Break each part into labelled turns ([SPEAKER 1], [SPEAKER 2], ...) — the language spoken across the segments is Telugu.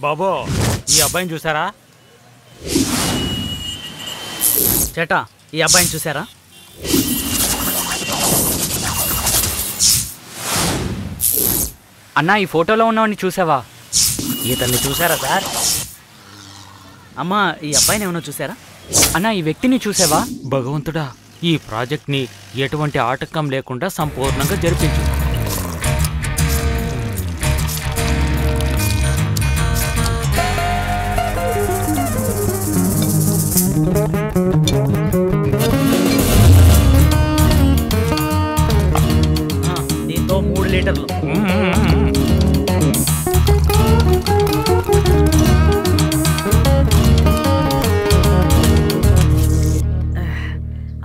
[SPEAKER 1] బాబో ఈ అబ్బాయిని చూసారా?
[SPEAKER 2] చేటా ఈ అబ్బాయిని చూసారా?
[SPEAKER 3] అన్నా ఈ ఫోటోలో ఉన్నవాడిని చూసావా?
[SPEAKER 2] ఇతన్ని చూసారా సార్? అమ్మా ఈ అబ్బాయిని ఏమన్నా చూసారా?
[SPEAKER 3] అన్నా ఈ వ్యక్తిని చూసావా?
[SPEAKER 1] భగవంతుడా, ఈ ప్రాజెక్ట్ని ఎటువంటి ఆటంకం లేకుండా సంపూర్ణంగా జరిపించు.
[SPEAKER 2] దీంతో 3 లీటర్లు.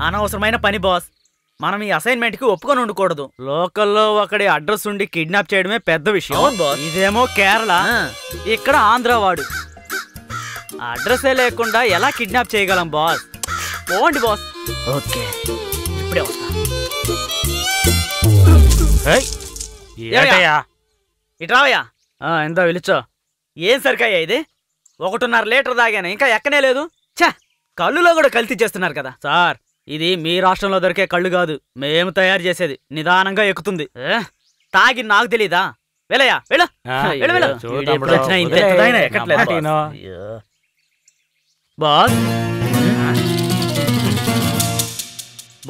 [SPEAKER 2] అనవసరమైన పని బాస్. మనం ఈ అసైన్మెంట్ కి ఒప్పుకొని ఉండకూడదు. లోకల్లో ఒకడి అడ్రస్ ఉండి కిడ్నాప్ చేయడమే పెద్ద విషయం. ఇదేమో కేరళ, ఇక్కడ ఆంధ్ర వాడు. అడ్రసే లేకుండా ఎలా కిడ్నాప్ చేయగలం బాస్? పోండి బాస్. ఓకే ఇప్పుడే వస్తా. ఇట్రావయ్యా. ఎంత పిలుచో. ఏం సరికయ్యా ఇది? 1.5 లీటర్ తాగాను, ఇంకా ఎక్కనే లేదు. ఛా, కళ్ళులో కూడా కల్తీ చేస్తున్నారు కదా సార్. ఇది మీ రాష్ట్రంలో దొరికే కళ్ళు కాదు, మేము తయారు చేసేది. నిదానంగా ఎక్కుతుంది. తాగి నాకు తెలీదా? వెళ్ళయ్యా వెళ్ళు. బాస్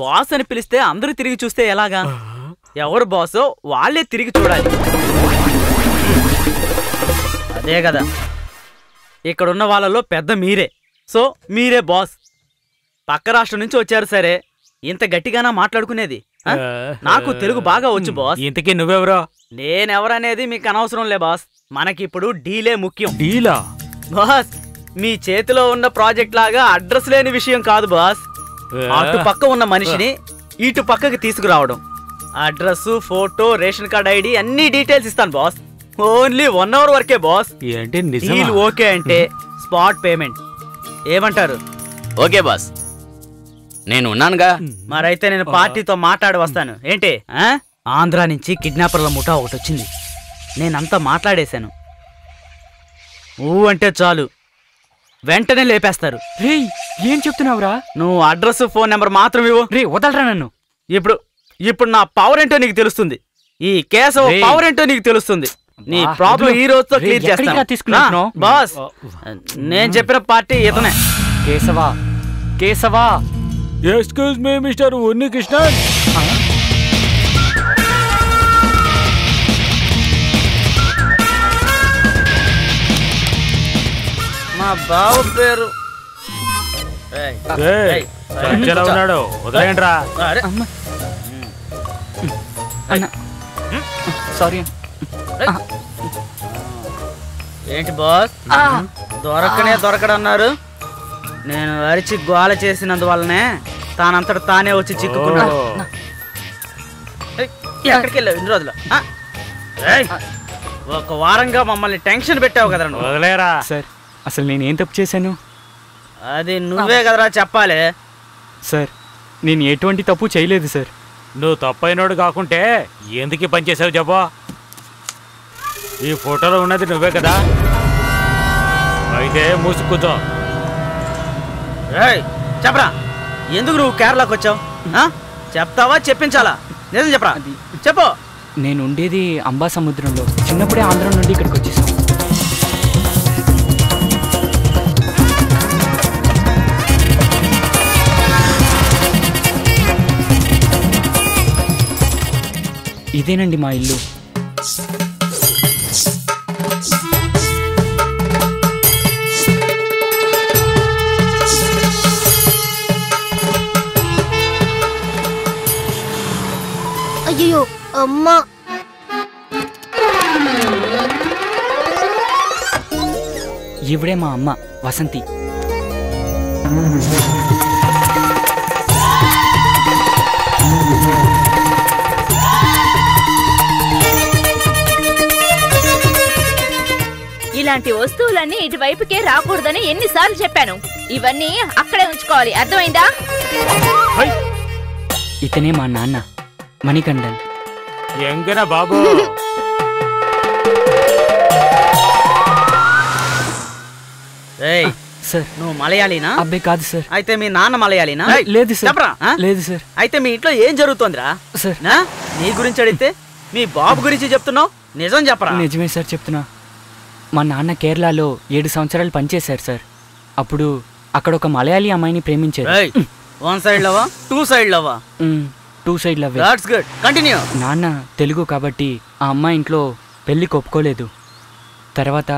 [SPEAKER 2] బాస్ అని పిలిస్తే అందరూ తిరిగి చూస్తే ఎలాగా? ఎవరు బాసో వాళ్ళే తిరిగి చూడాలి. అదే కదా, ఇక్కడున్న వాళ్ళలో పెద్ద మీరే. సో మీరే బాస్. పక్క రాష్ట్రం నుంచి వచ్చారు సరే, ఇంత గట్టిగానా మాట్లాడుకునేది? నాకు తెలుగు బాగా వచ్చు బాస్.
[SPEAKER 1] ఇంతకీ నువ్వెవరో?
[SPEAKER 2] నేనెవరనేది మీకు అనవసరంలే బాస్. మనకిప్పుడు డీలే ముఖ్యం.
[SPEAKER 1] డీలా?
[SPEAKER 2] బాస్ మీ చేతిలో ఉన్న ప్రాజెక్ట్ లాగా అడ్రస్ లేని విషయం కాదు బాస్. అటు పక్క ఉన్న మనిషిని ఇటు పక్కకి తీసుకురావడం. Address, photo, ration card ID అన్ని డీటెయిల్స్ ఇస్తాను బాస్. ఓన్లీ 1 అవర్ వరకే బాస్.
[SPEAKER 1] ఏంటి
[SPEAKER 2] డీల్ ఓకే అంటే స్పాట్ పేమెంట్. ఏమంటారు?
[SPEAKER 4] ఓకే బాస్, నేను ఉన్నానుగా.
[SPEAKER 2] మరైతే నేను పార్టీతో మాట్లాడి వస్తాను. ఏంటి? ఆంధ్రా నుంచి కిడ్నాపర్ల ముఠా ఒకటి వచ్చింది. నేనంతా మాట్లాడేశాను. ఊ అంటే చాలు, వెంటనే లేపేస్తారు.
[SPEAKER 3] రే ఏం చెప్తున్నావురా?
[SPEAKER 2] నువ్వు అడ్రస్, ఫోన్ నెంబర్ మాత్రం ఇవ్వు.
[SPEAKER 3] రే వదలరా నన్ను.
[SPEAKER 2] ఇప్పుడు నా పవర్ ఏంటో నీకు తెలుస్తుంది. ఈ కేసు పవర్ ఏంటో నీకు తెలుస్తుంది. నీ ప్రాబ్లం ఈ రోజుతో క్లియర్ చేస్తాను బాస్. నేను చెప్పిన పార్టీ ఇతనే.
[SPEAKER 3] Keshava, Keshava.
[SPEAKER 1] Excuse me mister ఉన్ని కృష్ణన్.
[SPEAKER 2] మా బావ పేరు
[SPEAKER 1] ఉన్నాడు, వదిలేయండిరా.
[SPEAKER 3] సారీ.
[SPEAKER 2] ఏంటి బాస్, దొరకడన్నారు? నేను అరిచి గోల చేసినందువల్లనే తానంతట తానే వచ్చి చిక్కుకున్నాడు. ఎక్కడికి వెళ్ళావు ఇన్ని రోజులు? 1 వారంగా మమ్మల్ని టెన్షన్ పెట్టావు కదరా.
[SPEAKER 1] వదిలేరా
[SPEAKER 3] సార్, అసలు నేనేం తప్పు చేశాను?
[SPEAKER 2] అది నువ్వే కదరా చెప్పాలి.
[SPEAKER 3] సార్ నేను ఎటువంటి తప్పు చేయలేదు సార్.
[SPEAKER 1] నువ్వు తప్పైనోడు కాకుంటే ఎందుకు పనిచేసావు చెప్పా? ఈ ఫోటోలో ఉన్నది నువ్వే కదా? అయితే మూసి కూర్చో.
[SPEAKER 2] చెప్పరా, ఎందుకు నువ్వు కేరళకు వచ్చావు? చెప్తావా చెప్పించాలా? నిజం చెప్పరా, చెప్పు.
[SPEAKER 3] నేను ఉండేది అంబా సముద్రంలో. చిన్నప్పుడే ఆంధ్ర నుండి ఇక్కడికి వచ్చేసాం. ఇదేనండి మా ఇల్లు.
[SPEAKER 5] అయ్యో అమ్మా,
[SPEAKER 3] ఈవిడే మా అమ్మ వసంతి.
[SPEAKER 6] ఇలాంటి వస్తువులన్నీ ఇటువైపుకే రాకూడదని ఎన్నిసార్లు చెప్పాను. ఇవన్నీ అక్కడే ఉంచుకోవాలి, అర్థమైందా?
[SPEAKER 3] ఇతనే మా నాన్న మణికండన్.
[SPEAKER 1] ఎంగన బాబు.
[SPEAKER 3] సార్.
[SPEAKER 2] నువ్వు మలయాళీనా?
[SPEAKER 3] అబ్బే కాదు సార్.
[SPEAKER 2] అయితే మీ నాన్న మలయాళీనా?
[SPEAKER 3] లేదు సార్.
[SPEAKER 2] చెప్పరా?
[SPEAKER 3] లేదు సార్.
[SPEAKER 2] అయితే మీ ఇంట్లో ఏం జరుగుతోందిరా?
[SPEAKER 3] సార్
[SPEAKER 2] నీ గురించి అడిగితే మీ బాబు గురించి చెప్తున్నావు, నిజం చెప్పరా?
[SPEAKER 3] నిజమే సార్ చెప్తున్నా. మా నాన్న కేరళలో 7 సంవత్సరాలు పనిచేశారు సార్. అప్పుడు అక్కడ ఒక మలయాళీ అమ్మాయిని ప్రేమించారు.
[SPEAKER 2] 1 side లవా 2 side లవా?
[SPEAKER 3] 2 side love.
[SPEAKER 2] That's good, continue.
[SPEAKER 3] నాన్న తెలుగు కాబట్టి ఆ అమ్మాయి ఇంట్లో పెళ్లి ఒప్పుకోలేదు. తర్వాత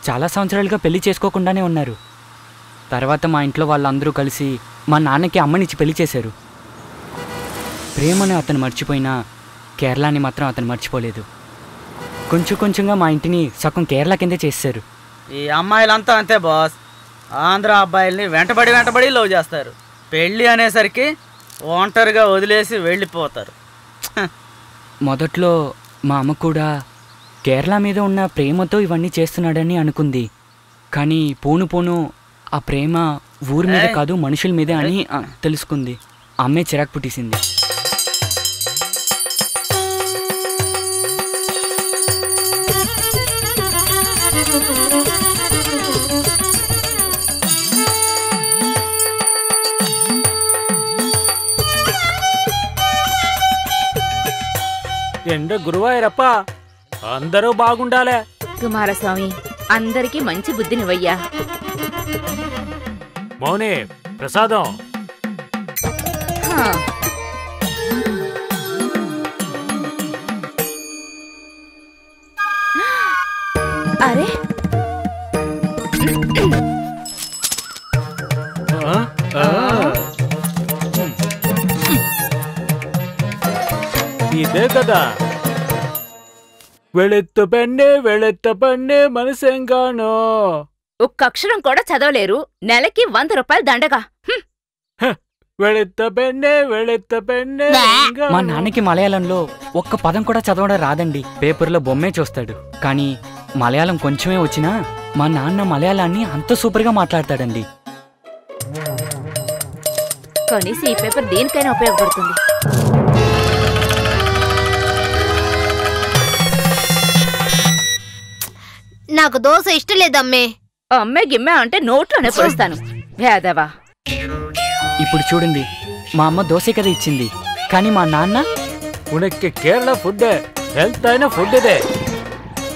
[SPEAKER 3] చాలా సంవత్సరాలుగా పెళ్లి చేసుకోకుండానే ఉన్నారు. తర్వాత మా ఇంట్లో వాళ్ళందరూ కలిసి మా నాన్నకి అమ్మనిచ్చి పెళ్లి చేశారు. ప్రేమను అతను మర్చిపోయినా కేరళని మాత్రం అతను మర్చిపోలేదు. కొంచెం కొంచెంగా మా ఇంటిని సగం కేరళ కిందే చేశారు.
[SPEAKER 2] ఈ అమ్మాయిలంతా అంతే బాస్. ఆంధ్ర అబ్బాయిల్ని వెంటబడి లవ్ చేస్తారు. పెళ్ళి అనేసరికి ఒంటరిగా వదిలేసి వెళ్ళిపోతారు.
[SPEAKER 3] మొదట్లో మా అమ్మ కూడా కేరళ మీద ఉన్న ప్రేమతో ఇవన్నీ చేస్తున్నాడని అనుకుంది. కానీ పోను పోను ఆ ప్రేమ ఊరి మీద కాదు మనుషుల మీదే అని తెలుసుకుంది. అమ్మే చిరాకు పుట్టేసింది.
[SPEAKER 1] ఎండ గురువాయూరప్ప అందరూ బాగుండాలే.
[SPEAKER 6] కుమారస్వామి అందరికీ మంచి బుద్ధినివయ్యా.
[SPEAKER 1] మౌనే ప్రసాదం.
[SPEAKER 6] అరే
[SPEAKER 1] ఇదే కదా వెళెత్త పెన్నే మనసెంగానో.
[SPEAKER 6] ఒక్క అక్షరం కూడా చదవలేరు, నెలకి 100 రూపాయలు దండగా.
[SPEAKER 1] వెళెత్త పెన్నే.
[SPEAKER 3] మా నాన్నకి మలయాళంలో ఒక్క పదం కూడా చదవడం రాదండి. పేపర్లో బొమ్మే చూస్తాడు. కానీ మలయాళం కొంచెమే వచ్చినా మా నాన్న మలయాళాన్ని అంత సూపర్గా మాట్లాడతాడండి.
[SPEAKER 6] కనీసం ఈ పేపర్ దేనికైనా ఉపయోగపడుతుంది.
[SPEAKER 5] నాకు దోశ ఇష్టం లేదమ్మే.
[SPEAKER 6] అమ్మే గిమ్మే అంటే నోట్లోనే పోస్తాను వేదవా.
[SPEAKER 3] ఇప్పుడు చూడండి, మా అమ్మ దోశ కదా ఇచ్చింది, కానీ మా నాన్న
[SPEAKER 1] ఉనక్కి కేరళ ఫుడ్ హెల్త్ అయిన ఫుడ్ ఇదే.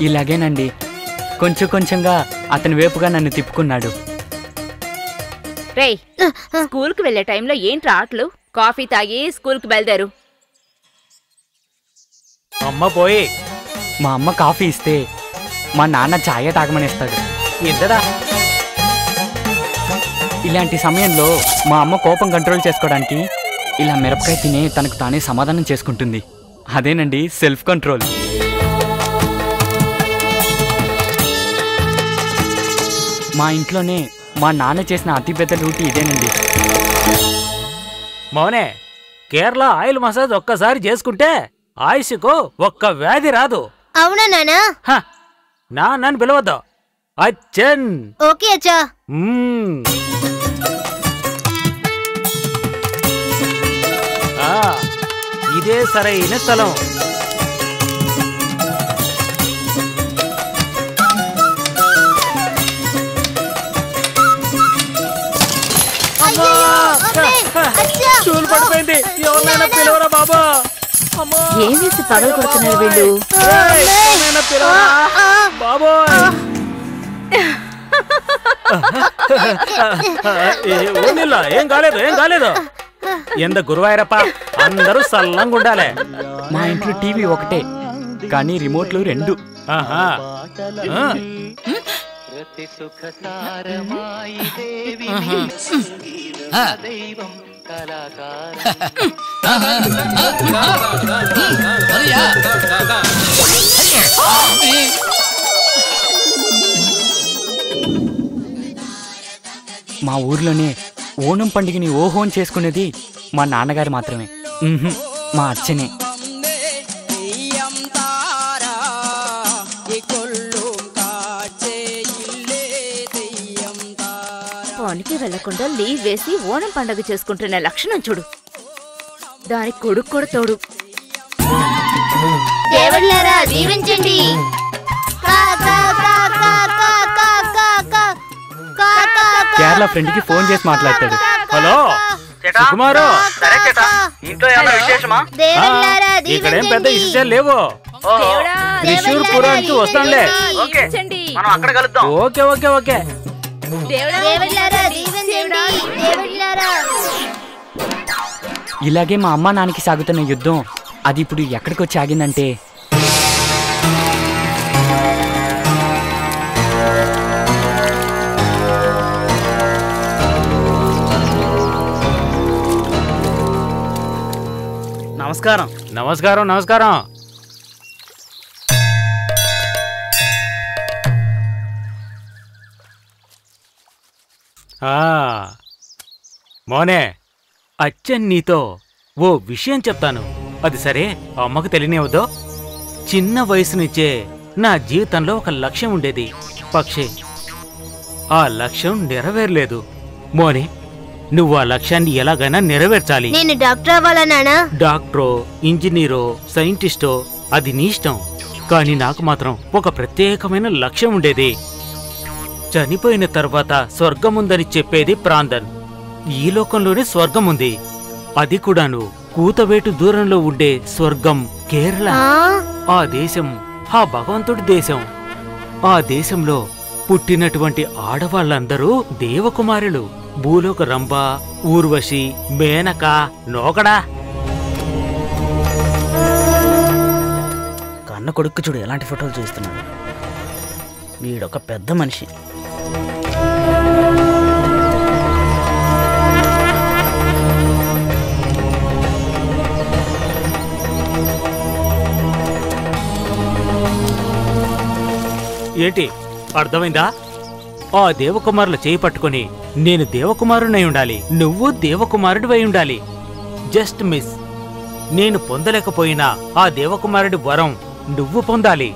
[SPEAKER 3] ఇలాగేనండి కొంచెం కొంచెంగా అతని వైపుగా నన్ను తిప్పుకున్నాడు.
[SPEAKER 6] రేయ్, స్కూల్కి వెళ్లే టైంలో ఏంట్రా ఆటలు? కాఫీ తాగి స్కూల్కి బయలుదేరు.
[SPEAKER 1] అమ్మ పోయి
[SPEAKER 3] మా అమ్మ కాఫీ ఇస్తే మా నాన్న ఛాయ తాగమనేస్తాడు.
[SPEAKER 1] ఇంతదా.
[SPEAKER 3] ఇలాంటి సమయంలో మా అమ్మ కోపం కంట్రోల్ చేసుకోవడానికి ఇలా మిరపకాయ తినే తనకు తానే సమాధానం చేసుకుంటుంది. అదేనండి సెల్ఫ్ కంట్రోల్. మా ఇంట్లోనే మా నాన్న చేసిన అతిపెద్ద డ్యూటీ ఇదేనండి.
[SPEAKER 1] మౌనే, కేరళ ఆయిల్ మసాజ్ ఒక్కసారి చేసుకుంటే ఆయుష్కు ఒక్క వ్యాధి రాదు.
[SPEAKER 5] అవునా నానా?
[SPEAKER 1] నన్ను పిలవద్దు, అచ్చన్.
[SPEAKER 5] ఓకే అచ్చా.
[SPEAKER 1] ఇదే సరైన స్థలం. చూలు పడిపోయింది, ఎవరైనా పిలవరా బాబా.
[SPEAKER 6] ఏం వేసి పగలు కొడుతున్నారు వీళ్ళు?
[SPEAKER 1] బాబోయ్, ఏం కాలేదు. ఎంత గురువాయూరప్ప, అందరూ సల్లంగా ఉండాలి.
[SPEAKER 3] మా ఇంట్లో టీవీ ఒకటే, కానీ రిమోట్లు 2. మా ఊర్లోనే ఓణం పండుగని ఓహోన్ చేసుకునేది మా నాన్నగారు మాత్రమే, మా అచ్చనే.
[SPEAKER 6] పనికి వెళ్లకుండా లీవ్ వేసి ఓణం పండుగ చేసుకుంటున్న లక్షణం చూడు. దాని కొడుకు కూడా తోడు.
[SPEAKER 5] దేవుళ్ళారా దీవించండి. కా కా కా కా కా కా కా కా కా
[SPEAKER 3] కేరళ ఫ్రెండ్కి ఫోన్ చేసి మాట్లాడతాడు.
[SPEAKER 1] హలో సుకుమారు,
[SPEAKER 2] ఇంట్లో ఏమైనా విశేషమా?
[SPEAKER 5] దేవుళ్ళారా
[SPEAKER 1] ఇక్కడేం పెద్ద
[SPEAKER 5] దీవించండి.
[SPEAKER 1] విషయాలు లేవు.
[SPEAKER 6] దేవుడా,
[SPEAKER 1] త్రిశూర్ పురానికి వస్తాంలే.
[SPEAKER 2] ఓకే,
[SPEAKER 6] దీవించండి.
[SPEAKER 2] మనం అక్కడ కలుద్దాం.
[SPEAKER 1] Okay okay okay.
[SPEAKER 6] దేవుడా,
[SPEAKER 5] దేవుళ్ళారా దీవించండి. దేవుళ్ళారా.
[SPEAKER 3] ఇలాగే మా అమ్మ నాన్నకి సాగుతున్న యుద్ధం అది ఇప్పుడు ఎక్కడికి వచ్చి ఆగిందంటే
[SPEAKER 2] నమస్కారం.
[SPEAKER 1] నమస్కారం నమస్కారం. మోనే, అచ్చన్ నీతో ఓ విషయం చెప్తాను. అది సరే, అమ్మకు తెలియనివద్దు. చిన్న వయసు నుంచే నా జీవితంలో ఒక లక్ష్యం ఉండేది, పక్షి. ఆ లక్ష్యం నెరవేరలేదు. మోనే, నువ్వు ఆ లక్ష్యాన్ని ఎలాగైనా నెరవేర్చాలి.
[SPEAKER 5] నేను డాక్టర్ అవ్వాలా నానా?
[SPEAKER 1] డాక్టరో, ఇంజనీరో, సైంటిస్టో అది నీ ఇష్టం. కానీ నాకు మాత్రం ఒక ప్రత్యేకమైన లక్ష్యం ఉండేది. చనిపోయిన తర్వాత స్వర్గముందని చెప్పేది ప్రాందన్. ఈ లోకంలోనే స్వర్గం ఉంది. అది కూడాను కూతవేటు దూరంలో ఉండే స్వర్గం కేరళ. ఆ దేశం ఆ భగవంతుడి దేశం. ఆ దేశంలో పుట్టినటువంటి ఆడవాళ్ళందరూ దేవకుమారులు. భూలోక రంభ, ఊర్వశి, మేనక, నోకడా.
[SPEAKER 2] కన్న కొడుకు చూడు ఎలాంటి ఫోటోలు చూస్తున్నాడు. వీడొక పెద్ద మనిషి.
[SPEAKER 1] ఏంటి అర్థమైందా? ఆ దేవకుమారుల చేయి పట్టుకుని నేను దేవకుమారునై ఉండాలి, నువ్వు దేవకుమారుడివై ఉండాలి. Just miss. నేను పొందలేకపోయినా ఆ దేవకుమారుడి వరం నువ్వు పొందాలి.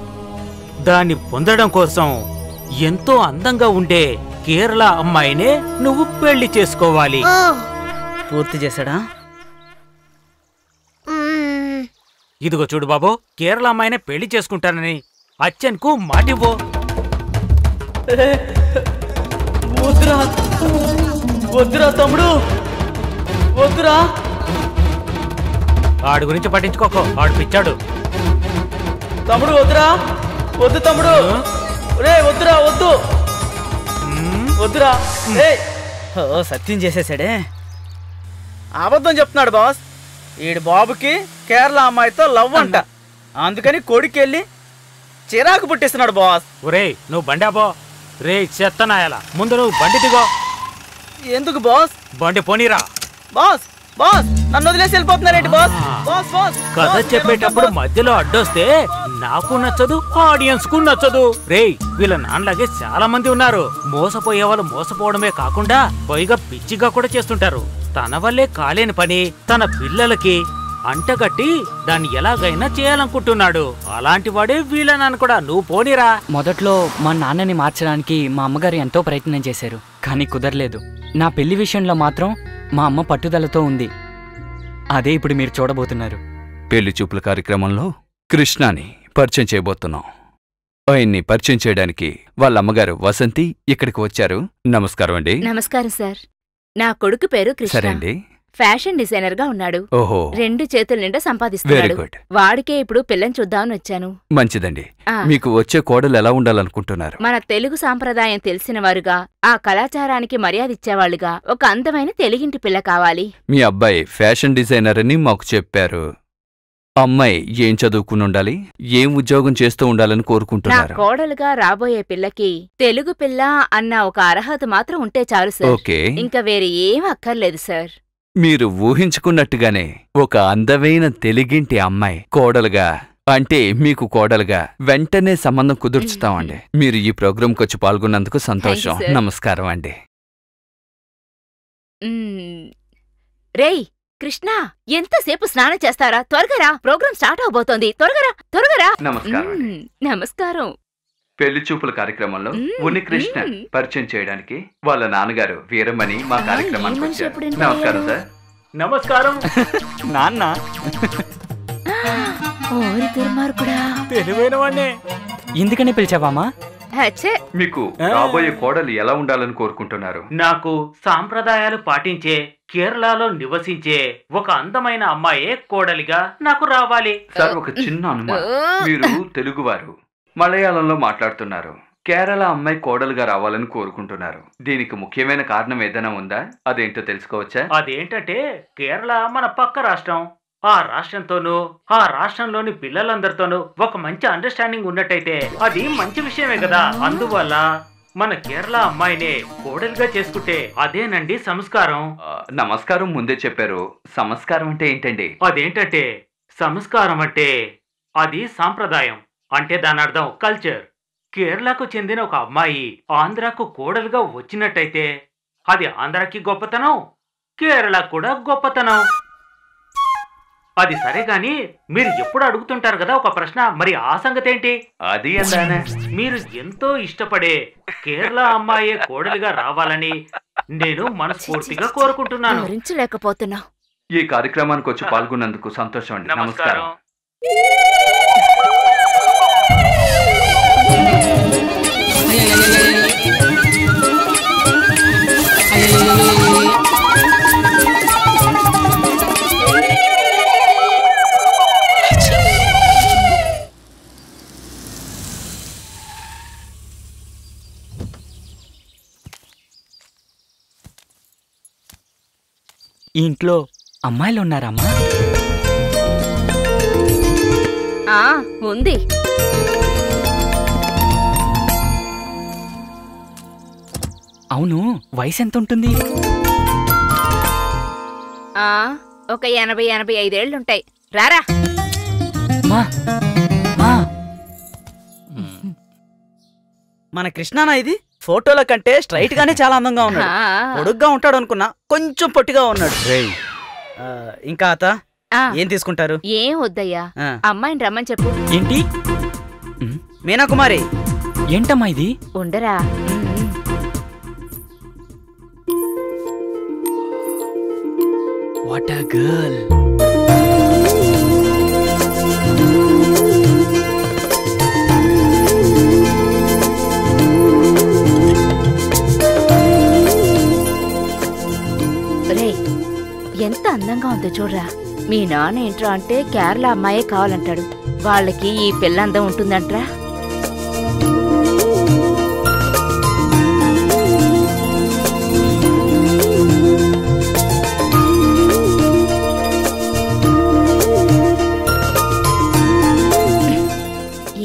[SPEAKER 1] దాన్ని పొందడం కోసం ఎంతో అందంగా ఉండే కేరళ అమ్మాయినే నువ్వు పెళ్లి చేసుకోవాలి.
[SPEAKER 2] పూర్తి చేశాడా?
[SPEAKER 1] ఇదిగో చూడు బాబు, కేరళ అమ్మాయినే పెళ్లి చేసుకుంటానని అచ్చన్కు మాటివ్వు.
[SPEAKER 2] వద్దురా, వద్దురా తమ్ముడు, వద్దురా.
[SPEAKER 1] ఆడి గురించి పట్టించుకోకో, ఆడు పిచ్చాడు.
[SPEAKER 2] తమ్ముడు వద్దురా, వద్దు తమ్ముడు. రే వద్దురా, వద్దు, వద్దురా. ఓ సత్యం చేసేసాడే. అబద్ధం చెప్తున్నాడు బాస్. ఈడు బాబుకి కేరళ అమ్మాయితో లవ్ అంట. అందుకని కొడుకెళ్ళి చిరాకు పుట్టిస్తున్నాడు బాస్.
[SPEAKER 1] ఒరేయ్, నువ్వు బండాబో. రే చెత్తనాయాల, ముందు నువ్వు బండి దిగో.
[SPEAKER 2] ఎందుకు బాస్?
[SPEAKER 1] బండి పోనీరా.
[SPEAKER 2] బాస్ బాస్ నన్ను వదిలేసి వెళ్ళిపోతున్నారేంటి బాస్? బాస్ బాస్
[SPEAKER 1] కథ చెప్పేటప్పుడు మధ్యలో అడ్డొస్తే నాకు నచ్చదు, ఆడియన్స్ కు నచ్చదు. రేయ్, వీళ్ళ నాన్నలాగే చాలా మంది ఉన్నారు. మోసపోయే వాళ్ళు మోసపోవడమే కాకుండా పైగా పిచ్చిగా కూడా చేస్తుంటారు. తన వల్లే కాలేని పని తన పిల్లలకి అంటగట్టి దాన్ని ఎలాగైనా చేయాలనుకుంటున్నాడు. అలాంటి వాడే వీళ్ళ నాన్న కూడా. నువ్వు పోనీరా.
[SPEAKER 3] మొదట్లో మా నాన్నని మార్చడానికి మా అమ్మగారు ఎంతో ప్రయత్నం చేశారు, కానీ కుదరలేదు. నా పెళ్లి విషయంలో మాత్రం మా అమ్మ పట్టుదలతో ఉంది. అదే ఇప్పుడు మీరు చూడబోతున్నారు.
[SPEAKER 7] పెళ్లి చూపుల కార్యక్రమంలో కృష్ణాని పరిచయం చేయబోతున్నాం. ఆయన్ని పరిచయం చేయడానికి వాళ్ళ అమ్మగారు వసంతి ఇక్కడికి వచ్చారు. నమస్కారం అండి.
[SPEAKER 6] నమస్కారం సార్. నా కొడుకు పేరు కృష్ణ.
[SPEAKER 7] సరే అండి.
[SPEAKER 6] ఫ్యాషన్ డిజైనర్ గా ఉన్నాడు.
[SPEAKER 7] ఓహో,
[SPEAKER 6] 2 చేతుల నిండా
[SPEAKER 7] వెరీ
[SPEAKER 6] సంపాదిస్తున్నాడు.
[SPEAKER 7] గుడ్.
[SPEAKER 6] వాడికే ఇప్పుడు పిల్లని చూద్దామని వచ్చాను.
[SPEAKER 7] మంచిదండి.
[SPEAKER 6] ఆ.
[SPEAKER 7] మీకు వచ్చే కోడలు ఎలా ఉండాలనుకుంటున్నారు?
[SPEAKER 6] మన తెలుగు సాంప్రదాయం తెలిసిన వారుగా, ఆ కళాచారానికి మర్యాద ఇచ్చేవాళ్లుగా ఒక అందమైన తెలుగింటి పిల్ల కావాలి.
[SPEAKER 7] మీ అబ్బాయి ఫ్యాషన్ డిజైనర్ అని మాకు చెప్పారు. అమ్మాయి ఏం చదువుకుని ఉండాలి, ఏం ఉద్యోగం చేస్తూ ఉండాలని
[SPEAKER 6] నా
[SPEAKER 7] కోరుకుంటున్నారు?
[SPEAKER 6] కోడలుగా రాబోయే పిల్లకి తెలుగు పిల్ల అన్న ఒక అర్హత మాత్రం ఉంటే చాలు సార్.
[SPEAKER 7] ఓకే.
[SPEAKER 6] ఇంకా వేరే ఏం అక్కర్లేదు సార్.
[SPEAKER 7] మీరు ఊహించుకున్నట్టుగానే ఒక అందమైన తెలుగింటి అమ్మాయి కోడలుగా, అంటే మీకు కోడలుగా వెంటనే సంబంధం కుదుర్చుతామండి. మీరు ఈ ప్రోగ్రాంకి వచ్చి పాల్గొన్నందుకు సంతోషం.
[SPEAKER 6] Thank you, sir.
[SPEAKER 7] నమస్కారం అండి.
[SPEAKER 6] రేయ్ కృష్ణ, ఎంతసేపు స్నానం చేస్తారా? త్వరగా రా, ప్రోగ్రాం స్టార్ట్ అవబోతోంది. త్వరగా రా.
[SPEAKER 7] నమస్కారం అండి.
[SPEAKER 6] నమస్కారం.
[SPEAKER 7] పెళ్లి చూపుల కార్యక్రమంలో
[SPEAKER 6] మ్మ్.
[SPEAKER 7] ఉన్ని కృష్ణ
[SPEAKER 6] మ్మ్.
[SPEAKER 7] పరిచయం చేయడానికి వాళ్ళ నాన్నగారు వీరమణి మా కార్యక్రమానికి
[SPEAKER 6] ఈ మనిషి
[SPEAKER 7] వచ్చారు.
[SPEAKER 6] ఎప్పుడు ఎంటర్
[SPEAKER 7] నమస్కారం
[SPEAKER 6] అయ్యాడు?
[SPEAKER 7] సార్.
[SPEAKER 1] నమస్కారం.
[SPEAKER 3] నాన్న
[SPEAKER 6] ఓరి దుర్మార్గుడా.
[SPEAKER 1] తెలివైన వాణ్ణే.
[SPEAKER 3] ఎందుకని పిలిచావామా?
[SPEAKER 6] అచ్చే
[SPEAKER 7] మీకు రాబోయే కోడలు ఎలా ఉండాలని కోరుకుంటున్నారు?
[SPEAKER 1] నాకు సాంప్రదాయాలు పాటించే కేరళలో నివసించే ఒక అందమైన అమ్మాయే కోడలిగా నాకు రావాలి.
[SPEAKER 7] సార్, ఒక చిన్న అనుమానం. మీరు తెలుగువారు, మలయాళంలో మాట్లాడుతున్నారు, కేరళ అమ్మాయి కోడలుగా రావాలని కోరుకుంటున్నారు. దీనికి ముఖ్యమైన కారణం ఏదైనా ఉందా? అదేంటో తెలుసుకోవచ్చా?
[SPEAKER 1] అదేంటంటే కేరళ మన పక్క రాష్ట్రం. ఆ రాష్ట్రంతోనూ ఆ రాష్ట్రంలోని పిల్లలందరితోనూ ఒక మంచి అండర్స్టాండింగ్ ఉన్నట్టయితే అది మంచి విషయమే కదా. అందువల్ల మన కేరళ అమ్మాయినే కోడలుగా చేసుకుంటే అదేనండి సంస్కారం.
[SPEAKER 7] నమస్కారం ముందే చెప్పారు, సంస్కారం అంటే ఏంటండి?
[SPEAKER 1] అదేంటంటే సంస్కారం అంటే అది సాంప్రదాయం, అంటే దాని అర్థం కల్చర్. కేరళకు చెందిన ఒక అమ్మాయి ఆంధ్రాకు కోడలుగా వచ్చినట్టయితే అది ఆంధ్రాకి గొప్పతనం, కేరళకు కూడా గొప్పతనం. అది సరే గాని మీరు ఎప్పుడు అడుగుతుంటారు కదా ఒక ప్రశ్న, మరి ఆ సంగతి ఏంటి?
[SPEAKER 7] అది అందానే.
[SPEAKER 1] మీరు ఎంతో ఇష్టపడే కేరళ అమ్మాయే కోడలుగా రావాలని నేను మనస్ఫూర్తిగా కోరుకుంటున్నాను.
[SPEAKER 6] భరించలేకపోతున్నా.
[SPEAKER 7] ఈ కార్యక్రమానికి వచ్చి పాల్గొన్నందుకు సంతోషం అండి. నమస్కారం.
[SPEAKER 3] ఈ ఇంట్లో అమ్మాయిలు ఉన్నారమ్మా?
[SPEAKER 6] ఉంది.
[SPEAKER 3] అవును, వయసు ఎంత ఉంటుంది?
[SPEAKER 6] ఒక 80-85 ఏళ్లుంటాయి. రారా.
[SPEAKER 3] మా మా
[SPEAKER 2] మన కృష్ణానా ఇది? ఫోటోల కంటే స్ట్రైట్ గానే చాలా అందంగా ఉన్నాడు. పొడుగ్గా ఉంటాడు అనుకున్నా, కొంచెం పొట్టిగా ఉన్నాడు. ఇంకా అత ఏం తీసుకుంటారు?
[SPEAKER 6] ఏం వద్దయ్యా, అమ్మాయిని రమ్మని చెప్పు.
[SPEAKER 3] ఏంటి?
[SPEAKER 2] మీనా కుమారి.
[SPEAKER 3] ఏంటమ్మా ఇది?
[SPEAKER 6] ఉండరా.
[SPEAKER 3] What a girl.
[SPEAKER 6] ఎంత అందంగా ఉందో చూడరా. మీ నాన్న ఏంట్రా అంటే కేరళ అమ్మాయే కావాలంటాడు. వాళ్ళకి ఈ పిల్ల అందం ఉంటుందంట్రా.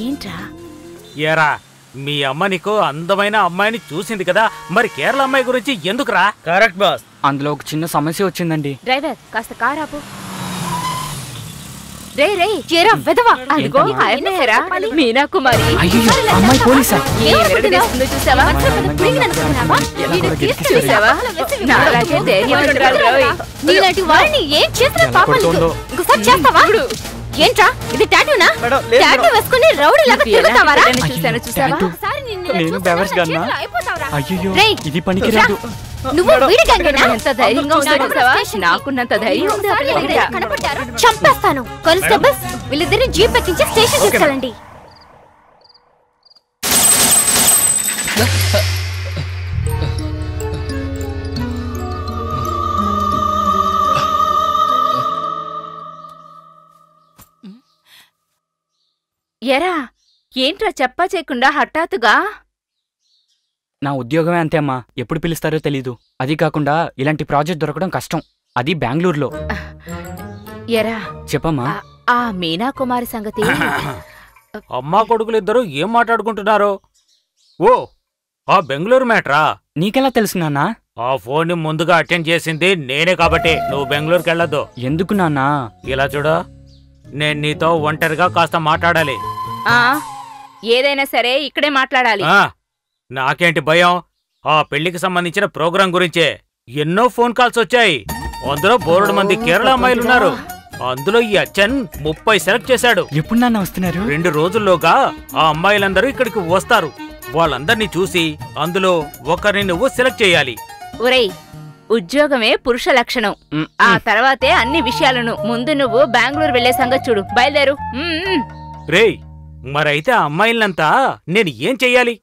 [SPEAKER 6] ఏంట్రా?
[SPEAKER 1] ఏరా, మీ అమ్మ నీకు అందమైన అమ్మాయిని చూసింది కదా, మరి కేరళ అమ్మాయి గురించి ఎందుకురా?
[SPEAKER 2] Correct boss.
[SPEAKER 3] అందులో ఒక చిన్న సమస్య వచ్చిందండి.
[SPEAKER 6] డ్రైవర్ కాస్త కార్ ఆపు. రే రే చేరా వెదవా. అదిగో ఆయనేరా మీనా కుమారి.
[SPEAKER 3] అయ్యో, అమ్మాయి పోలీసా?
[SPEAKER 6] చూసావా? నాలాగే ధైర్యవంతురాలు రోయ్. నీలాంటి వాడిని ఏం చేసినా పాపం లేదు. ఇంకోసారి చేస్తావా? ఏంట్రా ఇది? టాటూనా? టాటూ వేసుకుని రౌడీలాగా తిరుగుతావారా? చూసావా?
[SPEAKER 3] నేను బెవర్స్ గన్నా. అయ్యో, ఇది పనికి రాదు.
[SPEAKER 6] నువ్వు వీడి గంగేనా? ఎంత ధైర్యంగా ఉందో చూసావా? నాకున్నంత ధైర్యం ఉంది. చంపేస్తాను. కానిస్టేబుల్స్, వీళ్ళిద్దరిని జీప్ ఎక్కించి స్టేషన్ తీసుకెళ్ళండి. ఎరా, ఏంట్రా చెప్పా చేయకుండా హఠాత్తుగా?
[SPEAKER 3] నా ఉద్యోగమే అంతే అమ్మా, ఎప్పుడు పిలుస్తారో తెలీదు. అది కాకుండా ఇలాంటి ప్రాజెక్ట్ దొరకడం కష్టం, అది బెంగళూరులో.
[SPEAKER 6] ఎరా
[SPEAKER 3] చెప్పమ్మా.
[SPEAKER 6] ఆ మీనా కుమారి సంగతి.
[SPEAKER 1] అమ్మా కొడుకులు ఇద్దరు ఏం మాట్లాడుకుంటున్నారు? ఓ, ఆ బెంగళూరు మ్యాటరా?
[SPEAKER 3] నీకెలా తెలుసు నాన్నా?
[SPEAKER 1] ఆ ఫోన్ ని ముందుగా అటెండ్ చేసింది నేనే కాబట్టి నువ్వు బెంగళూరుకి వెళ్ళొద్దు.
[SPEAKER 3] ఎందుకు నాన్నా?
[SPEAKER 1] ఇలా చూడు, నేను నీతో ఒంటరిగా కాస్త మాట్లాడాలి.
[SPEAKER 6] ఏదైనా సరే ఇక్కడే మాట్లాడాలి.
[SPEAKER 1] నాకేంటి భయం? ఆ పెళ్లికి సంబంధించిన ప్రోగ్రాం గురించే ఎన్నో ఫోన్ కాల్స్ వచ్చాయి. అందులో బోర్డు మంది కేరళ అమ్మాయిలున్నారు. అందులో ఈ అచ్చన్ 30 సెలెక్ట్ చేశాడు.
[SPEAKER 3] ఎప్పుడు నాన్న వస్తున్నారు?
[SPEAKER 1] 2 రోజుల్లోగా ఆ అమ్మాయిలందరూ ఇక్కడికి వస్తారు. వాళ్ళందరినీ చూసి అందులో ఒకరిని నువ్వు సెలెక్ట్ చేయాలి.
[SPEAKER 6] ఒరేయ్, ఉద్యోగమే పురుష లక్షణం. ఆ తర్వాతే అన్ని విషయాలను. ముందు నువ్వు బెంగళూరు వెళ్లే సంగతి చూడు. బయలుదేరు.
[SPEAKER 1] రేయ్, మరైతే ఆ అమ్మాయిలంతా నేను ఏం చెయ్యాలి?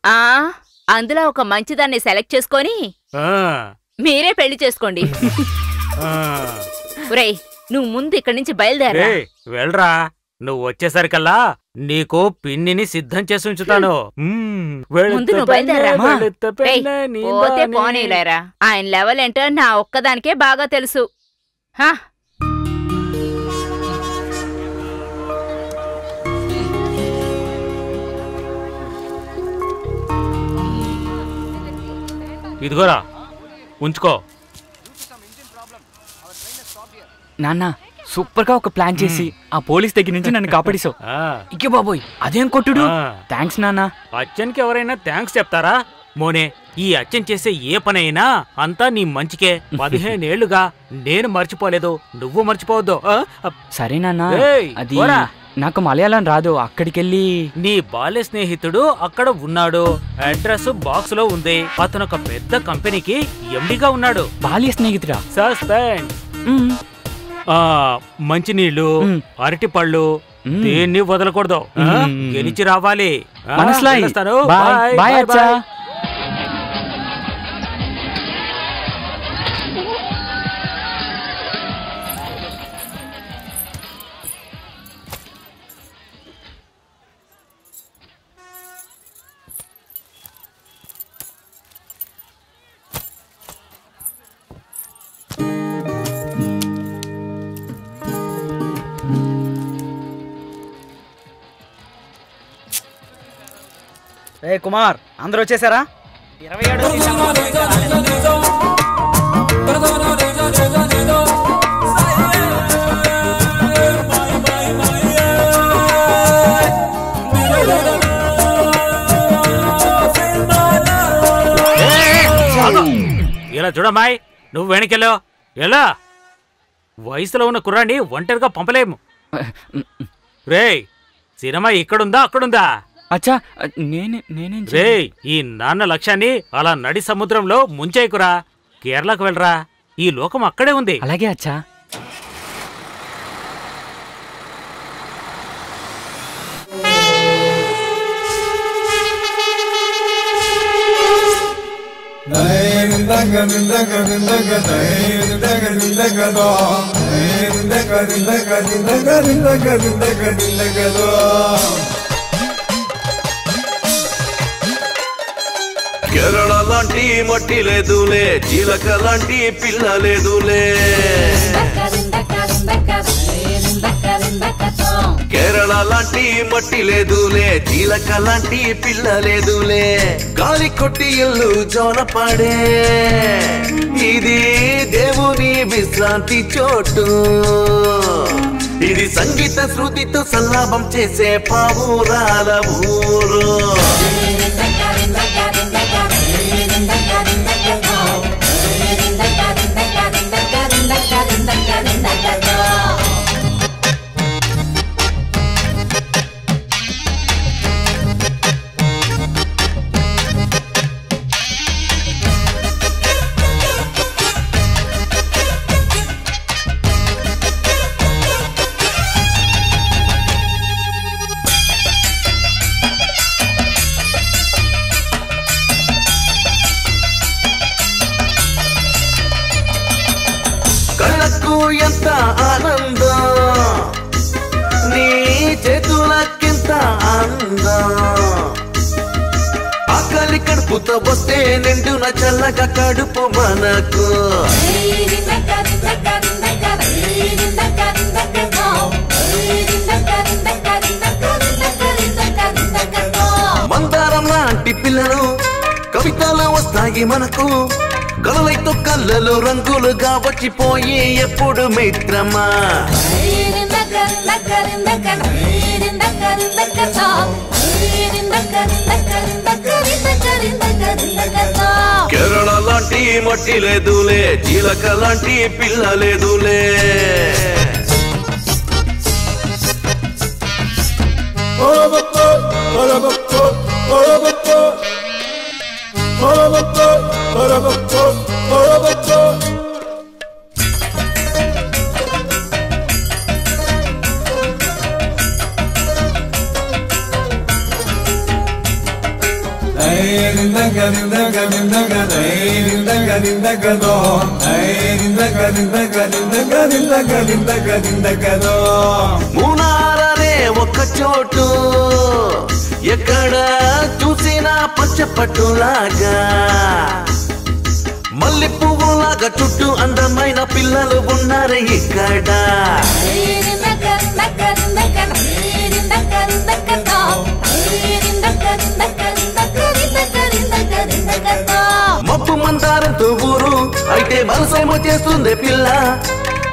[SPEAKER 6] అందులో ఒక మంచిదాన్ని సెలెక్ట్ చేసుకొని మీరే పెళ్లి చేసుకోండి. ఒరేయ్, నువ్వు ముందు ఇక్కడి నుంచి బయలుదేరా.
[SPEAKER 1] వెళ్ళరా, నువ్వు వచ్చేసరికల్లా నీకు పిన్నిని సిద్ధం చేసి ఉంచుతాను.
[SPEAKER 6] ముందు నువ్వు బయలుదేరా. పోతే పోనీలేరా, ఆయన లెవెల్ ఏంటో నా ఒక్కదానికే బాగా తెలుసు.
[SPEAKER 1] ఇదిగోరా, ఉంచుకో.
[SPEAKER 3] నాన్న, సూపర్ గా ఒక ప్లాన్ చేసి ఆ పోలీస్ దగ్గర నుంచి నన్ను కాపాడేశావు. ఇకే బాబోయ్, అదేం కొట్టుడు. థ్యాంక్స్ నాన్న.
[SPEAKER 1] అచ్చన్కి ఎవరైనా థ్యాంక్స్ చెప్తారా? మోనే, ఈ అచ్చన్ చేసే ఏ పనైనా అంతా నీ మంచికే. 15 ఏళ్లుగా నేను మర్చిపోలేదు, నువ్వు మర్చిపోవద్దు.
[SPEAKER 3] సరే నాన్న, అది నాకు మలయాళం రాదు. అక్కడికెళ్ళి
[SPEAKER 1] నీ బాల్య స్నేహితుడు అక్కడ ఉన్నాడు. అడ్రస్ బాక్స్ లో ఉంది. అతను ఒక పెద్ద కంపెనీకి ఎండిగా ఉన్నాడు.
[SPEAKER 3] బాల్య స్నేహితుడా?
[SPEAKER 1] సస్పెన్స్. మంచినీళ్లు, అరటి పళ్ళు, దేన్ని వదలకూడదు. గెలిచి రావాలి.
[SPEAKER 2] రే కుమార్, అందరూ వచ్చేసారా? 27
[SPEAKER 1] ఇలా చూడమ్మాయి, నువ్వు వెనకెళ్ళో. ఎలా వయసులో ఉన్న కుర్రాన్ని ఒంటరిగా పంపలేము. రే, సినిమా ఇక్కడుందా అక్కడుందా?
[SPEAKER 3] అచ్చా, నేనేం
[SPEAKER 1] రే, ఈ నాన్న లక్ష్యాన్ని అలా నడి సముద్రంలో ముంచేయకురా. కేరళకు వెళ్ళరా, ఈ లోకం అక్కడే ఉంది.
[SPEAKER 3] అలాగే అచ్చా.
[SPEAKER 8] కేరళ లాంటి మట్టి లేదులే, జీలక లాంటి పిల్ల లేదులే. కేరళ లాంటి మట్టి లేదులే, జీలక లాంటి పిల్ల లేదులే. గాలి కొట్టి ఇల్లు జోలపాడే, ఇది దేవుని విశ్రాంతి చోటు. ఇది సంగీత శృతితో సల్లాభం చేసే పావురాల ఊరు. కళ్ళకు ఎంత ఆనందం, నీ చేతులకింత అందం. ఆకలి కడుపుతో వస్తే నిండున చల్లగా కడుపు మనకు. మందారం లాంటి పిల్లలు కవితలు వస్తాయి మనకు. కలలైతో కళ్ళలో రంగులుగా వచ్చిపోయి ఎప్పుడు మిత్రమా. కేరళ లాంటి మట్టి లేదులే, జీలక లాంటి పిల్ల లేదులే. మూనారనే ఒక చోటు ఎక్కడ చూసినా పచ్చపట్టులాగా మల్లె పువ్వులాగా చుట్టూ అందమైన పిల్లలు ఉన్నారు ఇక్కడ మబ్బు మందారంతో ఊరు అయితే మనసేమో చేస్తుంది పిల్ల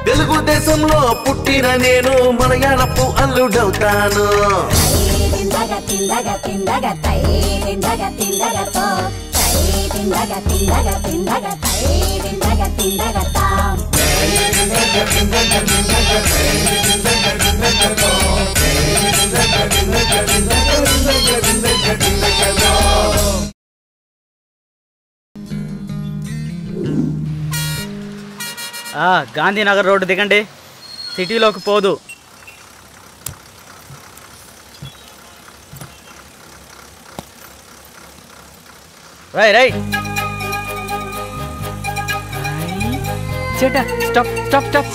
[SPEAKER 8] తెలుగుదేశంలో పుట్టిన నేను మలయాళపు అల్లుడవుతాను
[SPEAKER 2] గాంధీనగర్ రోడ్డు దిగండి, సిటీలోకి పోదు. రై రై
[SPEAKER 3] చేటా stop stop stop.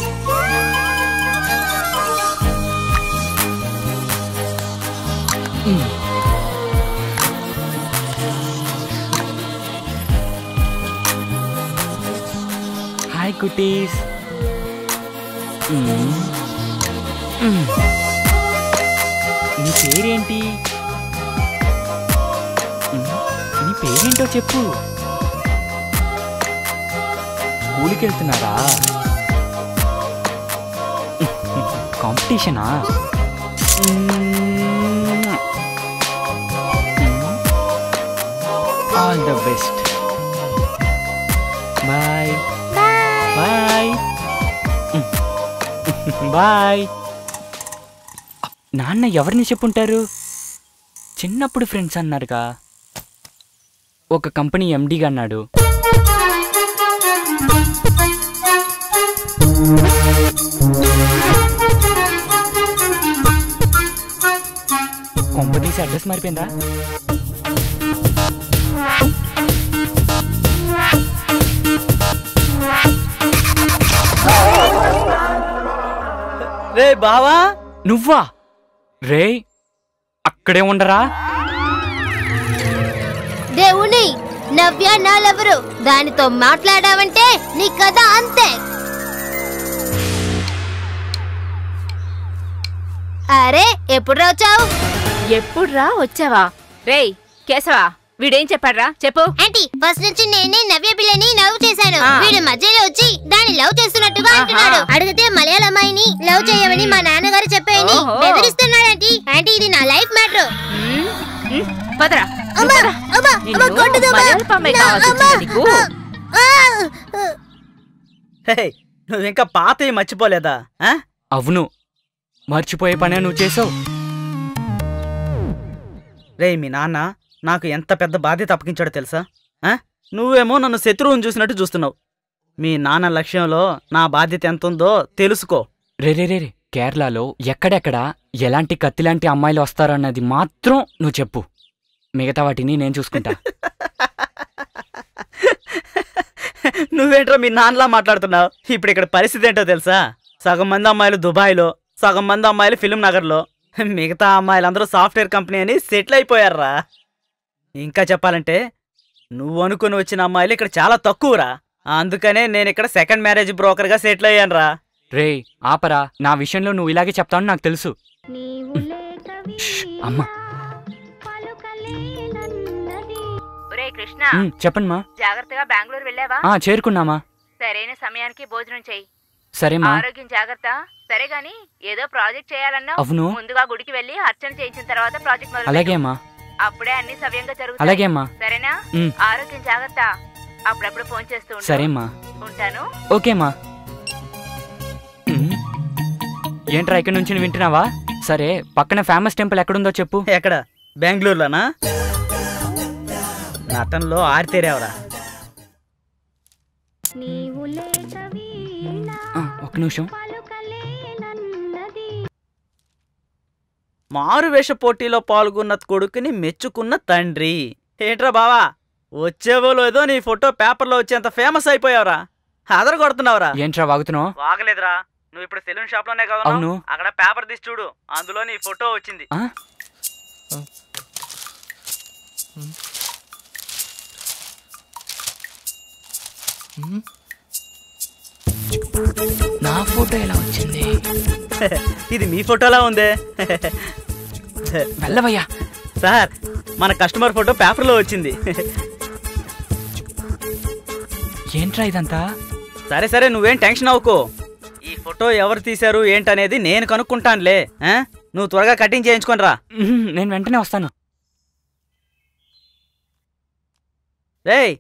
[SPEAKER 3] Hi cuties. నీ పేరేంటి? నీ పేరేంటో చెప్పు. స్కూల్కి వెళ్తున్నారా? కాంపిటీషనా? All the best. Bye bye bye. నాన్న ఎవరిని చెప్పుంటారు? చిన్నప్పుడు ఫ్రెండ్స్ అన్నారుగా. ఒక కంపెనీ ఎండీగా అన్నాడు. కొంపతీసి అడ్రస్ మారిపోయిందా?
[SPEAKER 2] రే బావా,
[SPEAKER 3] నువ్వా? రే అక్కడే ఉండరా?
[SPEAKER 5] దేవుని నవ్య నాలెవరు? దానితో మాట్లాడావంటే నీ కథ అంతే. అరే ఎప్పుడు వచ్చావు?
[SPEAKER 6] ఎప్పుడ్రా వచ్చావా? రేయ్ కేశవా, వీడేం చెప్పాడ్రా చెప్పు.
[SPEAKER 5] ఆంటీ ఫస్ట్ నుంచి నేనే నవ్య పిల్లని లవ్ చేశాను. వీడు మధ్యలో వచ్చి దాన్ని లవ్ చేస్తున్నట్టుగా అంటున్నాడు. అడిగితే మలయాళ అమ్మాయిని లవ్ చేయమని మా నాన్నగారు చెప్పాయని బెదిరిస్తున్నాడు. ఆంటీ ఆంటీ ఇది నా లైఫ్ మ్యాటర్.
[SPEAKER 6] పదరా.
[SPEAKER 2] నువ్వు ఇంకా పాత మర్చిపోలేదా?
[SPEAKER 3] అవును, మర్చిపోయే పనే నువ్వు చేసావు.
[SPEAKER 2] రే మీ నాన్న నాకు ఎంత పెద్ద బాధ్యత అప్పగించాడో తెలుసా? నువ్వేమో నన్ను శత్రువుని చూసినట్టు చూస్తున్నావు. మీ నాన్న లక్ష్యంలో నా బాధ్యత ఎంత ఉందో తెలుసుకో.
[SPEAKER 3] రే కేరళలో ఎక్కడెక్కడ ఎలాంటి కత్తిలాంటి అమ్మాయిలు వస్తారన్నది మాత్రం నువ్వు చెప్పు. మిగతా వాటిని నేను చూసుకుంటా.
[SPEAKER 2] నువ్వేంట్రా మీ నాన్నలా మాట్లాడుతున్నావు? ఇప్పుడు ఇక్కడ పరిస్థితి ఏంటో తెలుసా? సగం మంది అమ్మాయిలు దుబాయ్లో, సగం మంది అమ్మాయిలు ఫిలిం నగర్లో, మిగతా అమ్మాయిలందరూ సాఫ్ట్వేర్ కంపెనీ అని సెటిల్ అయిపోయారా. ఇంకా చెప్పాలంటే నువ్వు అనుకుని వచ్చిన అమ్మాయిలు ఇక్కడ చాలా తక్కువరా. అందుకనే నేను ఇక్కడ సెకండ్ మ్యారేజ్ బ్రోకర్గా సెటిల్ అయ్యాను రా.
[SPEAKER 3] రే ఆపరా, నా విషయంలో నువ్వు ఇలాగే చెప్తావని నాకు తెలుసు. అమ్మా
[SPEAKER 6] కృష్ణ
[SPEAKER 3] చెప్పండి మా.
[SPEAKER 6] జాగ్రత్తగా బెంగళూరు వెళ్ళావా?
[SPEAKER 3] చేరుకున్నామా.
[SPEAKER 6] సరైన సమయానికి భోజనం చెయ్యి.
[SPEAKER 3] సరేమా.
[SPEAKER 6] ఆరోగ్యం జాగ్రత్త. సరే గాని ఏదో ప్రాజెక్ట్ చేయాలన్నా
[SPEAKER 3] అవును.
[SPEAKER 6] ముందుగా గుడికి వెళ్ళి అర్చన చేయించిన తర్వాత ప్రాజెక్ట్ మొదలు.
[SPEAKER 3] అలాగేమ్మా.
[SPEAKER 6] అప్పుడే అన్ని సవ్యంగా జరుగుతాయి.
[SPEAKER 3] అలాగేమ్మా.
[SPEAKER 6] సరేనా? ఆరోగ్యం జాగ్రత్త. అప్పుడప్పుడు ఫోన్ చేస్తూ ఉండు.
[SPEAKER 3] సరేమ్మా.
[SPEAKER 6] ఉంటాను.
[SPEAKER 3] ఓకేమ్మా. ఏంట్రా ఇక్కడ నుంచి వింటున్నావా? సరే పక్కన ఫేమస్ టెంపుల్ ఎక్కడుందో చెప్పు.
[SPEAKER 2] ఎక్కడ? బెంగళూరులోనా? నటనలో ఆరితేరేవరా.
[SPEAKER 3] ఒక్క నిమిషం.
[SPEAKER 2] మారువేష పోటీలో పాల్గొన్న కొడుకుని మెచ్చుకున్న తండ్రి. ఏంట్రా బావా, వచ్చేవో లేదో నీ ఫోటో పేపర్లో వచ్చేంత ఫేమస్ అయిపోయావురా. అదర కొడుతున్నావురా.
[SPEAKER 3] ఏంట్రా వాగుతున్నావు?
[SPEAKER 2] వాగలేదురా, నువ్వు ఇప్పుడు సెలూన్ షాప్ లోనే కదా.
[SPEAKER 3] అవును.
[SPEAKER 2] అక్కడ పేపర్ తీసి చూడు, అందులో నీ ఫోటో వచ్చింది.
[SPEAKER 3] నా ఫోటో ఎలా వచ్చింది?
[SPEAKER 2] ఇది మీ ఫోటోలా ఉందే.
[SPEAKER 3] వెళ్ళవయ్యా.
[SPEAKER 2] సార్, మన కస్టమర్ ఫోటో పేపర్లో వచ్చింది.
[SPEAKER 3] ఏంట్రా ఇదంతా?
[SPEAKER 2] సరే సరే, నువ్వేం టెన్షన్ అవ్వకు. ఈ ఫోటో ఎవరు తీశారు ఏంటనేది నేను కనుక్కుంటానులే. నువ్వు త్వరగా కటింగ్ చేయించుకొని రా.
[SPEAKER 3] నేను వెంటనే వస్తాను.
[SPEAKER 2] రేయ్,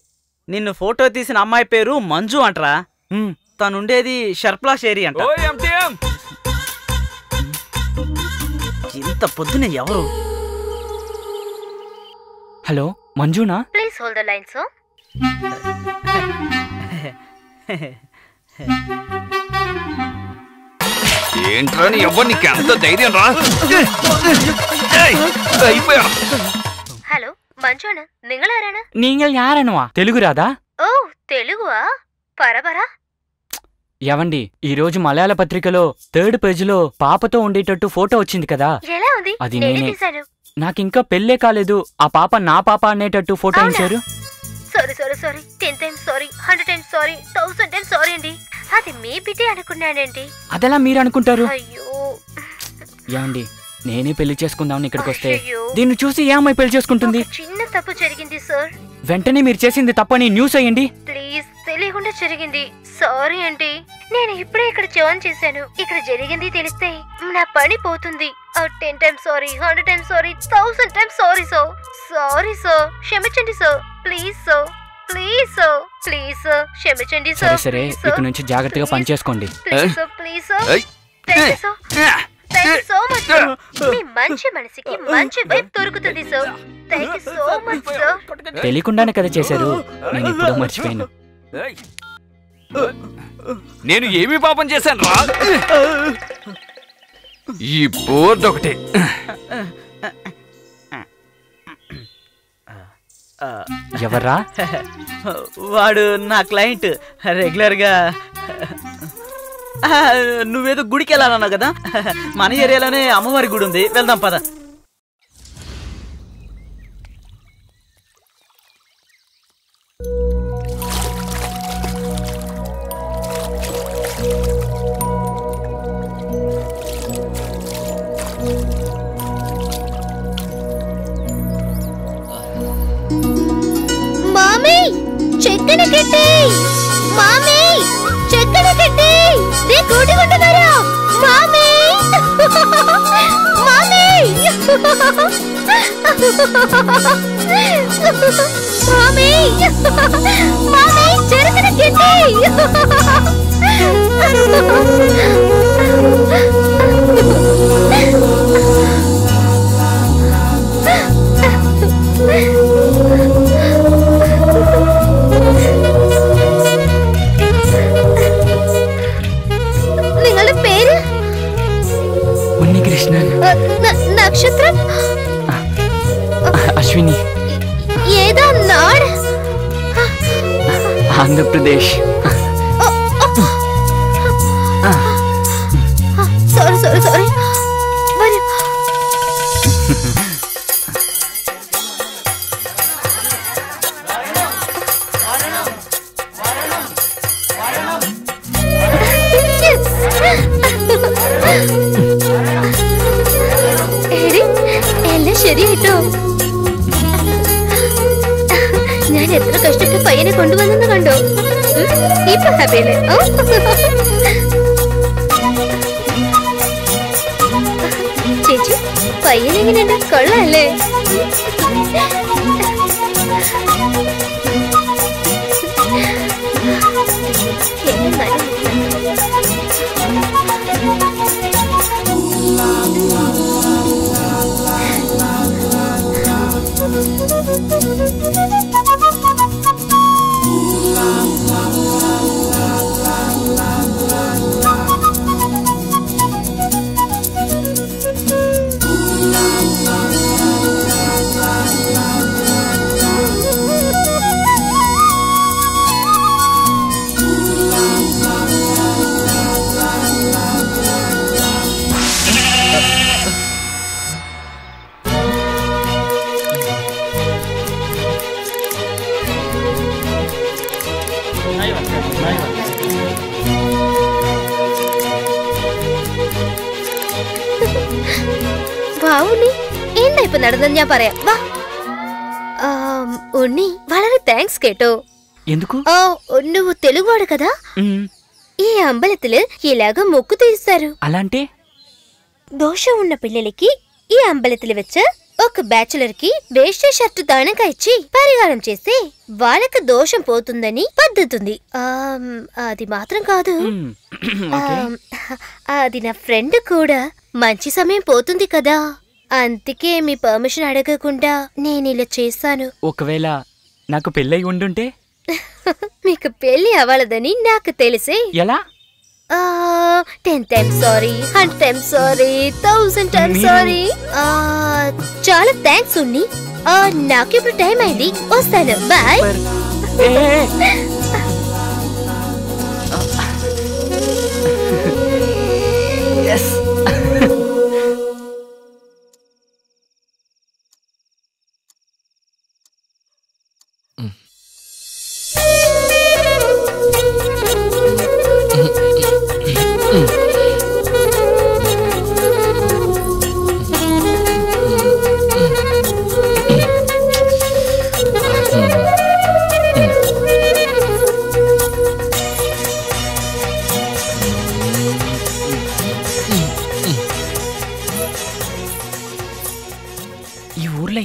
[SPEAKER 2] నిన్ను ఫోటో తీసిన అమ్మాయి పేరు మంజు అంటరా. తనుండేది షర్ప్లా షేరీ అంట. ఇంత పొద్దునే ఎవరు?
[SPEAKER 3] Hello, మంజునా?
[SPEAKER 5] Please hold the line sir.
[SPEAKER 7] ఏంట్రా నీ అవ్వ, నీకు ఎంత ధైర్యం రా? అయిపోయా.
[SPEAKER 5] హలో మంజునా, నింగళారానా?
[SPEAKER 3] நீங்கள் யாரனுவா? తెలుగు రాదా?
[SPEAKER 5] ఓ తెలుగువా? పరపరా.
[SPEAKER 3] ఏవండి, ఈ రోజు మలయాళ పత్రికలో 3rd పేజీలో పాపతో ఉండేటట్టు ఫోటో వచ్చింది కదా.
[SPEAKER 5] ఎలా ఉంది?
[SPEAKER 3] అది నేనే. నాకింకా పెళ్ళే కాలేదు, ఆ పాప నా పాప అనేటట్టు ఫోటో ఇచ్చారు.
[SPEAKER 5] Sorry sorry sorry, 10 times sorry, 100 times sorry, 1000 times sorry అండి. అది మీ బిడ్డే అనుకున్నానండి.
[SPEAKER 3] అదెలా మీరు అనుకుంటారు?
[SPEAKER 5] అయ్యో
[SPEAKER 3] ఏమండి, నేనే పెళ్లి చేసుకుందామని ఇక్కడికి వస్తే దీన్ని చూసి ఏ అమ్మాయి పెళ్లి చేసుకుంటుంది?
[SPEAKER 5] చిన్న తప్పు జరిగింది సార్.
[SPEAKER 3] వెంటనే మీరు చేసింది తప్పని న్యూస్ అయ్యండి.
[SPEAKER 5] ప్లీజ్, తెలియకుండా జరిగింది. సారీ అండి. నేను ఇప్పుడే ఇక్కడ జాయిన్ చేశాను. ఇక్కడ జరిగింది తెలిస్తే నా పని పోతుంది. 10 times sorry, 100 times sorry, 1000 times sorry sir. Sorry sir, క్షమించండి sir. Please sir, please sir, please sir, క్షమించండి సార్.
[SPEAKER 3] సరే సరే, ఇక్కడ నుంచి జాగ్రత్తగా పని చేసుకోండి.
[SPEAKER 5] Please sir, please sir. Thank you sir, thank you so much sir. మీ మంచి మనసుకి మంచి వైపు దొరుకుతుంది sir. Thank you so much sir.
[SPEAKER 3] తెలియకుండానే కదా చేశారు, నేను ఇప్పుడు మర్చిపోయాను.
[SPEAKER 7] నేను ఏమి పాపం చేశాను రా? ఈ బోర్డు ఒకటే.
[SPEAKER 3] ఎవర్రా?
[SPEAKER 2] వాడు నా క్లయింట్. రెగ్యులర్ గా నువ్వేదో గుడికి వెళ్ళాలన్నావు కదా, మన ఏరియాలోనే అమ్మవారి గుడి ఉంది, వెళ్దాం పద.
[SPEAKER 5] మామీ, చెక్కన కట్టి. మామీ, చెక్కన కట్టి. నీ కూటి ఉంటున్నారా? మామీ, మామీ, మామీ, మామీ, చెరుకున కట్టి. നിങ്ങളുടെ പേര്?
[SPEAKER 3] ഉണ്ണികൃഷ്ണൻ.
[SPEAKER 5] നക്ഷത്രം?
[SPEAKER 3] അശ്വിനി.
[SPEAKER 5] ഏതാ നാട്?
[SPEAKER 3] ആന്ധ്രാപ്രദേശ്.
[SPEAKER 5] Sorry sorry sorry. വരൂ. എല്ലാം ശരിയായിട്ടോ. ഞാൻ എത്ര കഷ്ടപ്പെട്ട് പയ്യനെ കൊണ്ടുവന്നെന്ന് കണ്ടോ? ഇപ്പൊ ഹാപ്പിയല്ലേ? ചേച്ചി, പയ്യനെങ്ങനെയുണ്ട്? കൊള്ളാല്ലേ? എന്നെ നല്ല
[SPEAKER 6] ഉണ്ണി എന്തായിപ്പോ നടന്നെന്ന് ഞാൻ പറയാം വാ. ഉണ്ണി വളരെ థ్యాంక్స్ കേട്ടോ.
[SPEAKER 3] ఎందుకు?
[SPEAKER 6] నువ్వు తెలుగువాడు కదా, ఈ అంబలത്തില് ఇలాగ మొక్కు తీస్తారు.
[SPEAKER 3] అలాంటే
[SPEAKER 6] దోషం ఉన్న పిల్లలకి ఈ అంబలത്തില് వచ్చి ఒక బ్యాచులర్ కి వేస్ట్ షర్ట్ దానంగా ఇచ్చి పరిహారం చేస్తే వాళ్ళకి దోషం పోతుందని పద్ధతుంది. అది మాత్రం కాదు, అది నా ఫ్రెండ్ కూడా మంచి సమయం పోతుంది కదా, అందుకే మీ పర్మిషన్ అడగకుండా నేను ఇలా చేస్తాను.
[SPEAKER 3] ఒకవేళ నాకు పెళ్ళై ఉండుంటే?
[SPEAKER 6] మీకు పెళ్లి అవ్వలేదని నాకు తెలిసే.
[SPEAKER 3] ఎలా?
[SPEAKER 6] 10 times sorry, 100 times sorry, 1000 times sorry. చాలా థ్యాంక్స్ ఉన్ని. నాకు ఇప్పుడు టైం అయింది, వస్తాను. బాయ్.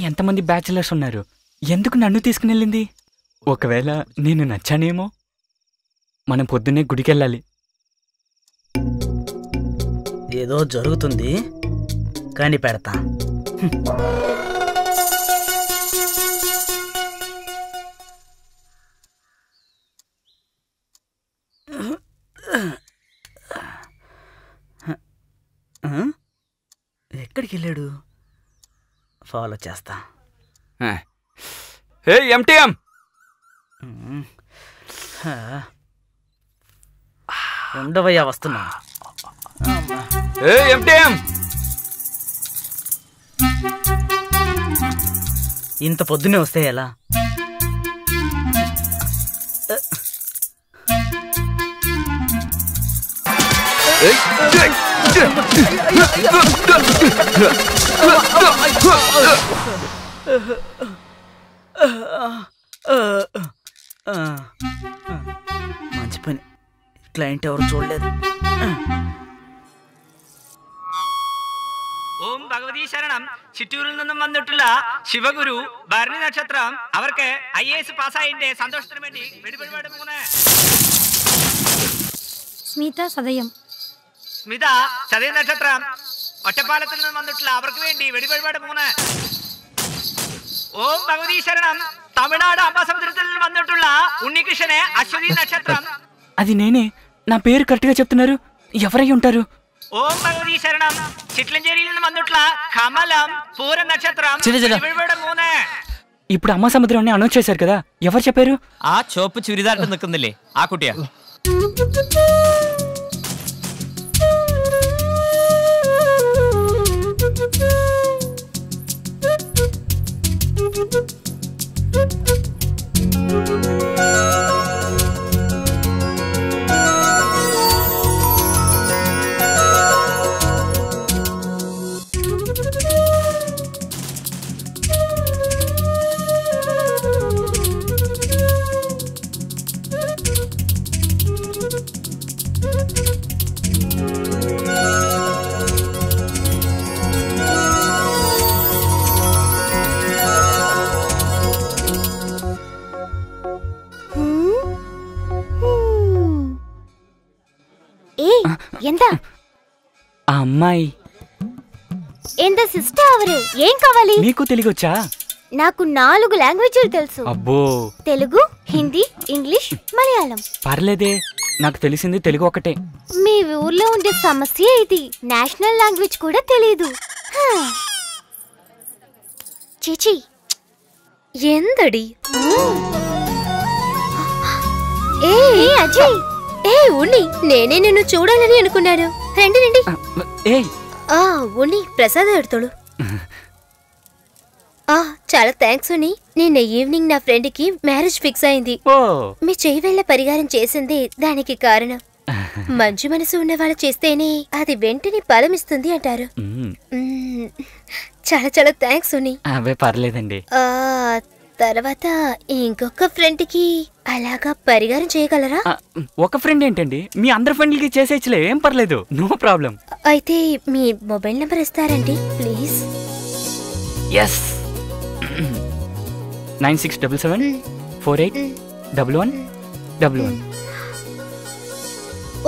[SPEAKER 3] ఎంతమంది బ్యాచిలర్స్ ఉన్నారు, ఎందుకు నన్ను తీసుకుని వెళ్ళింది? ఒకవేళ నేను నచ్చానేమో. మనం పొద్దున్నే గుడికెళ్ళాలి.
[SPEAKER 2] ఏదో జరుగుతుంది, కానీ పెడతా. ఎక్కడికి వెళ్ళాడు? ఫాలో చేస్తా.
[SPEAKER 7] ఎంటీఎం
[SPEAKER 2] ఉండవయ్యా, వస్తున్నా.
[SPEAKER 7] ఎంటీఎం
[SPEAKER 2] ఇంత పొద్దునే వస్తే ఎలా? మంచి పని, క్లయింట్ ఎవరు చూడలేదు.
[SPEAKER 9] ഓം ഭഗവതി ശരണം. ചിറ്റൂരിൽ നിന്നും വന്നിട്ടുള്ള ശിവഗുരു ഭരണി നക്ഷത്രം അവർക്ക് IAS പാസ്സായതിന്റെ സന്തോഷത്തിന് വേണ്ടി വെടിപരിപാടി പോകുന്നത്.
[SPEAKER 6] സ്മിത സദയം.
[SPEAKER 9] സ്മിത ചതയ നക്ഷത്രം ഒറ്റപ്പാലത്തിൽ നിന്നും വന്നിട്ടുള്ള അവർക്ക് വേണ്ടി വെടിപരിപാടി പോകുന്നത്. ഓം ഭഗവതി ശരണം. തമിഴ്നാട് അംബാസമുദ്രത്തിൽ വന്നിട്ടുള്ള ഉണ്ണികൃഷ്ണനെ അശ്വതി നക്ഷത്രം.
[SPEAKER 3] అది నేనే. నా పేరు కరెక్ట్ గా చెప్తున్నారు, ఎవరై ఉంటారు?
[SPEAKER 9] ఓం భగవతి శరణం. చిట్లంజేరిയിൽ നിന്ന് വന്നിട്ടുള്ള కమలం పూర నక్షత్రం.
[SPEAKER 3] ఇప్పుడు అమ్మ సముద్రం అని అనౌన్స్ చేశారు కదా, ఎవరు చెప్పారు?
[SPEAKER 9] ആ ചോപ്പ് ചുരിദാറിട്ട് നിൽക്കുന്നില്ലേ, ആ കുട്ടിയാ.
[SPEAKER 6] ఎంత
[SPEAKER 3] ఆ అమ్మాయి
[SPEAKER 6] ఎంత సిస్టర్ అవరు. ఏం కావాలి?
[SPEAKER 3] నీకు తెలుగొచ్చా?
[SPEAKER 6] నాకు 4 లాంగ్వేజ్లు తెలుసు.
[SPEAKER 3] అబ్బో.
[SPEAKER 6] తెలుగు, హిందీ, ఇంగ్లీష్, మలయాళం.
[SPEAKER 3] పర్లేదే, నాకు తెలిసింది తెలుగు ఒకటే.
[SPEAKER 6] మీ ఊర్లో ఉండే సమస్య ఇది, నేషనల్ లాంగ్వేజ్ కూడా తెలీదు. చీచి ఎందడి. ఏ అజయ్, ఏ ఉన్ని, నేనే నిన్ను చూడాలని అనుకున్నాను. రండి రండి. ఉన్ని ప్రసాద్ ఎడతాడు.
[SPEAKER 5] చాలా థ్యాంక్స్ అని. నిన్న ఈవినింగ్ నా ఫ్రెండ్ కి మ్యారేజ్ ఫిక్స్ అయింది. మీ చెయ్యి వెళ్ళ పరిహారం చేసింది దానికి కారణం. మంచి మనసు ఉన్న వాళ్ళు చేస్తేనే అది వెంటనే ఫలమిస్తుంది అంటారు. చాలా చాలా థ్యాంక్స్ అని.
[SPEAKER 3] అవే పర్లేదండి.
[SPEAKER 5] తర్వాత ఇంకొక ఫ్రెండ్ కి అలాగా పరిహారం చేయగలరా?
[SPEAKER 3] ఒక ఫ్రెండ్ ఏంటండి, మీ అందరి ఫ్రెండ్లకి చేసేయచ్చులే, ఏం పర్లేదు, నో ప్రాబ్లం.
[SPEAKER 5] అయితే మీ మొబైల్ నెంబర్ ఇస్తారండి ప్లీజ్?
[SPEAKER 3] ఎస్, 9677481111.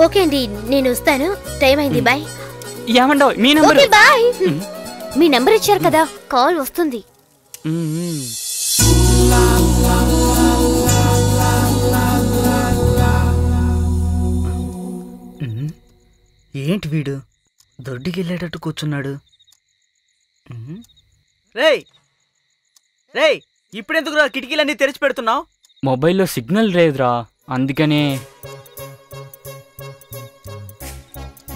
[SPEAKER 5] ఓకే అండి, నేను వస్తాను. టైం అయింది, బాయ్.
[SPEAKER 3] ఏమండో మీ నంబర్?
[SPEAKER 5] బాయ్. మీ నంబర్ ఇచ్చారు కదా, కాల్ వస్తుంది.
[SPEAKER 2] ఏంటి వీడు దొడ్డికి వెళ్ళేటట్టు కూర్చున్నాడు? రేయ్ రేయ్, ఇప్పుడెందుకు రా కిటికీలన్నీ తెరిచి పెడుతున్నావు?
[SPEAKER 3] మొబైల్లో సిగ్నల్ లేదురా, అందుకనే.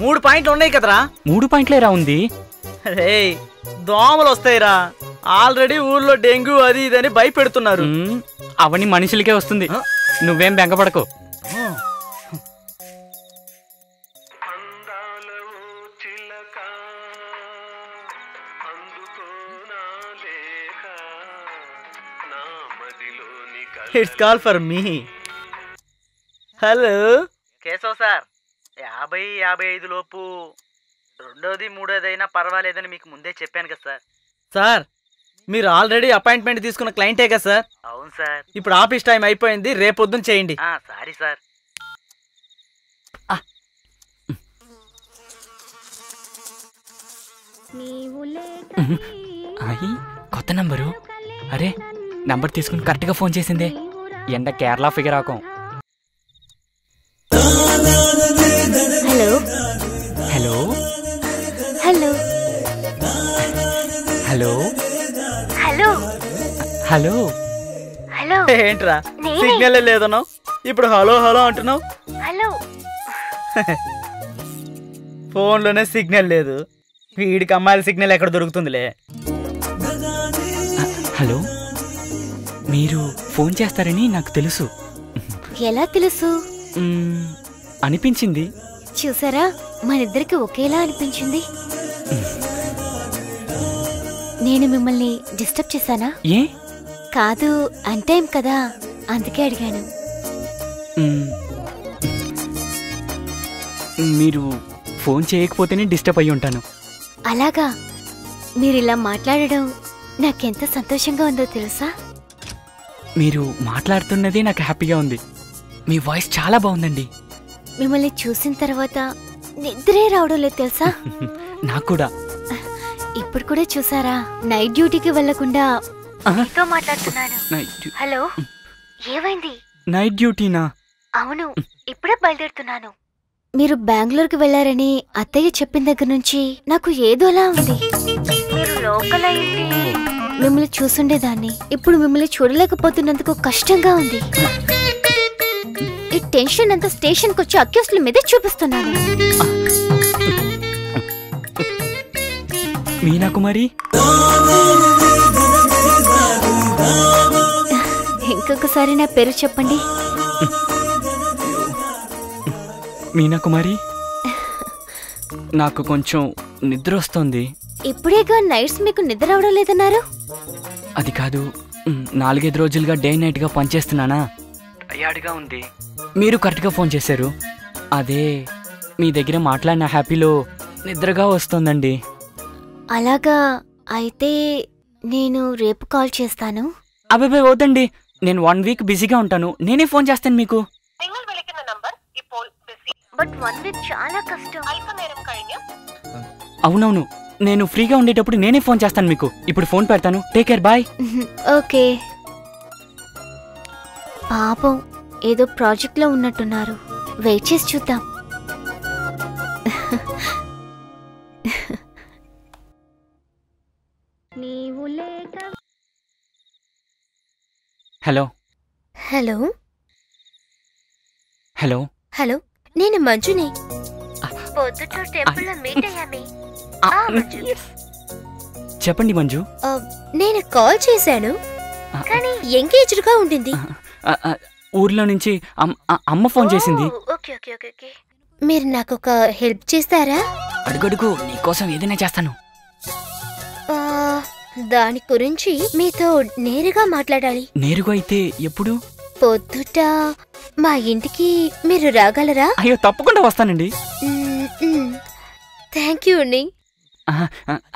[SPEAKER 2] 3 పాయింట్లు ఉన్నాయి కదరా.
[SPEAKER 3] 3 పాయింట్లేరా ఉంది.
[SPEAKER 2] రేయ్, దోమలు వస్తాయిరా. ఆల్రెడీ ఊర్లో డెంగ్యూ అది ఇదని భయపెడుతున్నారు.
[SPEAKER 3] అవన్నీ మనుషులకే వస్తుంది, నువ్వేం బెంగపడకు.
[SPEAKER 2] It's call for me. Hello Keshav sir, 50-55 లోపు రెండోది మూడోది అయినా పర్వాలేదని మీకు ముందే చెప్పాను కదా సార్. సార్, మీరు ఆల్రెడీ అపాయింట్మెంట్ తీసుకున్న క్లయింటే కదా సార్? అవును సార్. ఇప్పుడు ఆఫీస్ టైం అయిపోయింది, రేపొద్దున చేయండి. Sorry sir.
[SPEAKER 3] కొత్త నంబరు. అరే, నంబర్ తీసుకుని కరెక్ట్గా ఫోన్ చేసిందే. ఎండ కేరళ ఫిగర్ ఆకం.
[SPEAKER 5] Hello
[SPEAKER 3] hello
[SPEAKER 5] hello
[SPEAKER 3] hello
[SPEAKER 5] hello
[SPEAKER 3] hello
[SPEAKER 5] hello.
[SPEAKER 2] ఏంట్రా సిగ్నల్ లేదన్నావు, ఇప్పుడు హలో హలో అంటున్నావు?
[SPEAKER 5] హలో.
[SPEAKER 2] ఫోన్లోనే సిగ్నల్ లేదు, వీడికి అమ్మాయిల సిగ్నల్ ఎక్కడ దొరుకుతుందిలే.
[SPEAKER 3] హలో, మీరు ఫోన్ చేస్తారని నాకు తెలుసు.
[SPEAKER 5] ఎలా తెలుసు?
[SPEAKER 3] అనిపించింది.
[SPEAKER 5] చూసారా, మనిద్దరికి ఒకేలా అనిపించింది. నేను మిమ్మల్ని డిస్టర్బ్ చేశానా?
[SPEAKER 3] ఏ
[SPEAKER 5] కాదు, అంటేం కదా, అందుకే అడిగాను.
[SPEAKER 3] మీరు ఫోన్ చేయకపోతేనే డిస్టర్బ్ అయ్యి ఉంటాను.
[SPEAKER 5] అలాగా? మీరు ఇలా మాట్లాడడం నాకెంత సంతోషంగా ఉందో తెలుసా?
[SPEAKER 3] మీరు మాట్లాడుతున్నదే నాకు హ్యాపీగా ఉంది. మీ వాయిస్ చాలా బాగుందండి.
[SPEAKER 5] మిమ్మల్ని చూసిన తర్వాత నిద్రే రావడం లేదు తెలుసా?
[SPEAKER 3] నాకు కూడా.
[SPEAKER 5] ఇప్పుడు కూడా చూసారా, నైట్ డ్యూటీకి వెళ్లకుండా మీతో మాట్లాడుతున్నాను. హలో, ఏమైంది?
[SPEAKER 3] నైట్ డ్యూటీనా?
[SPEAKER 5] అవును, ఇప్పుడే బయలుదేరుతున్నాను. మీరు బెంగళూరుకి వెళ్లారని అత్తయ్య చెప్పిన దగ్గర నుంచి నాకు ఏదోలా ఉంది. మీరు లోకల్ అయింది మిమ్మల్ని చూసుండేదాన్ని, ఇప్పుడు మిమ్మల్ని చూడలేకపోతున్నందుకు కష్టంగా ఉంది. ఈ టెన్షన్ అంతా స్టేషన్కి వచ్చి అక్యూస్ల మీదే చూపిస్తున్నాను.
[SPEAKER 3] మీనా కుమారి,
[SPEAKER 5] ఇంకొకసారి నా పేరు చెప్పండి.
[SPEAKER 3] మీనా కుమారి, నాకు కొంచెం నిద్ర వస్తుంది.
[SPEAKER 5] ఇప్పుడేగా నైట్స్ మీకు నిద్ర అవడం లేదన్నారు?
[SPEAKER 3] అది కాదు, 4-5 రోజులుగా డే నైట్ గా పనిచేస్తున్నానా, టయార్డ్గా ఉంది. మీరు కరెక్ట్గా ఫోన్ చేశారు, అదే మీ దగ్గర మాట్లాడిన హ్యాపీలో నిద్రగా వస్తుందండి.
[SPEAKER 5] అలాగా? అయితే నేను రేపు కాల్ చేస్తాను.
[SPEAKER 3] అబ్బాయి వద్దండి, నేను 1 వీక్ బిజీగా ఉంటాను, నేనే ఫోన్ చేస్తాను మీకు. అవునవును, నేను ఫ్రీగా ఉండేటప్పుడు నేనే ఫోన్ చేస్తాను మీకు. ఇప్పుడు ఫోన్ పెడతాను, టేక్ కేర్, బాయ్.
[SPEAKER 5] ఓకే. పాపం ఏదో ప్రాజెక్ట్ లో ఉన్నట్టున్నారు, వెయిట్ చేసి చూద్దాం.
[SPEAKER 3] హలో
[SPEAKER 5] హలో
[SPEAKER 3] హలో
[SPEAKER 5] హలో, నేను మంజుని. పొద్దుట టెంపుల్లో మీట్ అయ్యామే.
[SPEAKER 3] చెప్పండి మంజు.
[SPEAKER 5] నేను కాల్ చేశాను కానీ ఎంగేజ్డ్ గా ఉండింది.
[SPEAKER 3] ఊర్లో నుంచి అమ్మ ఫోన్ చేసింది.
[SPEAKER 5] మీరు నాకు ఒక హెల్ప్ చేస్తారా?
[SPEAKER 3] అడుగడుగు నీకోసం ఏదైనా చేస్తాను.
[SPEAKER 5] దాని గురించి మీతో నేరుగా మాట్లాడాలి.
[SPEAKER 3] నేరుగా అయితే ఎప్పుడు?
[SPEAKER 5] పొద్దుట మా ఇంటికి మీరు రాగలరా?
[SPEAKER 3] అయ్యో తప్పకుండా వస్తానండి.
[SPEAKER 5] థ్యాంక్ యూ అండి.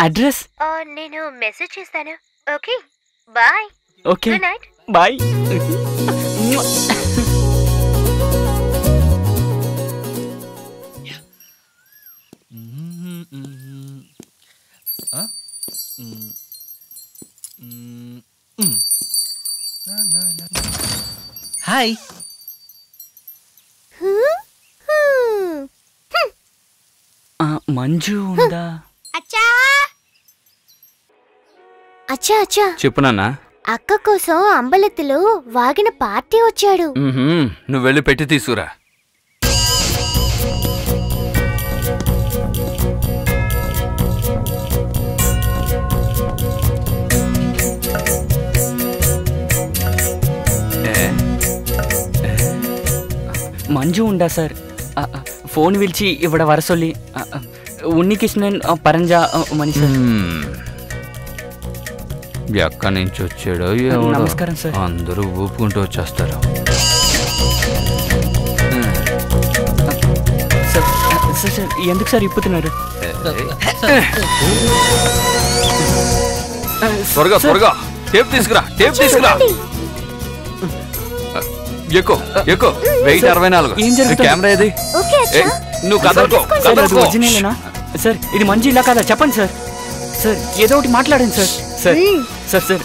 [SPEAKER 3] అడ్రస్
[SPEAKER 5] నేను మెసేజ్ చేస్తాను. Okay bye.
[SPEAKER 3] Okay bye.
[SPEAKER 10] Hi.
[SPEAKER 3] Manju ఉందా?
[SPEAKER 5] అచ్చా అచ్చా అచ్చా
[SPEAKER 7] చెప్పు నాన్న.
[SPEAKER 5] అక్క కోసం అంబలత్తులో వాగిన పార్టీ వచ్చాడు.
[SPEAKER 7] నువ్వు వెళ్ళి పెట్టి తీసుకురా.
[SPEAKER 3] మంజు ఉందా సార్? ఫోన్ పిలిచి ఇవిడ వరసొల్లి ఉన్నికృష్ణన్ పరంజా మని సార్.
[SPEAKER 7] ఎక్కడి నుంచి వచ్చాడో
[SPEAKER 3] నమస్కారం సార్.
[SPEAKER 7] అందరూ ఊపుకుంటూ వచ్చేస్తారు.
[SPEAKER 3] సార్ ఎందుకు సార్ ఇప్పుతున్నారు?
[SPEAKER 7] త్వరగా త్వరగా టేప్ తీసుకురా, టేప్ తీసుకురా. ఎక్కు ఎక్కు. 1024.
[SPEAKER 3] ఏం జరుగుతుంది?
[SPEAKER 7] కెమెరా ఏది? నువ్వు కదలుకో.
[SPEAKER 3] ఒరిజినలేనా సార్? ఇది మంజు ఇలా కాదా చెప్పండి సార్. సార్ ఏదో ఒకటి మాట్లాడండి సార్. సార్ సార్ సార్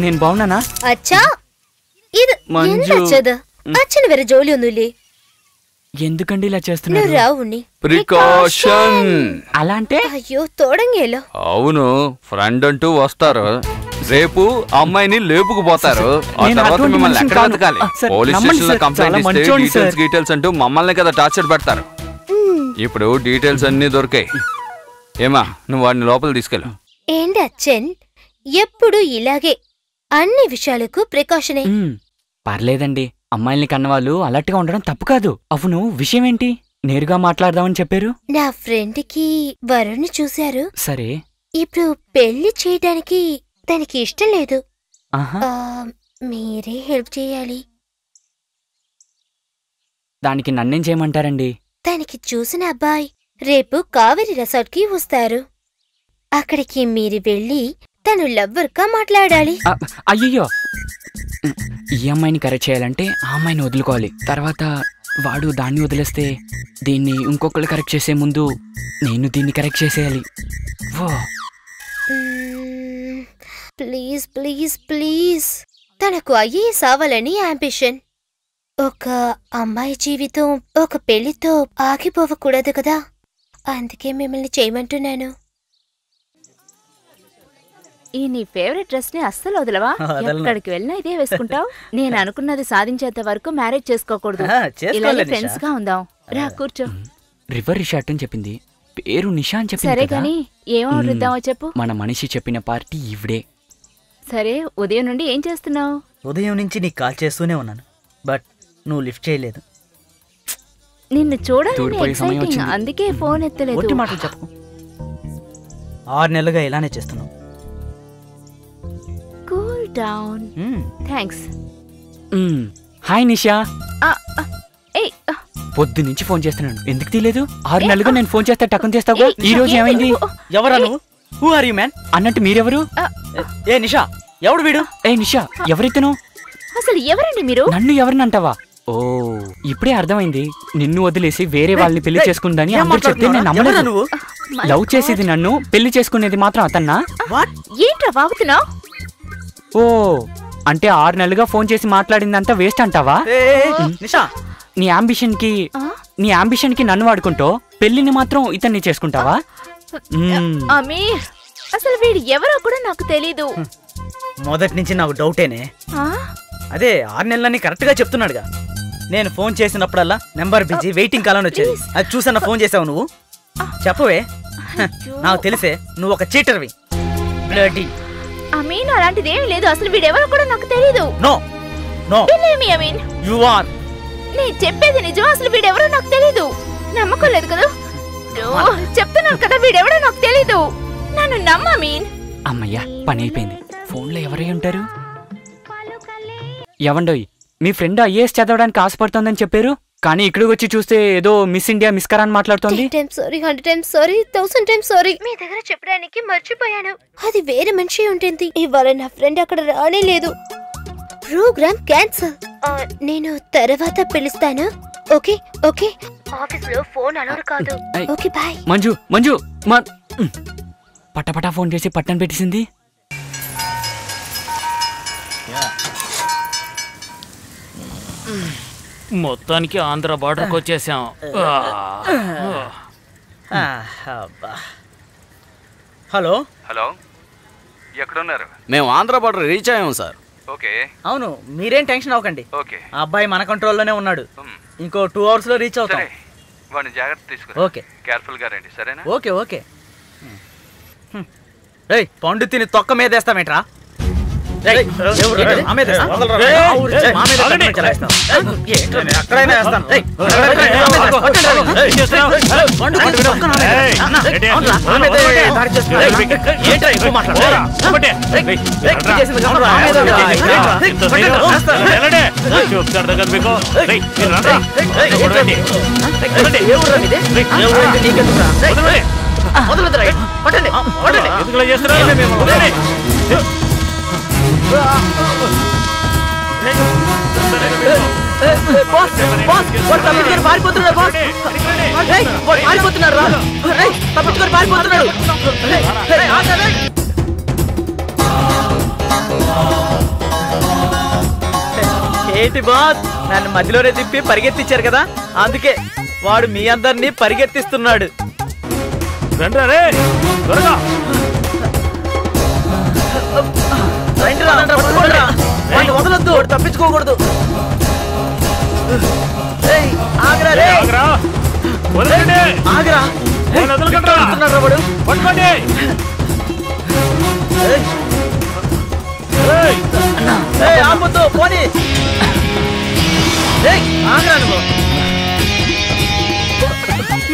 [SPEAKER 3] నేను బాగున్నానా?
[SPEAKER 5] అచ్చా ఇది
[SPEAKER 3] మంజు.
[SPEAKER 5] అచ్చన వేరే జోలి ఉందిలే.
[SPEAKER 3] ఎందుకండి ఇలా చేస్తున్నారు?
[SPEAKER 5] నువ్వు రావుని
[SPEAKER 7] ప్రికాషన్.
[SPEAKER 3] అలా అంటే?
[SPEAKER 5] అయ్యో తోడంగేలో.
[SPEAKER 7] అవును, ఫ్రెండ్ అంటూ వస్తారు. రేపు అమ్మాయిని లేపుకుపోతారు. ఆ తర్వాత మిమ్మల్ని ఎక్కడ వెతకాలి? పోలీస్ స్టేషన్ లో కంప్లైంట్ ఇస్తే డీటెయిల్స్ డీటెయిల్స్ అంటూ మమ్మల్ని కదా టార్చర్ పెడతారు. ఇప్పుడు డీటెయిల్స్ అన్ని దొరికాయి. ఏమా నువ్వు వాడిని లోపల తీసుకెళ్ళు.
[SPEAKER 5] ఏంటి అచ్చన్ ఎప్పుడు ఇలాగే అన్ని విషయాలకు ప్రికాషనే.
[SPEAKER 3] పర్లేదండి, అమ్మాయిల్ని కన్నవాళ్ళు అలర్ట్ గా ఉండడం తప్పు కాదు. అవును, విషయం ఏంటి? నేరుగా మాట్లాడదామని చెప్పారు.
[SPEAKER 5] నా ఫ్రెండ్ కి వరుణ్ని చూశారు.
[SPEAKER 3] సరే,
[SPEAKER 5] ఇప్పుడు పెళ్లి చేయడానికి తనకి ఇష్టం లేదు. మీరే హెల్ప్ చేయాలి.
[SPEAKER 3] దానికి నన్నేం చేయమంటారండి?
[SPEAKER 5] తనకి చూసిన అబ్బాయి రేపు కావేరి రిసార్ట్ కి వస్తారు. అక్కడికి మీరు వెళ్ళి తను లవ్వర్ గా మాట్లాడాలి.
[SPEAKER 3] అయ్యయ్యో, ఈ అమ్మాయిని కరెక్ట్ చేయాలంటే ఆ అమ్మాయిని వదులుకోవాలి. తర్వాత వాడు దాన్ని వదిలేస్తే దీన్ని ఇంకొకళ్ళు కరెక్ట్ చేసే ముందు నేను దీన్ని కరెక్ట్ చేసేయాలి.
[SPEAKER 5] Please please please. తనకు ఐఏఎస్ అవ్వాలని అంబిషన్. ఒక అమ్మాయి జీవితం ఒక పెళ్లితో ఆగిపోవకూడదు కదా, అందుకే మిమ్మల్ని చేయమంటున్నాను.
[SPEAKER 6] ఈ నీ ఫేవరెట్ డ్రెస్ ని అస్సలు వదలవా? ఎక్కడికి వెళ్ళినా ఇదే వేసుకుంటావు. నేను అనుకున్నది సాధించేంత వరకు మ్యారేజ్ చేసుకోకూడదు. ఇలాగే ఫ్రెండ్స్ గా ఉందాం. రా కూర్చో.
[SPEAKER 3] రివర్ రిషార్ట్ అని చెప్పింది, పేరు నిషా అని చెప్పింది.
[SPEAKER 6] సరే కానీ ఏం ఆర్డర్ ఇద్దామో చెప్పు.
[SPEAKER 3] మన మనిషి చెప్పిన పార్టీ ఇవిడే.
[SPEAKER 6] సరే, ఉదయం నుండి ఏం చేస్తున్నావు?
[SPEAKER 2] ఉదయం నుంచి నీకు కాల్ చేస్తూనే ఉన్నాను, బట్ నువ్వు లిఫ్ట్ చేయలేదు.
[SPEAKER 6] నిన్ను చూడాలని ఎక్సైటింగ్, అందుకే ఫోన్ ఎత్తలేదు.
[SPEAKER 2] ఒట్టి మాటలు చెప్పు. 6 నెలలుగా ఇలానే చేస్తున్నావు.
[SPEAKER 6] Cool down. థ్యాంక్స్.
[SPEAKER 3] హాయ్ నిషా. పొద్దు నుంచి ఫోన్ చేస్తున్నాను, ఎందుకు తీయలేదు? 6 నెలలుగా నేను ఫోన్ చేస్తే టక్కున చేస్తావు. ఈ రోజు ఏమైంది?
[SPEAKER 2] ఎవరా నువ్వు? Who are you man?
[SPEAKER 3] అన్నట్టు మీరెవరు?
[SPEAKER 2] ఏ నిషా, ఎవడు వీడు?
[SPEAKER 3] ఏ నిషా, ఎవరితను?
[SPEAKER 6] అసలు ఎవరండి మీరు?
[SPEAKER 3] నన్ను ఎవరిని అంటావా? ఓ, ఇప్పుడే అర్థమైంది. నిన్ను వదిలేసి వేరే వాళ్ళని పెళ్లి చేసుకుందని అందరూ చెప్తే నేను నమ్మలేదు. లవ్ చేసేది నన్ను, పెళ్లి చేసుకునేది మాత్రం అతన్నా?
[SPEAKER 6] ఏంట్రా బాగుతున్నావు?
[SPEAKER 3] ఓ, అంటే 6 నెలలుగా ఫోన్ చేసి మాట్లాడిందంతా వేస్ట్ అంటావా? నీ అంబిషన్ కి నన్ను వాడుకుంటూ పెళ్లిని మాత్రం ఇతన్ని చేసుకుంటావా?
[SPEAKER 6] అమీర్, అసలు వీడు ఎవరో కూడా నాకు తెలీదు.
[SPEAKER 2] మొదటి నుంచి నాకు డౌటేనే. అదే 6 నెలలని కరెక్ట్ గా చెప్తున్నాడుగా. నేను ఫోన్ చేసినప్పుడల్లా నెంబర్ బిజీ, వెయిటింగ్ కాల్ అని వచ్చేది. అది చూసన్నా ఫోన్ చేసావు నువ్వు? చెప్పవే, నాకు తెలిసే నువ్వు ఒక చీటర్వి. బ్లడీ.
[SPEAKER 6] అమీన్ అలాంటిది ఏమీ లేదు. అసలు వీడెవరో కూడా నాకు తెలీదు.
[SPEAKER 2] No no
[SPEAKER 6] believe me Amin.
[SPEAKER 2] You are.
[SPEAKER 6] నేను చెప్పేది నిజం. అసలు వీడెవరో నాకు తెలీదు. నమ్మకం లేదు కదా? చెప్తున్నాను కదా, వీడెవరో నాకు తెలీదు. నన్ను నమ్మ అమీన్.
[SPEAKER 3] అమ్మయ్యా, పని అయిపోయింది. ఫోన్లో ఎవరై ఉంటారు? ఎవండోయ్, మీ ఫ్రెండ్ ఐఏఎస్ చదవడానికి ఆశపడుతోందని చెప్పారు, కానీ ఇక్కడికి వచ్చి చూస్తే ఏదో మిస్ ఇండియా మిస్ కరా అని మాట్లాడుతోంది.
[SPEAKER 5] 10 times sorry, 100 times sorry, 1000 times sorry. మీ దగ్గర చెప్పడానికి మర్చిపోయాను. అది వేరే మనిషి ఉంటుంది. ఇవాళ నా ఫ్రెండ్ అక్కడ రానే లేదు. Program cancel. నేను తర్వాత పిలుస్తాను. Okay okay. ఆఫీస్ లో ఫోన్ అలౌడ్ కాదు. Okay bye.
[SPEAKER 3] మంజు మంజు పట్టపటా ఫోన్ చేసి పట్టణ పెట్టేసింది.
[SPEAKER 1] మొత్తానికి ఆంధ్ర బార్డర్కి వచ్చేసాం.
[SPEAKER 2] హలో
[SPEAKER 7] హలో, ఎక్కడున్నారు?
[SPEAKER 4] మేము ఆంధ్ర బార్డర్ రీచ్ అయ్యాము సార్.
[SPEAKER 7] ఓకే.
[SPEAKER 2] అవును, మీరేం టెన్షన్ అవ్వకండి.
[SPEAKER 7] ఓకే.
[SPEAKER 2] ఆ అబ్బాయి మన కంట్రోల్లోనే ఉన్నాడు. ఇంకో 2 hours లో రీచ్ అవుతాం.
[SPEAKER 7] వాడిని జాగ్రత్త తీసుకుని.
[SPEAKER 2] ఓకే.
[SPEAKER 7] కేర్ఫుల్ గా రండి, సరేనా?
[SPEAKER 2] Okay okay. ఏయ్, పండు తిని తొక్క మీద వేస్తామేట్రా? ఏంటి బాస్, నన్ను మధ్యలోనే తిప్పి పరిగెత్తించారు కదా, అందుకే వాడు మీ అందరినీ పరిగెత్తిస్తున్నాడు. వదలొద్దు, తప్పించుకోకూడదు. ఆపొద్దు, పోనీ.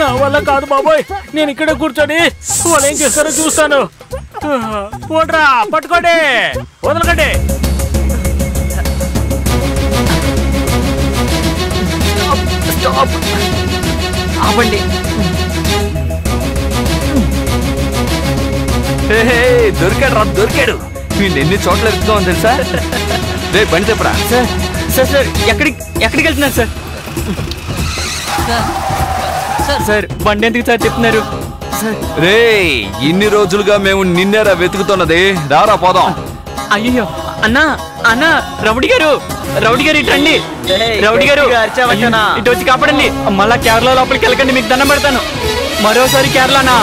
[SPEAKER 1] నా వల్ల కాదు బాబోయ్, నేను ఇక్కడ కూర్చొని వాళ్ళు ఏం చేస్తారో చూస్తాను. పోడ్రా, పట్టుకోండి, వదలకండి.
[SPEAKER 3] ఆపండి.
[SPEAKER 7] దొరికాడు రా, దొరికాడు. వీళ్ళు ఎన్ని చోట్ల ఎత్తుకోమని తెలుసా? రేపు బండి చెప్పరా.
[SPEAKER 3] సార్ సార్ సార్ ఎక్కడికి వెళ్తున్నారు సార్? సార్ బండి ఎందుకు సార్ చెప్తున్నారు?
[SPEAKER 7] రే, ఇన్ని రోజులుగా మేము నిన్నేరా వెతుకుతున్నది. రారా పోదాం.
[SPEAKER 3] అయ్యో అన్నా అన్నా, రౌడీ గారు ఇటండి. రౌడీ గారు ఇటు వచ్చి కాపాడండి. మళ్ళా కేరళ లోపలికి వెళ్ళకండి, మీకు దండం పెడతాను. మరోసారి కేరళనా?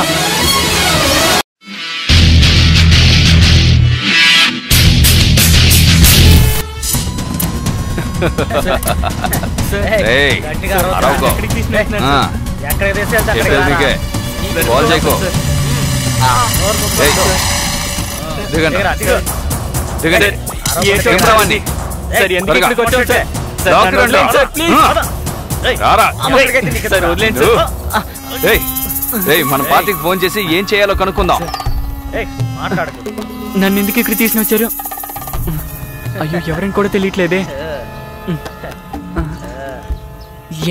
[SPEAKER 7] మన పార్టీకి ఫోన్ చేసి ఏం చేయాలో కనుక్కుందాం.
[SPEAKER 3] నన్ను ఎందుకు ఇక్కడ తీసుకుని వచ్చారు? అయ్యో, ఎవరిని కూడా తెలియట్లేదే.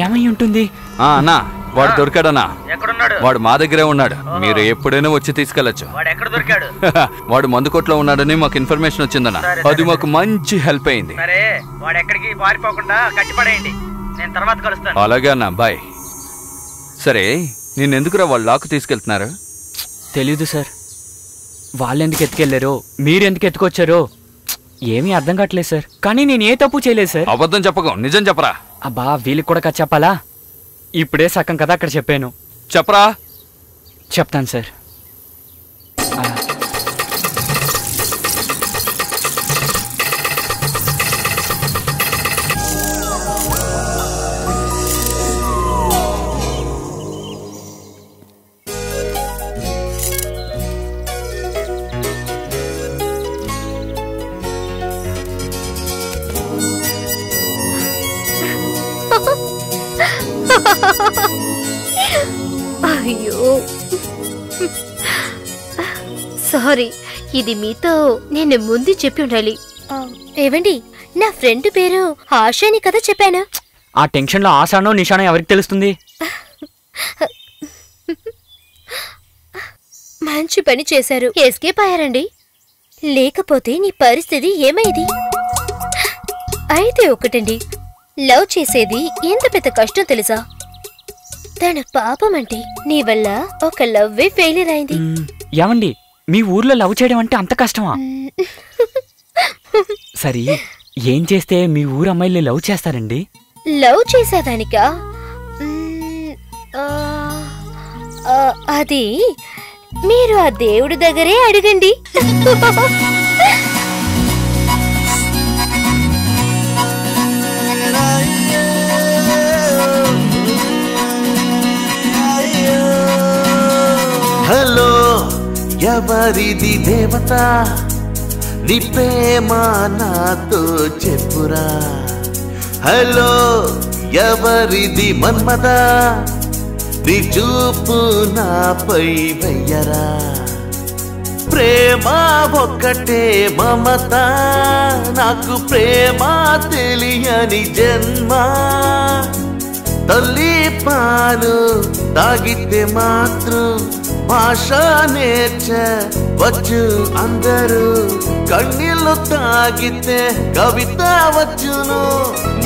[SPEAKER 3] ఏమై ఉంటుంది?
[SPEAKER 7] అన్నా, వాడు దొరికాడన్నా. వాడు మా దగ్గరే ఉన్నాడు. మీరు ఎప్పుడైనా వచ్చి తీసుకెళ్లొచ్చు. వాడు మందుకోట్లో ఉన్నాడని మాకు ఇన్ఫర్మేషన్ వచ్చిందన్న. అది మాకు మంచి హెల్ప్ అయింది. అలాగే అన్నా, బాయ్. సరే, నేనెందుకురా వాళ్ళు లాక్కు తీసుకెళ్తున్నారు?
[SPEAKER 3] తెలీదు సార్. వాళ్ళెందుకు ఎత్తుకెళ్లారో, మీరెందుకు ఎత్తుకొచ్చారో ఏమీ అర్థం కావట్లేదు సార్. కానీ నేను ఏ తప్పు చేయలేదు సార్.
[SPEAKER 7] అబద్ధం చెప్పకు, నిజం చెప్పరా.
[SPEAKER 3] అబ్బా, వీళ్ళకి కూడా చెప్పాలా? ఇప్పుడే సగం కదా అక్కడ చెప్పాను.
[SPEAKER 7] చెప్పరా.
[SPEAKER 3] చెప్తాను సార్.
[SPEAKER 6] అయ్యో సారీ, ఇది మీతో నేను ముందు చెప్పి ఉండాలి. ఏవండి, నా ఫ్రెండ్ పేరు ఆశ అని కదా చెప్పాను.
[SPEAKER 3] ఆ టెన్షన్లో ఆశానో నిషానో ఎవరికి తెలుస్తుంది?
[SPEAKER 6] మంచి పని చేశారు, ఎస్కేప్ అయ్యారండి. లేకపోతే నీ పరిస్థితి ఏమైంది? అయితే ఒకటండి, లవ్ చేసేది ఎంత పెద్ద కష్టం తెలుసా? తన పాపం అంటే నీ వల్ల ఒక లవ్వే ఫెయిలియర్ అయింది.
[SPEAKER 3] ఏమండి, మీ ఊర్లో లవ్ చేయడం అంటే అంత కష్టమా? సరే, ఏం చేస్తే మీ ఊరు అమ్మాయిల్ని లవ్ చేస్తారండి?
[SPEAKER 6] లవ్ చేసేదానికా? అది మీరు ఆ దేవుడి దగ్గరే అడగండి.
[SPEAKER 8] హలో, ఎవరిది దేవత? నీ ప్రేమ నాతో చెప్పురా. హలో, ఎవరిది మన్మద? నీ చూపు నాపై వెయ్యరా. ప్రేమ ఒక్కటే మమత, నాకు ప్రేమ తెలియని జన్మ. తల్లి పాలు తాగితే మాత్రం భాష నేర్చవచ్చు అందరూ. కన్నీళ్ళు తాగితే కవిత వచ్చును,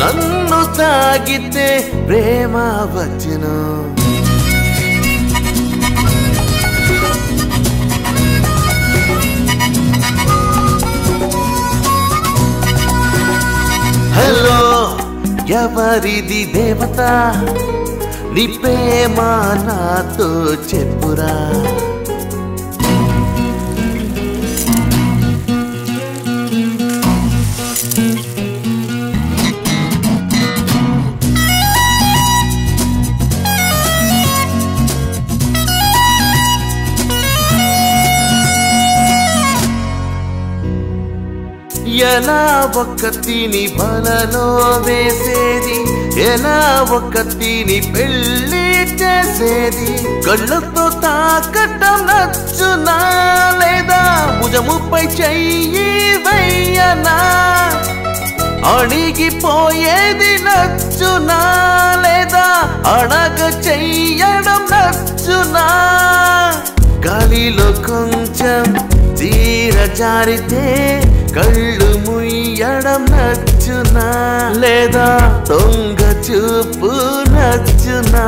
[SPEAKER 8] నన్ను తాగితే ప్రేమ వచ్చును. హలో, ఎవరిది దేవత? నీ ప్రేమ నాతో చెప్పురా. ఎలా ఒక్కతిని బలలో వేసేది, ఎలా ఒక్కతిని పెళ్లి చేసేది? కళ్ళతో తాకటం నచ్చునా, లేదా భుజముపై చెయ్యి వెయ్యనా? అణిగిపోయేది నచ్చునా, లేదా అడగ చెయ్యడం నచ్చునా? గాలిలో కొంచెం తీర జారితే కళ్ళు ముయ్యడం నచ్చునా, లేదా దొంగ చూపు నచ్చునా?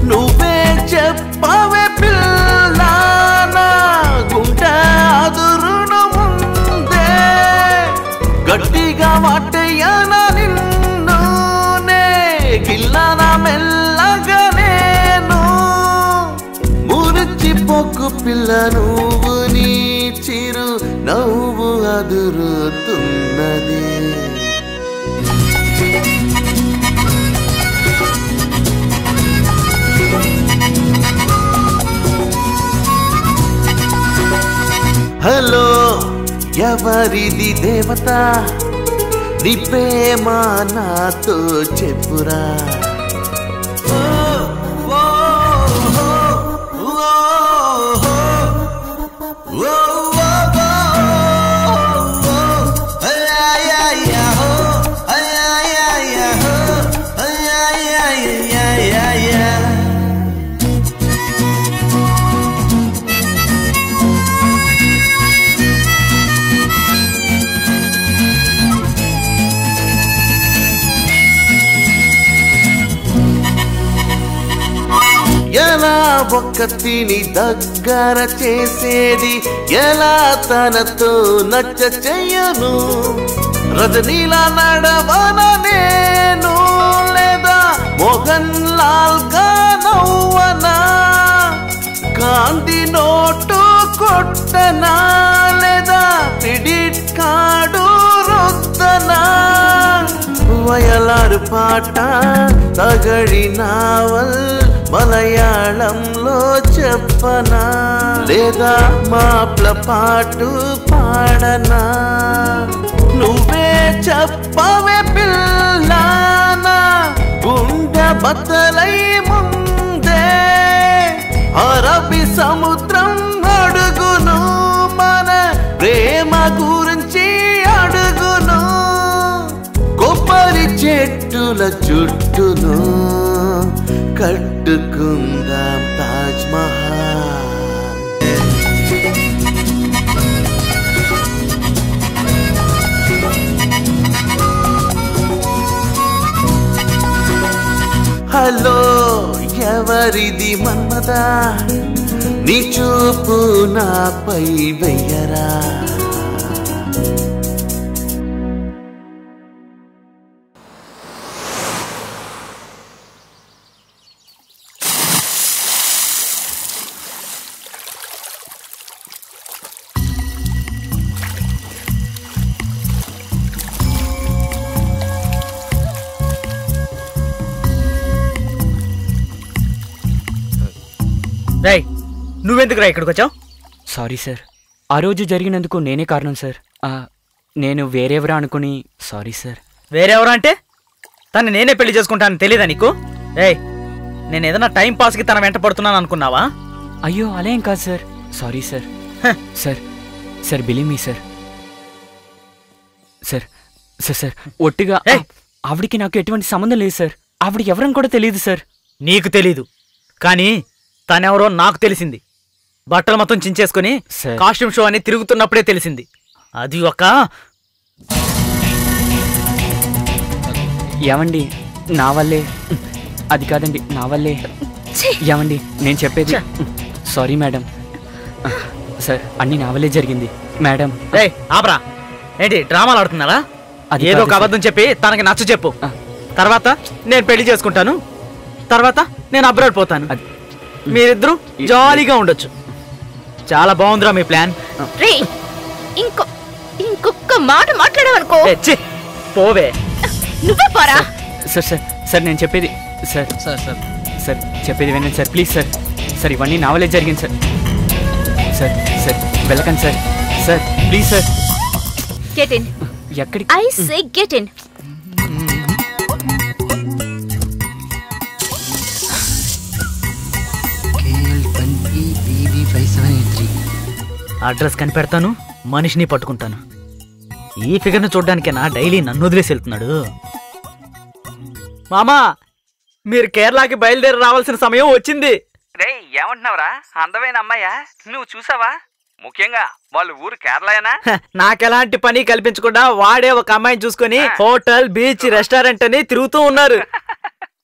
[SPEAKER 8] నువ్వే చెప్పవే పిల్లా, నా గుండె అదురును ముందే. గట్టిగా వాటయ్యానా నిన్ను, నే గిల్లానా మెల్లగా నేను. మురిచిపోకు పిల్ల నువ్వు, నీ చిరు నవ్వు అదురుతున్నది. హలో, ఎవరిది దేవత? నీ ప్రేమ నాతో చెప్పురా. ఎలా ఒక్కతిని దగ్గర చేసేది, ఎలా తనతో నచ్చ చెయ్యను? రజనీలా నడవన నేను, లేదా మోహన్ లాల్ గా నవ్వనా? కాంతి నోటు కొట్టనా, లేదా క్రెడిట్ కార్డు రుద్దనా? వయలారు పాట తగడి నావల్ మలయాళంలో చెప్పనా, లేదా మాప్ల పాటు పాడనా? నువ్వే చెప్పవే పిల్లా, నా బద్దలై ముందే అరబి సముద్రం అడుగును మన ప్రేమ గురించి అడుగును కొబ్బరి చెట్టుల చుట్టూను కట్టుకుందాం తాజ్ మహల్ హలో ఎవరిది మన్మదా నీ చూపు నాపై వెయ్యరా
[SPEAKER 2] రై నువ్వెందుకురా ఇక్కడికి వచ్చావు?
[SPEAKER 3] సారీ సార్, ఆ రోజు జరిగినందుకు నేనే కారణం సార్. నేను వేరెవరా అనుకుని సారీ సార్.
[SPEAKER 2] వేరెవరా అంటే తను నేనే పెళ్లి చేసుకుంటానని తెలీదా నీకు? రేయ్ నేను ఏదైనా టైం పాస్కి తన వెంట పడుతున్నాను అనుకున్నావా?
[SPEAKER 3] అయ్యో అలా ఏం కాదు sir, sorry sir. Sir sir believe me sir. Sir sir sir ఒట్టిగా ఆవిడికి నాకు ఎటువంటి సంబంధం లేదు సార్. ఆవిడ ఎవరని కూడా తెలియదు సార్.
[SPEAKER 2] నీకు తెలీదు కానీ తనెవరో నాకు తెలిసింది. బట్టలు మొత్తం చించేసుకుని కాస్ట్యూమ్ షో అని తిరుగుతున్నప్పుడే తెలిసింది. అది ఒక
[SPEAKER 3] ఏమండి నా వల్లే, అది కాదండి నా వల్లే. ఏమండి నేను చెప్పేది. Sorry madam. సార్ అన్ని నా వల్లే జరిగింది మేడం.
[SPEAKER 2] ఆపరా, ఏంటి డ్రామాలు ఆడుతున్నారా? ఏదో ఒక అబద్ధం చెప్పి తనకి నచ్చ చెప్పు. తర్వాత నేను పెళ్లి చేసుకుంటాను, తర్వాత నేను అబ్రాడ్ పోతాను. మీరిద్దరూ జాలీగా ఉండొచ్చు. చాలా బాగుందిరా మీ ప్లాన్.
[SPEAKER 6] ఇంకొక మాట మాట్లాడవనుకో
[SPEAKER 2] పోవే.
[SPEAKER 6] నువ్వే పోరా.
[SPEAKER 3] సార్ సార్ సార్ నేను చెప్పేది సార్. సార్ సార్ సార్ చెప్పేది వినండి సార్ ప్లీజ్ సార్. సార్ ఇవన్నీ నా వల్లే జరిగింది సార్. సార్ సార్ వెళ్ళకండి sir. Sir please sir.
[SPEAKER 6] Get in.
[SPEAKER 3] ఎక్కడికి?
[SPEAKER 6] I say get in.
[SPEAKER 2] Address కనిపెడతాను, మనిషిని పట్టుకుంటాను. ఈ ఫిగర్ను చూడ్డానికేనా డైలీ నన్ను వదిలేసి వెళ్తున్నాడు. మామా మీరు కేరళకి బయలుదేరి రావాల్సిన సమయం వచ్చింది.
[SPEAKER 7] రే ఏమంటున్నావురా? అందమైన అమ్మాయా? నువ్వు చూసావా? ముఖ్యంగా వాళ్ళు ఊరు కేరళనా?
[SPEAKER 2] నాకెలాంటి పని కల్పించకుండా వాడే ఒక అమ్మాయిని చూసుకుని హోటల్, బీచ్, రెస్టారెంట్ అని తిరుగుతూ ఉన్నారు.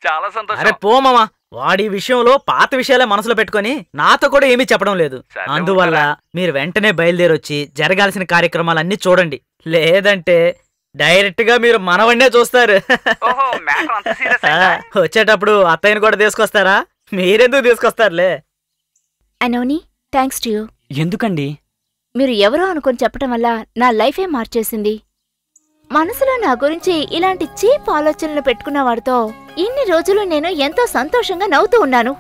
[SPEAKER 7] చాలా సంతోషం.
[SPEAKER 2] అరే పో మామా, వాడి విషయంలో పాత విషయాలే మనసులో పెట్టుకుని నాతో కూడా ఏమీ చెప్పడం లేదు. అందువల్ల మీరు వెంటనే బయలుదేరొచ్చి జరగాల్సిన కార్యక్రమాలన్నీ చూడండి. లేదంటే డైరెక్ట్ గా మీరు మనవన్నే చూస్తారు. వచ్చేటప్పుడు అత్తయ్యని కూడా తీసుకొస్తారా? మీరెందుకు తీసుకొస్తారులే.
[SPEAKER 6] అనోని థ్యాంక్స్ టు యూ.
[SPEAKER 3] ఎందుకండి?
[SPEAKER 6] మీరు ఎవరో అనుకుని చెప్పడం వల్ల నా లైఫే మార్చేసింది. మనసులో నా గురించి ఇలాంటి చీప్ ఆలోచనలు పెట్టుకున్న వాడితో ఇన్ని రోజులు నేను ఎంతో సంతోషంగా నవ్వుతూ ఉన్నాను.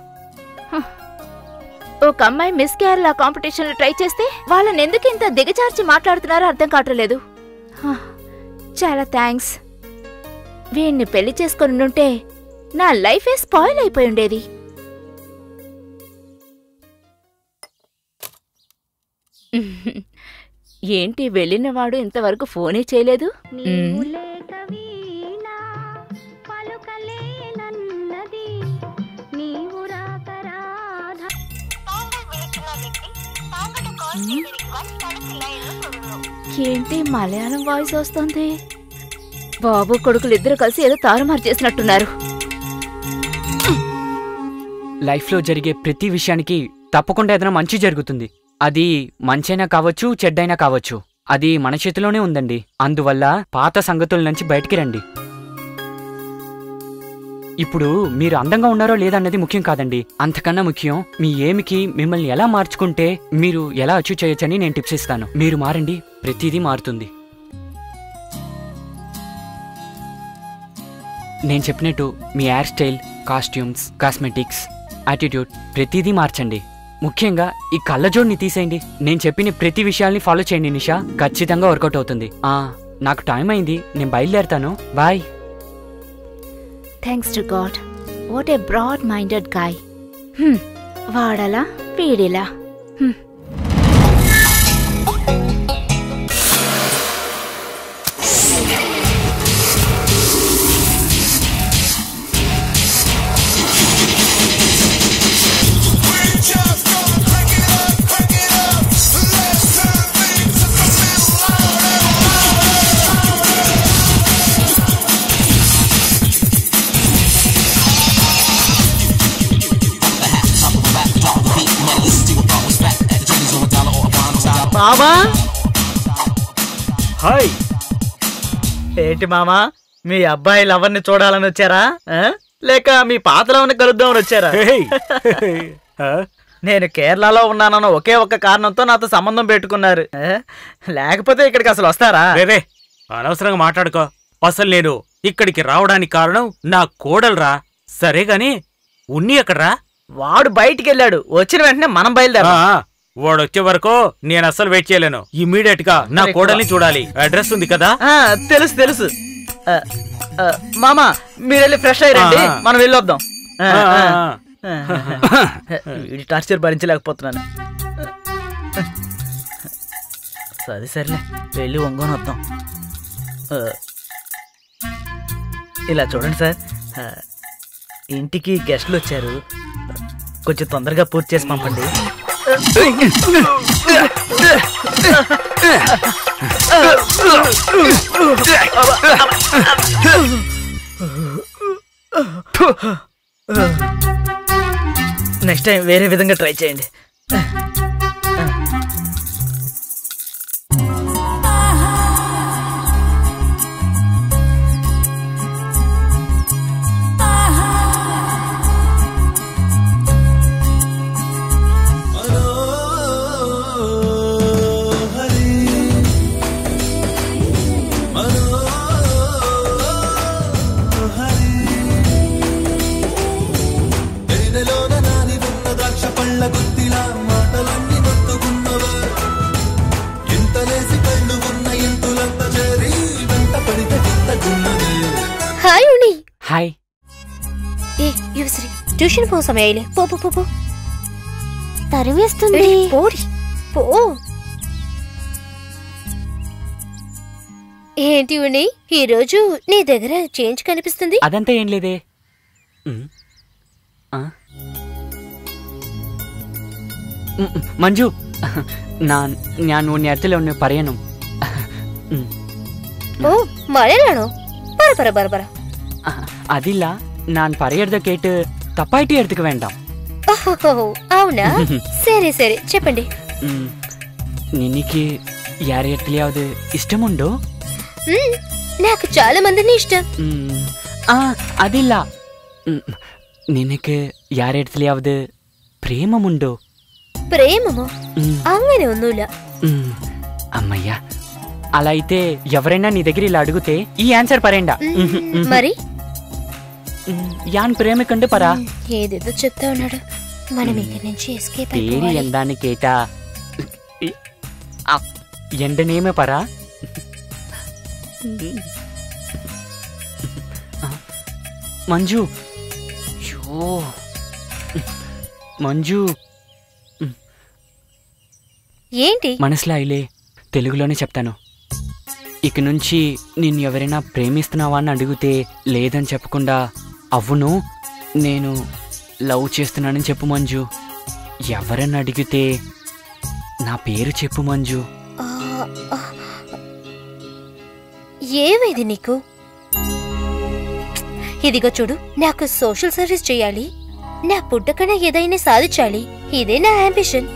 [SPEAKER 6] ఒక అమ్మాయి మిస్ కేరళ కాంపిటీషన్లో ట్రై చేస్తే వాళ్ళని ఎందుకు ఇంత దిగజార్చి మాట్లాడుతున్నారో అర్థం కావట్లేదు. చాలా థ్యాంక్స్. వీణ్ణి పెళ్లి చేసుకుని ఉంటే నా లైఫే స్పాయిల్ అయిపోయి ఉండేది. ఏంటి వెళ్ళినవాడు ఇంతవరకు ఫోనే చేయలేదు? ఏంటి మలయాళం వాయిస్ వస్తుంది? బాబు కొడుకులు ఇద్దరు కలిసి ఏదో తారుమారు చేసినట్టున్నారు.
[SPEAKER 3] లైఫ్లో జరిగే ప్రతి విషయానికి తప్పకుండా ఏదైనా మంచి జరుగుతుంది. అది మంచైనా కావచ్చు, చెడ్డైనా కావచ్చు. అది మన చేతిలోనే ఉందండి. అందువల్ల పాత సంగతుల నుంచి బయటికి రండి. ఇప్పుడు మీరు అందంగా ఉన్నారో లేదన్నది ముఖ్యం కాదండి. అంతకన్నా ముఖ్యం మీ ఏమికి మిమ్మల్ని ఎలా మార్చుకుంటే మీరు ఎలా అచీవ్ చేయొచ్చని నేను టిప్స్ ఇస్తాను. మీరు మారండి, ప్రతిదీ మారుతుంది. నేను చెప్పినట్టు మీ hair style, costumes, cosmetics, attitude ప్రతిదీ మార్చండి. ముఖ్యంగా ఈ కళ్ళజోడిని తీసేయండి. నేను చెప్పిన ప్రతి విషయాల్ని ఫాలో చేయండి నిషా. ఖచ్చితంగా వర్కౌట్ అవుతుంది. నాకు టైం అయింది, నేను బయలుదేరుతాను. Bye.
[SPEAKER 6] Thanks to god. What a broad minded guy. వాడలా వీడిలా.
[SPEAKER 2] మామా
[SPEAKER 1] హాయ్.
[SPEAKER 2] ఏంటి మామా, మీ అబ్బాయి లవర్ని చూడాలని వచ్చారా లేక మీ పాత లవర్ని కలుద్దామని వచ్చారా? నేను కేరళలో ఉన్నానన్న ఒకే ఒక్క కారణంతో నాతో సంబంధం పెట్టుకున్నారు. లేకపోతే ఇక్కడికి అసలు వస్తారా?
[SPEAKER 1] రే అనవసరంగా మాట్లాడుకో. అసలు నేను ఇక్కడికి రావడానికి కారణం నా కోడలురా. సరే గాని ఉన్ని ఎక్కడ్రా?
[SPEAKER 2] వాడు బయటికి వెళ్ళాడు. వచ్చిన వెంటనే మనం బయలుదేరా.
[SPEAKER 1] వాడు వచ్చే వరకు నేను అస్సలు వెయిట్ చేయలేను. ఇమ్మీడియట్ గా నా కోడల్ని చూడాలి. అడ్రస్ ఉంది కదా?
[SPEAKER 2] తెలుసు తెలుసు. మామా మీరు వెళ్ళి ఫ్రెష్ అయ్యండి, మనం వెళ్ళొద్దాం. వీడి టార్చర్ భరించలేకపోతున్నాను. సరే సర్లే, వెళ్ళి ఒంగోని వద్దాం. ఇలా చూడండి సార్, ఇంటికి గెస్టులు వచ్చారు. కొంచెం తొందరగా పూర్తి చేసి పంపండి. నెక్స్ట్ టైం వేరే విధంగా ట్రై చేయండి.
[SPEAKER 5] హాయ్ ఉని.
[SPEAKER 3] హాయ్.
[SPEAKER 5] ఏ యువశ్రీ, ట్యూషన్ పో సమయాలే. పో పో పో. తరివేస్తుంది. పోడి పో. ఏంటి ఉని, ఈ రోజు నీ దగ్గర చేంజ్ కనిపిస్తుంది?
[SPEAKER 3] అదంతా ఏం లేదే. ಮಂಜು, ഞാൻ നേരത്തെ പറയണം.
[SPEAKER 5] ഓ മലയാളാണോ? പറ പറ പറ പറ.
[SPEAKER 3] അതില്ല, ഞാൻ പറയരുത് കേട്ട് తప్పాయిటి ఎడుతుకు వేండాం.
[SPEAKER 5] అవునా? సరే సరే చెప్పండి.
[SPEAKER 3] నినికి యారు ఎట్లయాவது ఇష్టముండో?
[SPEAKER 5] నాకు చాలా మందిని ఇష్టం.
[SPEAKER 3] അതില്ല, നിനക്ക് యారు ఎట్లయాவது ప్రేమముండో?
[SPEAKER 5] ప్రేమమో? അങ്ങനെ ഒന്നുമില്ല.
[SPEAKER 3] అమ్మయ్యా, అలా అయితే ఎవరైనా నీ దగ్గర ఇలా అడిగితే ఈ ఆన్సర్ పరేండా?
[SPEAKER 5] మరి
[SPEAKER 3] యాన్ ప్రేమికండు పరా.
[SPEAKER 5] ఏదేదో చెప్తా ఉన్నాడు. మనం ఇక్కడి నుంచి ఎస్కేప్
[SPEAKER 3] పేరు
[SPEAKER 5] అయిపోవాలి.
[SPEAKER 3] ఎందాని కేటా ఎండనేమే పరా. మంజు, మంజు
[SPEAKER 5] ఏంటి?
[SPEAKER 3] మనసులో అయిలే, తెలుగులోనే చెప్తాను. ఇక నుంచి నిన్ను ఎవరైనా ప్రేమిస్తున్నావా అని అడిగితే లేదని చెప్పకుండా అవును నేను లవ్ చేస్తున్నానని చెప్పు మంజు. ఎవరన్నా అడిగితే నా పేరు చెప్పు మంజు.
[SPEAKER 5] ఏమైంది నీకు? ఇదిగో చూడు, నాకు సోషల్ సర్వీస్ చేయాలి, నా పుట్టకన ఏదైనా సాధించాలి. ఇదే నా అంబిషన్.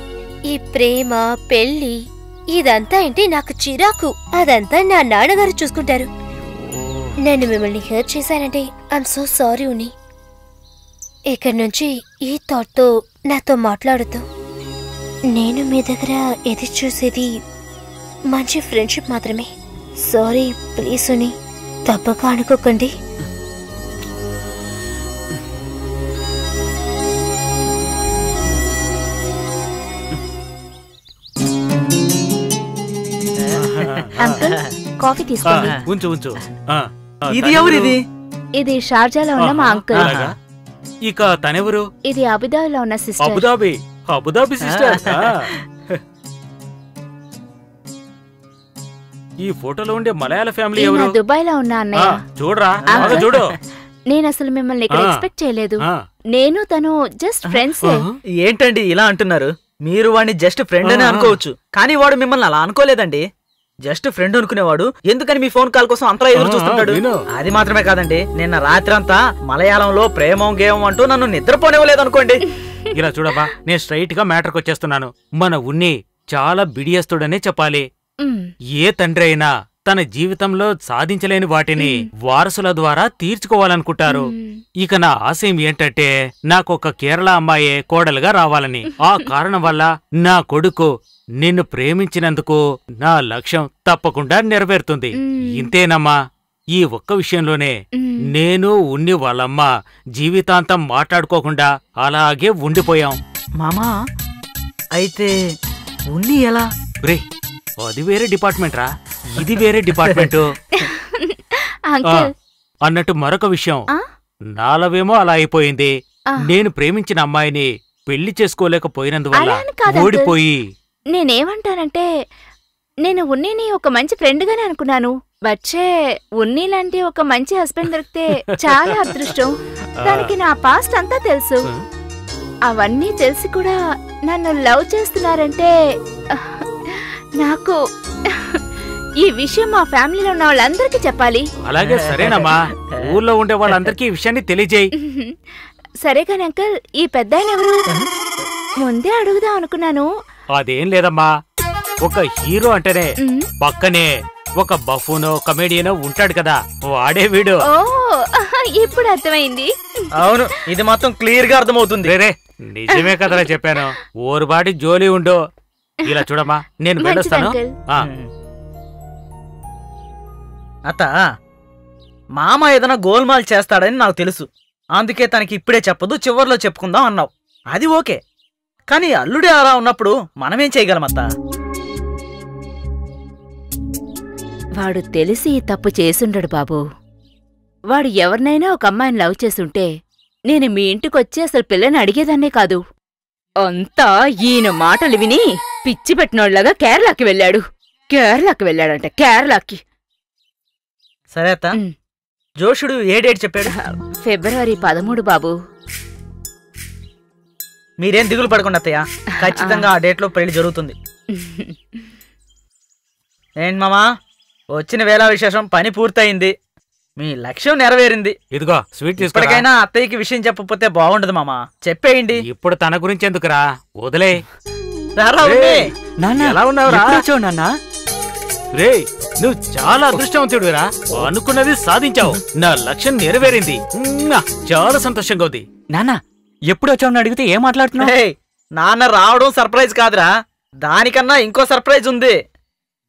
[SPEAKER 5] ఈ ప్రేమ పెళ్లి ఇదంతా ఏంటి నాకు చిరాకు. అదంతా నా నాన్నగారు చూసుకుంటారు. నేను మిమ్మల్ని హెర్ట్ చేశానంటే ఐఎమ్ సో సారీ ఉని. ఇక్కడి నుంచి ఈ థాట్తో నాతో మాట్లాడుతూ, నేను మీ దగ్గర ఎది చూసేది మంచి ఫ్రెండ్షిప్ మాత్రమే. సారీ ప్లీజ్ ఉని, తప్పక అనుకోకండి.
[SPEAKER 6] అంకుల్, కాఫీ తీసుకోండి.
[SPEAKER 1] ఉంచు ఉంచు.
[SPEAKER 2] ఇది ఎవరిది?
[SPEAKER 6] ఇది షార్జాలో ఉన్న మా అంకుల్.
[SPEAKER 1] ఇక తనెవరు?
[SPEAKER 6] ఇది అబుదాబిలో ఉన్న సిస్టర్.
[SPEAKER 1] Abu Dhabi sister. ఈ ఫోటోలో ఉండే మలయాళ ఫ్యామిలీ ఎవరు?
[SPEAKER 6] దుబాయ్ లో ఉన్న అన్నయ్య.
[SPEAKER 1] చూడరా చూడు.
[SPEAKER 6] నేను అసలు మిమ్మల్ని ఇక్కడ ఎక్స్పెక్ట్ చేయలేదు. నేను తను జస్ట్ ఫ్రెండ్స్.
[SPEAKER 2] ఏంటండి ఇలా అంటున్నారు? మీరు వాడిని జస్ట్ ఫ్రెండ్ అని అనుకోవచ్చు, కానీ వాడు మిమ్మల్ని అలా అనుకోలేదండి. జస్ట్ ఫ్రెండ్ అనుకునేవాడు ఎందుకని మీ ఫోన్ కాల్ కోసం అంతలా ఎదురు చూస్తుంటాడు. అది మాత్రమే కాదండి, నిన్న రాత్రంతా మలయాళంలో ప్రేమం గేమం అంటూ నన్ను నిద్రపోనివ్వలేదు అనుకోండి.
[SPEAKER 1] ఇలా చూడబా, నేను స్ట్రైట్ గా మ్యాటర్కి వచ్చేస్తున్నాను. మన ఉన్ని చాలా బిడియస్తుడనే చెప్పాలి. ఏ తండ్రి అయినా తన జీవితంలో సాధించలేని వాటిని వారసుల ద్వారా తీర్చుకోవాలనుకుంటారు. ఇక నా ఆశయం ఏంటంటే నాకొక కేరళ అమ్మాయే కోడలుగా రావాలని. ఆ కారణం వల్ల నా కొడుకు నిన్ను ప్రేమించినందుకు నా లక్ష్యం తప్పకుండా నెరవేరుతుంది. ఇంతేనమ్మా. ఈ ఒక్క విషయంలోనే నేను ఉన్ని వాళ్ళమ్మ జీవితాంతం మాట్లాడుకోకుండా అలాగే ఉండిపోయాం.
[SPEAKER 2] మామా అయితే ఉన్ని ఎలా?
[SPEAKER 1] రే, అది వేరే డిపార్ట్మెంట్ రా, ఇది వేరే డిపార్ట్మెంట్. అన్నట్టు మరొక విషయం, నాలవేమో అలా అయిపోయింది. నేను ప్రేమించిన అమ్మాయిని పెళ్లి చేసుకోలేకపోయినందువల్ల ఓడిపోయి.
[SPEAKER 6] నేనేమంటానంటే నేను ఉన్నిని ఒక మంచి ఫ్రెండ్ గానే అనుకున్నాను. వచ్చే ఉన్ని లాంటి ఒక మంచి హస్బెండ్ దొరికితే చాలా అదృష్టం. దానికి నా పాస్ట్ అంతా తెలుసు. అవన్నీ తెలిసి కూడా నన్ను లవ్ చేస్తున్నారంటే నాకు ఈ విషయం మా ఫ్యామిలీలో ఉన్న వాళ్ళందరికీ చెప్పాలి.
[SPEAKER 1] అలాగే సరేనమ్మా, ఊర్లో ఉండే వాళ్ళందరికీ ఈ విషయాన్ని తెలియజేయి.
[SPEAKER 6] సరే కాని అంకల్, ఈ పెద్దాయన ఎవరు? ముందే అడుగుదాం అనుకున్నాను.
[SPEAKER 1] అదేం లేదమ్మా, ఒక హీరో అంటేనే పక్కనే ఒక బఫూనో కమెడియనో ఉంటాడు కదా, వాడే వీడు.
[SPEAKER 6] ఓ, ఇప్పుడు అర్థమైంది.
[SPEAKER 2] అవును, ఇది మాత్రం క్లియర్ గా అర్థమవుతుంది.
[SPEAKER 1] రే, నిజమే కదరా చెప్పాను. ఓరుబాటి జోలి ఉండు. ఇలా చూడమ్మా, నేను వెళ్ళొస్తాను.
[SPEAKER 2] అత్త, మామ ఏదైనా గోల్మాల్ చేస్తాడని నాకు తెలుసు. అందుకే తనకి ఇప్పుడే చెప్పదు, చివర్లో చెప్పుకుందాం అన్నావు. అది ఓకే, కానీ అల్లుడే అలా ఉన్నప్పుడు మనమేం చేయగలమత్తా?
[SPEAKER 6] వాడు తెలిసి తప్పు చేసుండడు బాబు. వాడు ఎవరినైనా ఒక అమ్మాయిని లవ్ చేసుంటే నేను మీ ఇంటికొచ్చి అసలు పిల్లని అడిగేదాన్నే కాదు. అంతా ఈయన మాటలు విని పిచ్చి పెట్టినోళ్లాగా కేరళకి వెళ్ళాడు. కేరళకి.
[SPEAKER 2] సరే అత్త, జోషుడు ఏ డేట్ చెప్పాడు?
[SPEAKER 6] ఫిబ్రవరి 13 బాబు.
[SPEAKER 2] మీరేం దిగులు పడకుండా అత్తయ్య, ఖచ్చితంగా ఆ డేట్ లో పెళ్లి జరుగుతుంది. ఏంటి మామా, వచ్చిన వేళ విశేషం, పని పూర్తయింది, మీ లక్ష్యం నెరవేరింది.
[SPEAKER 1] ఇదిగో స్వీట్.
[SPEAKER 2] ఇప్పటికైనా అత్తయ్యకి విషయం చెప్పకపోతే బాగుండదు మామా, చెప్పేయండి.
[SPEAKER 1] ఇప్పుడు తన గురించి ఎందుకురా, వదిలే.
[SPEAKER 3] ఎలా ఉన్నావురా?
[SPEAKER 1] రే, నువ్వు చాలా అదృష్టవంతుడురా, అనుకున్నది సాధించావు. నా లక్ష్యం నెరవేరింది. చాలా సంతోషంగా ఉంది.
[SPEAKER 3] నాన్న, ఎప్పుడు వచ్చావు అడిగితే ఏం మాట్లాడుతున్నావు?
[SPEAKER 2] నాన్న రావడం సర్ప్రైజ్ కాదురా, దానికన్నా ఇంకో సర్ప్రైజ్ ఉంది.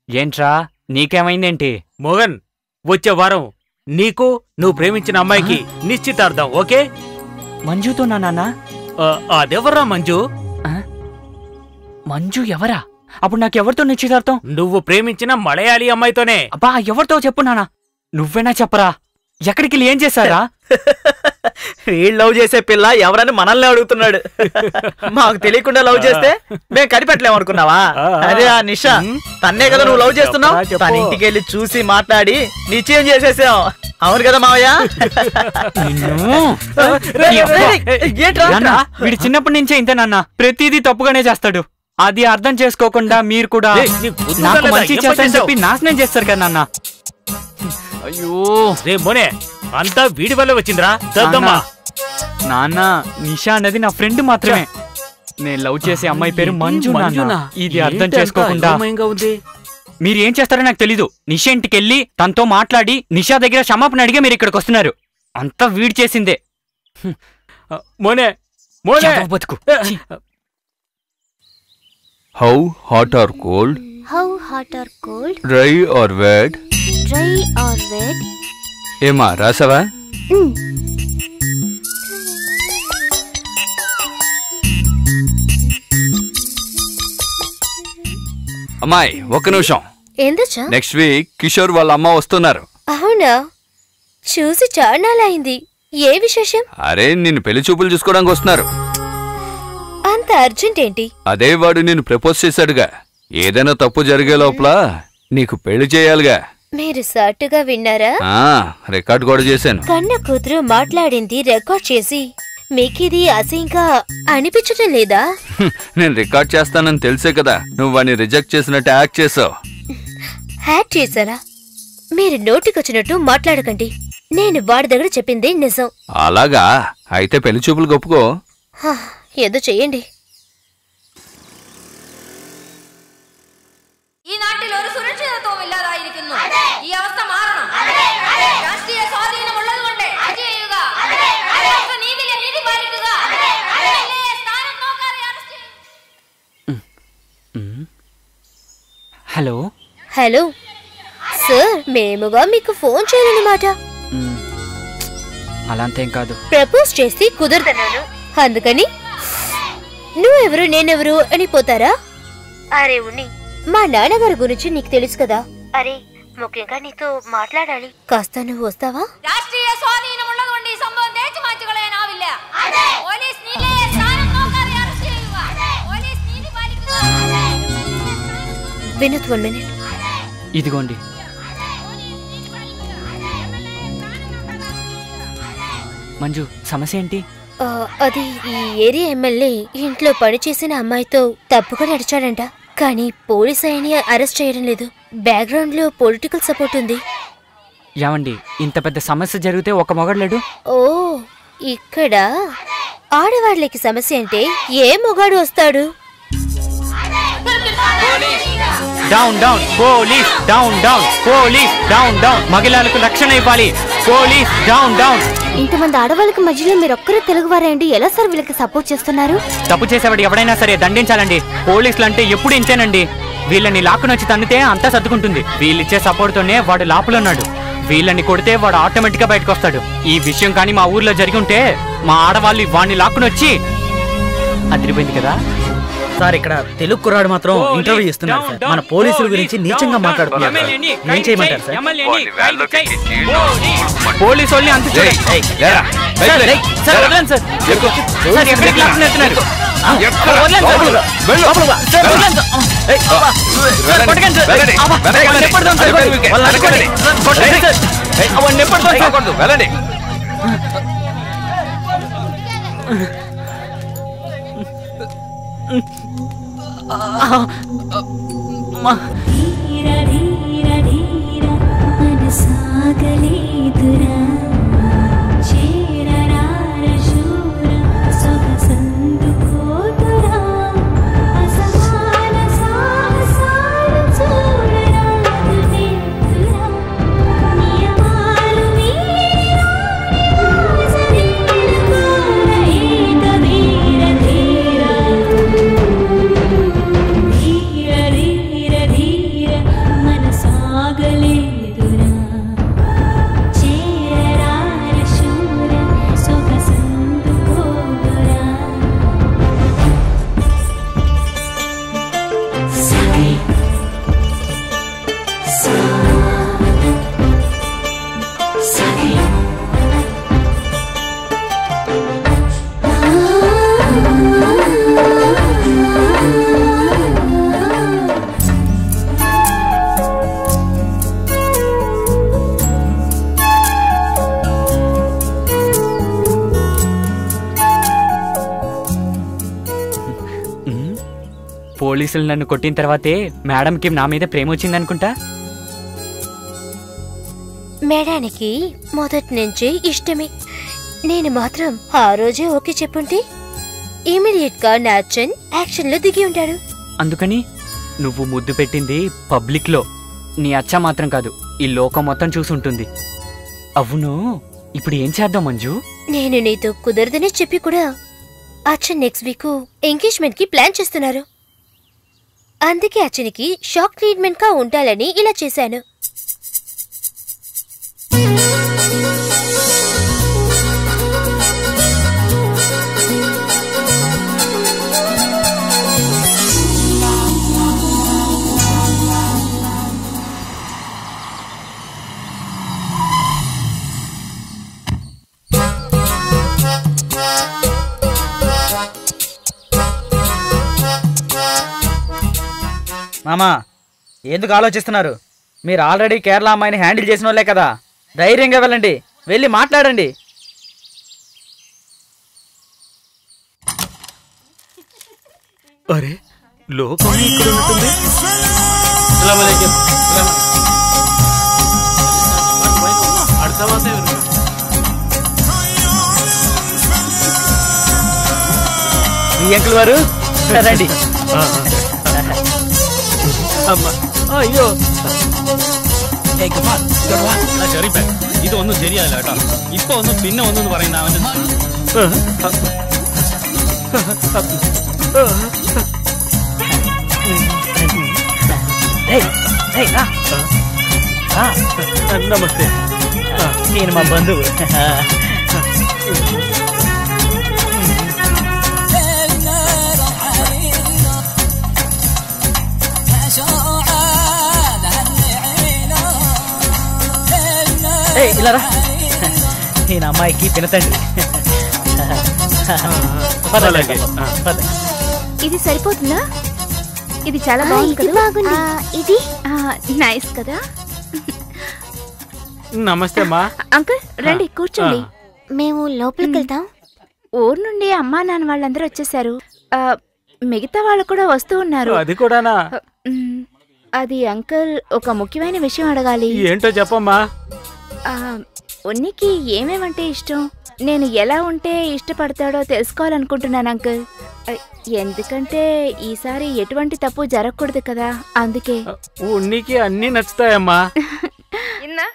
[SPEAKER 3] ఏంట్రా, నీకేమైందేంటి?
[SPEAKER 1] మోహన్, వచ్చే వారం నీకు నువ్వు ప్రేమించిన అమ్మాయికి నిశ్చితార్థం. ఓకే?
[SPEAKER 3] మంజుతో నాన్న?
[SPEAKER 1] అదెవర్రా మంజు?
[SPEAKER 3] మంజు ఎవరా? అప్పుడు నాకెవరితో నిశ్చితార్థం?
[SPEAKER 1] నువ్వు ప్రేమించిన మలయాళీ అమ్మాయితోనే.
[SPEAKER 3] అబ్బా, ఎవరితో చెప్పు నాన్న, నువ్వేనా చెప్పరా? ఎక్కడికి ఏం చేశారా?
[SPEAKER 2] వీళ్ళు లవ్ చేసే పిల్ల ఎవరని మనల్ని అడుగుతున్నాడు. మాకు తెలియకుండా లవ్ చేస్తే మేము కనిపెట్టలేము అనుకున్నావా? అదే ఆ నిషా, తన్నే కదా నువ్వు లవ్ చేస్తున్నావు. తన ఇంటికి వెళ్ళి చూసి మాట్లాడి నిశ్చయం చేసేసాం. అవును కదా మావయ్య?
[SPEAKER 3] వీడి చిన్నప్పటి నుంచే ఇంతే నాన్న, ప్రతిదీ తప్పుగానే చేస్తాడు. అది అర్థం చేసుకోకుండా మీరు కూడా నాకు మంచి చేస్తానని చెప్పి నాశనం చేస్తారు కదా నాన్న.
[SPEAKER 1] అయ్యో రే మోనే, అంతా వీడి వల్ల వచ్చిందిరా.
[SPEAKER 3] నాన్న, నిషా అనేది నా ఫ్రెండ్ మాత్రమే. నేను లవ్ చేసే అమ్మాయి పేరు మంజు నాన్న. ఇది అర్థం చేసుకోకుండా మీరు ఏం చేస్తారో నాకు తెలీదు. నిషా ఇంటికి వెళ్ళి తనతో మాట్లాడి నిషా దగ్గర క్షమాపణ అడిగే మీరు ఇక్కడికి వస్తున్నారు. అంతా వీడి చేసిందే.
[SPEAKER 1] మోనే మోనే
[SPEAKER 3] బతుకు.
[SPEAKER 7] How hot or cold?
[SPEAKER 5] How hot or cold?
[SPEAKER 7] Dry or wet?
[SPEAKER 5] Dry or wet?
[SPEAKER 7] ఏమా రాసావా? అమ్మాయి, ఒక్క నిమిషం.
[SPEAKER 5] ఎందుచా?
[SPEAKER 7] నెక్స్ట్ వీక్ కిషోర్ వాళ్ళ అమ్మ వస్తున్నారు.
[SPEAKER 5] అవునా? చూసి చాలాలైంది.
[SPEAKER 6] ఏ విశేషం?
[SPEAKER 7] అరే నిన్ను పెళ్లి చూపులు చూసుకోవడానికి వస్తున్నారు.
[SPEAKER 6] అంత అర్జెంట్ ఏంటి?
[SPEAKER 7] అదే వాడు నిన్ను ప్రపోజ్ చేశాడుగా. ఏదైనా తప్పు జరిగే లోపల నీకు పెళ్లి చేయాలిగా.
[SPEAKER 6] మీరు సాటుగా విన్నారా?
[SPEAKER 7] రికార్డ్ కూడా చేశాను.
[SPEAKER 6] కన్న కూతురు మాట్లాడింది రికార్డ్ చేసి మీకిది అసహ్యంగా అనిపించటం లేదా?
[SPEAKER 7] నేను రికార్డ్ చేస్తానని తెలిసే కదా నువ్వు వాడిని రిజెక్ట్ చేసినట్టు యాక్ట్ చేసావు.
[SPEAKER 6] హ్యాక్ చేశారా? మీరు నోటికొచ్చినట్టు మాట్లాడకండి. నేను వాడి దగ్గర చెప్పింది నిజం.
[SPEAKER 7] అలాగా? అయితే పెళ్లి చూపులు గొప్పుకో.
[SPEAKER 6] ఏదో చెయ్యండి.
[SPEAKER 10] ഈ നാട്ടിൽ ഒരു സുരക്ഷിതത്വവും ഇല്ലാതായിരിക്കുന്നു. ഈ അവസ്ഥ മാറണം. രാഷ്ട്രീയ സ്വാധീനമുള്ളതുകൊണ്ട് ചെയ്യുക. നീതിയിലെ നീതി പാലിക്കുക. സ്ഥാനം നോക്കാതെ അറസ്റ്റ് ചെയ്യുക.
[SPEAKER 3] హలో
[SPEAKER 6] హలో సార్, మేముగా మీకు ఫోన్ చేయాలన్నమాట.
[SPEAKER 3] అలాంతేం కాదు.
[SPEAKER 6] ప్రపోజ్ చేసి కుదరదన్నాను, అందుకని నువ్వెవరు నేనెవరు అని పోతారా? అరే ఉన్ని, మా నాన్నగారి గురించి నీకు తెలుసు కదా. అరే ముఖ్యంగా నీతో మాట్లాడాలి. కాస్త నువ్వు వస్తావా?
[SPEAKER 10] രാഷ്ട്രീയ സ്വാധീനമുള്ളതുകൊണ്ട് ഈ സംഭവം തേച്ചു മാറ്റുകളയാനാവില്ല. പോലീസ് നീതിയിലെ സ്ഥാനം നോക്കാതെ അറസ്റ്റ് ചെയ്യുക. പോലീസ് നീതി പാലിക്കുക.
[SPEAKER 6] వినోద్ 1 minute.
[SPEAKER 3] ఇదిగోండి. మంజు, సమస్య ఏంటి?
[SPEAKER 6] అది ఈ ఏరియా ఎమ్మెల్యే ఇంట్లో పనిచేసిన అమ్మాయితో తప్పుగా నడిచాడంట. కానీ పోలీస్ ఆయన్ని అరెస్ట్ చేయడం లేదు. బ్యాక్గ్రౌండ్ లో పొలిటికల్ సపోర్ట్ ఉంది.
[SPEAKER 3] యావండి, ఇంత పెద్ద సమస్య జరిగితే ఒక మొగడలేడు.
[SPEAKER 6] ఓ, ఇక్కడ ఆడవాళ్ళకి సమస్య అంటే ఏ మొగాడు వస్తాడు?
[SPEAKER 3] Down down police, down down police, down down. మహిళలకు రక్షణ ఇవ్వాలి. Police, down down.
[SPEAKER 6] ఇంతమంది ఆడవాళ్ళకి మధ్యలో మీరు ఒక్కరే తెలుగువారేంటి? ఎలా సార్ వీళ్ళకి సపోర్ట్ చేస్తున్నారు?
[SPEAKER 3] తప్పు చేసేవాడు ఎవడైనా సరే దండించాలండి. పోలీసులు అంటే ఎప్పుడు ఇంతేనండి. వీళ్ళని లాక్కునొచ్చి తన్నితే అంతా సర్దుకుంటుంది. వీళ్ళిచ్చే సపోర్ట్ తోనే వాడు లోపలున్నాడు. వీళ్ళని కొడితే వాడు ఆటోమేటిక్ గా బయటకు వస్తాడు. ఈ విషయం కానీ మా ఊర్లో జరిగి ఉంటే మా ఆడవాళ్ళు వాడిని లాక్కునొచ్చి అదిరిపోయింది కదా.
[SPEAKER 2] సార్, ఇక్కడ తెలుగు కుర్రాడు మాత్రం ఇంటర్వ్యూ ఇస్తున్నాడు సార్. మన పోలీసుల గురించి నీచంగా మాట్లాడుతున్నారు. ఏం చేయమంటారు సార్?
[SPEAKER 3] పోలీసు వాళ్ళని అంత ఎక్కడికి లాక్కునేస్తున్నారు? పోలీసులు నన్ను కొట్టిన తర్వాతే మేడంకి నా మీద ప్రేమ వచ్చిందనుకుంటా.
[SPEAKER 6] మేడానికి మొదటి నుంచి ఇష్టమే. నేను మాత్రం ఆ రోజే ఓకే చెప్పుంటే ఇమీడియట్ గా నాచన్ యాక్షన్ లో దిగి ఉంటాడు.
[SPEAKER 3] అందుకని నువ్వు ముద్దు పెట్టింది పబ్లిక్ లో. నీ అచ్చ మాత్రం కాదు, ఈ లోకం మొత్తం చూసుంటుంది. అవును, ఇప్పుడు ఏం చేద్దాం మంజు?
[SPEAKER 6] నేను నీతో కుదరదని చెప్పి కూడా అచ్చన్ నెక్స్ట్ వీక్ ఎంగేజ్మెంట్ కి ప్లాన్ చేస్తున్నారు. అందుకే అచ్చనికి షాక్ ట్రీట్మెంట్ గా ఉండాలని ఇలా చేశాను.
[SPEAKER 2] మామా ఎందుకు ఆలోచిస్తున్నారు? మీరు ఆల్రెడీ కేరళ అమ్మాయిని హ్యాండిల్ చేసిన వాళ్ళే కదా, ధైర్యంగా వెళ్ళండి, వెళ్ళి మాట్లాడండి.
[SPEAKER 1] అరే లోపల ఇక్కడ ఉంటుంది.
[SPEAKER 2] మీ అంకుల్ వారు రండి.
[SPEAKER 1] അയ്യോ
[SPEAKER 11] ഇതൊന്നും ശരിയല്ല കേട്ടോ. ഇപ്പൊ ഒന്നും പിന്നെ ഒന്നും പറയുന്ന അവന്റെ
[SPEAKER 1] నమస్తే.
[SPEAKER 2] నేను మా బంధువు. ఇలా నేను అమ్మాయికి పినతండ్రి.
[SPEAKER 6] ఇది సరిపోతుందా? ఇది చాలా బాగుంది. ఇది నైస్ కదా.
[SPEAKER 1] నమస్తే అమ్మా.
[SPEAKER 6] అంకుల్ రండి కూర్చోండి.
[SPEAKER 5] మేము లోపలికి వెళ్తాం.
[SPEAKER 6] ఊరు నుండి అమ్మా నాన్న వాళ్ళందరూ వచ్చేసారు. మిగతా వాళ్ళు కూడా వస్తూ ఉన్నారు.
[SPEAKER 1] అది కూడానా?
[SPEAKER 6] అది అంకుల్ ఒక ముఖ్యమైన విషయం అడగాలి.
[SPEAKER 1] ఏంటో చెప్పమ్మా.
[SPEAKER 6] ఉన్నికి ఏమేమంటే ఇష్టం, నేను ఎలా ఉంటే ఇష్టపడతాడో తెలుసుకోవాలనుకుంటున్నాను అంకుల్. ఎందుకంటే ఈసారి ఎటువంటి తప్పు జరగకూడదు కదా, అందుకే.
[SPEAKER 1] ഉണ്ണിക്ക് അన్నీ നച്ചുതായമ്മാ.
[SPEAKER 12] ഇന്ന്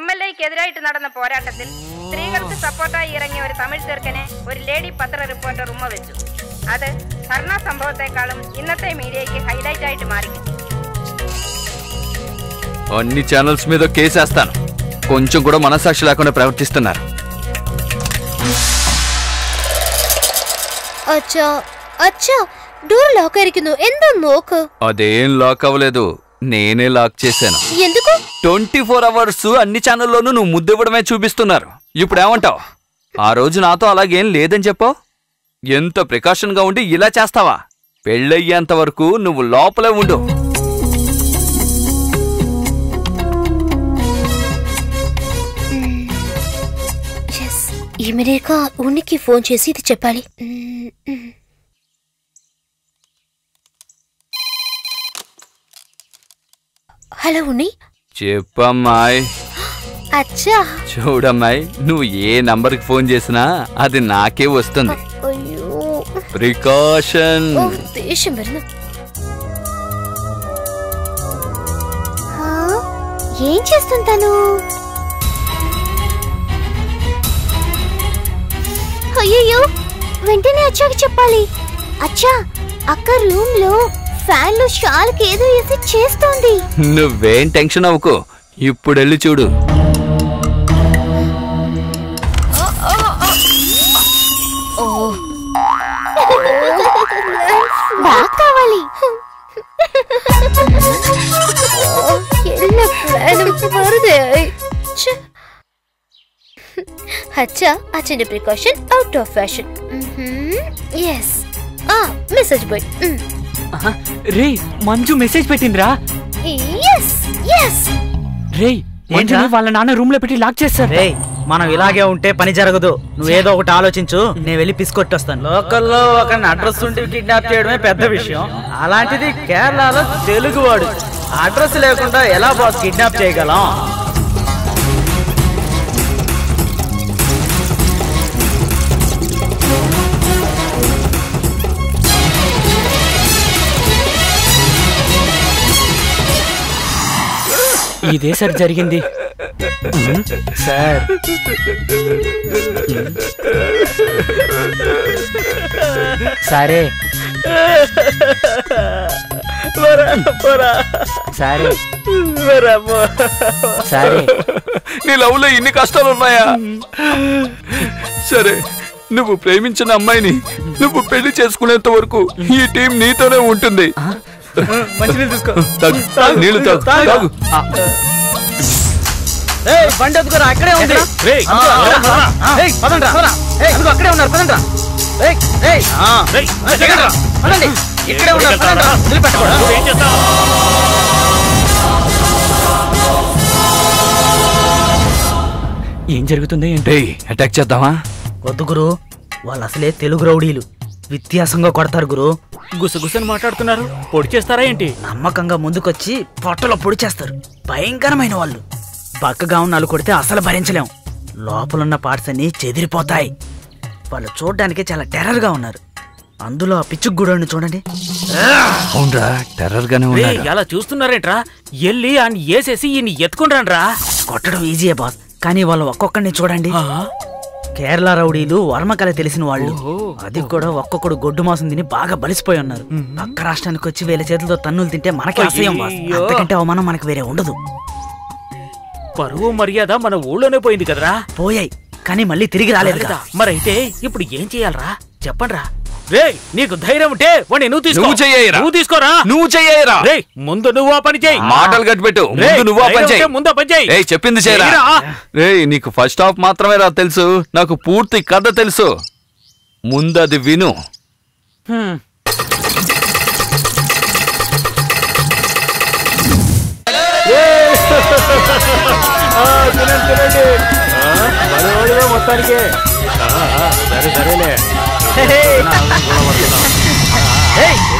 [SPEAKER 12] MLAക്ക് എതിരായിട്ട് നടന്ന പോരാട്ടത്തിൽ സ്ത്രീകൾക്ക് സപ്പോർട്ടായി ഇറങ്ങിയ ഒരു തമിഴ് ചെറുക്കനെ ഒരു ലേഡി പത്ര റിപ്പോർട്ടർ ഉമ്മ വെച്ചു. അത് ധർണ സംഭവത്തെക്കാളും ഇന്നത്തെ മീഡിയയ്ക്ക് ഹൈലൈറ്റ് ആയിട്ട് മാറി.
[SPEAKER 7] అన్ని ఛానల్స్ మీద కేసేస్తాను. కొంచెం కూడా మనసాక్షి లేకుండా ప్రవర్తిస్తున్నారు.
[SPEAKER 5] అచ్చా అచ్చా డోర్ లాక్ అయ్యింది. ఎందు నోక్?
[SPEAKER 7] అదేం లాక్ అవ్వలేదు, నేనే లాక్ చేశాను.
[SPEAKER 5] ఎందుకు?
[SPEAKER 7] 24 అవర్స్ అన్ని ఛానల్లోనూ నువ్వు ముద్దివ్వడమే చూపిస్తున్నారు. ఇప్పుడు ఏమంటావు? ఆ రోజు నాతో అలాగేం లేదని చెప్పావు. ఎంత ప్రికాషన్ గా ఉండి ఇలా చేస్తావా? పెళ్ళయ్యేంత వరకు నువ్వు లోపలే ఉండు.
[SPEAKER 5] ఇమీడియట్గా ఉనికి ఫోన్ చేసి ఇది చెప్పాలి. హలో ఉన్ని.
[SPEAKER 7] చెప్పమ్మాయ్.
[SPEAKER 5] అచ్చా
[SPEAKER 7] చూడమ్మాయి, నువ్వు ఏ నంబర్కి ఫోన్ చేసినా అది నాకే వస్తుంది. ప్రికాషన్.
[SPEAKER 5] దేశం వెళ్ళు. ఏం చేస్తుంటాను? అయ్యో వెంటనే అచ్చాకి చెప్పాలి. అచ్చా అక్క రూమ్ లో ఫ్యాన్ లో షాల్కి ఏదో వేసి చేస్తోంది.
[SPEAKER 7] నువ్వేం టెన్షన్ అవ్వకు, ఇప్పుడు వెళ్ళి చూడు.
[SPEAKER 5] బ్యాగ్ కావాలి. अच्छा अच्छा precaution out of fashion. Yes message bye.
[SPEAKER 3] రే మంజు మెసేజ్ పెట్టిందిరా.
[SPEAKER 5] yes yes
[SPEAKER 3] రే మంజుని వాళ్ళ నాన్న రూమ్ లో పెట్టి లాక్ చేస్తారు.
[SPEAKER 2] రేయ్ మనం ఇలాగే ఉంటే పని జరగదు. నువ్వేదో ఒకటి ఆలోచించు, నేను వెళ్ళి పిసుకొట్టొస్తాను. లోకల్లో ఒక అడ్రస్ ఉండి కిడ్నాప్ చేయడమే పెద్ద విషయం, అలాంటిది కేరళలో తెలుగువాడు. అడ్రస్ లేకుండా ఎలా బాస్ కిడ్నాప్ చేయగలం?
[SPEAKER 3] ఇదే సార్ జరిగింది. సార్ సరే సరే సరే
[SPEAKER 7] నీ లవ్ లో ఇన్ని కష్టాలు ఉన్నాయా? సరే, నువ్వు ప్రేమించిన అమ్మాయిని నువ్వు పెళ్లి చేసుకునేంత వరకు ఈ టీం నీతోనే ఉంటుంది. నీళ్ళు తాగు.
[SPEAKER 2] బండి అక్కడే ఉంది. అక్కడే ఉన్నారు, పదండ్రా. ఇక్కడే ఉన్నారు.
[SPEAKER 3] ఏం జరుగుతుంది ఏంటి?
[SPEAKER 7] అటాక్ చేద్దామా?
[SPEAKER 2] వద్దు గురు, వాళ్ళు అసలే తెలుగు రౌడీలు, వ్యత్యాసంగా కొడతారు గురు.
[SPEAKER 1] గుసగుసని మాట్లాడుతున్నారు, పొడి చేస్తారా ఏంటి?
[SPEAKER 2] నమ్మకంగా ముందుకొచ్చి పొట్టలో పొడి చేస్తారు. భయంకరమైన వాళ్ళు. బక్కగా ఉన్న కొడితే అసలు భరించలేం. లోపలున్న పార్ట్స్ అన్ని చెదిరిపోతాయి. వాళ్ళు చూడడానికి చాలా టెర్రర్ గా ఉన్నారు. అందులో ఆ పిచ్చుకు గుడని చూడండి.
[SPEAKER 7] అవునరా, టెర్రర్ గానే ఉన్నాడు.
[SPEAKER 1] అలా చూస్తున్నారేంట్రా? ఎల్లి అని ఏసేసి ఈయన ఎత్తుకుంటారా?
[SPEAKER 2] కొట్టడం ఈజీయే బాస్, కానీ వాళ్ళు ఒక్కొక్కడిని చూడండి. కేరళ రౌడీలు వర్మకళ తెలిసిన వాళ్ళు. అది కూడా ఒక్కొక్కడు గొడ్డు మాసం తిని బాగా బలిసిపోయి ఉన్నారు. పక్క రాష్ట్రానికి వచ్చి వీళ్ళ చేతులతో తన్నులు తింటే మనకి అసహ్యం బాస్. అంతకంటే అవమానం మనకు వేరే ఉండదు.
[SPEAKER 1] పరువు మర్యాద మన ఊళ్ళోనే పోయింది కదరా?
[SPEAKER 2] పోయాయి, కానీ మళ్ళీ తిరిగి రాలేదు కదా.
[SPEAKER 1] మరైతే ఇప్పుడు ఏం చెయ్యాలరా? చెప్పండ్రా. రే, నీకు ధైర్యం ఉంటే వాడిని నువ్వు తీసుకోరా.
[SPEAKER 7] నువ్వు చెయ్యరా.
[SPEAKER 1] రే, ముందు నువ్వు ఆ పని చెయ్యి.
[SPEAKER 7] మాటలు కట్టిపెట్టు. ముందు నువ్వు ఆ పని చెయ్యి.
[SPEAKER 1] ముందు పని చెయ్యి.
[SPEAKER 7] ఏయ్, చెప్పింది చేయరా. రే, నీకు ఫస్ట్ హాఫ్ మాత్రమే రా తెలుసు, నాకు పూర్తి కథ తెలుసు. ముందు అది విను.
[SPEAKER 1] మొత్తానికి సరేలే.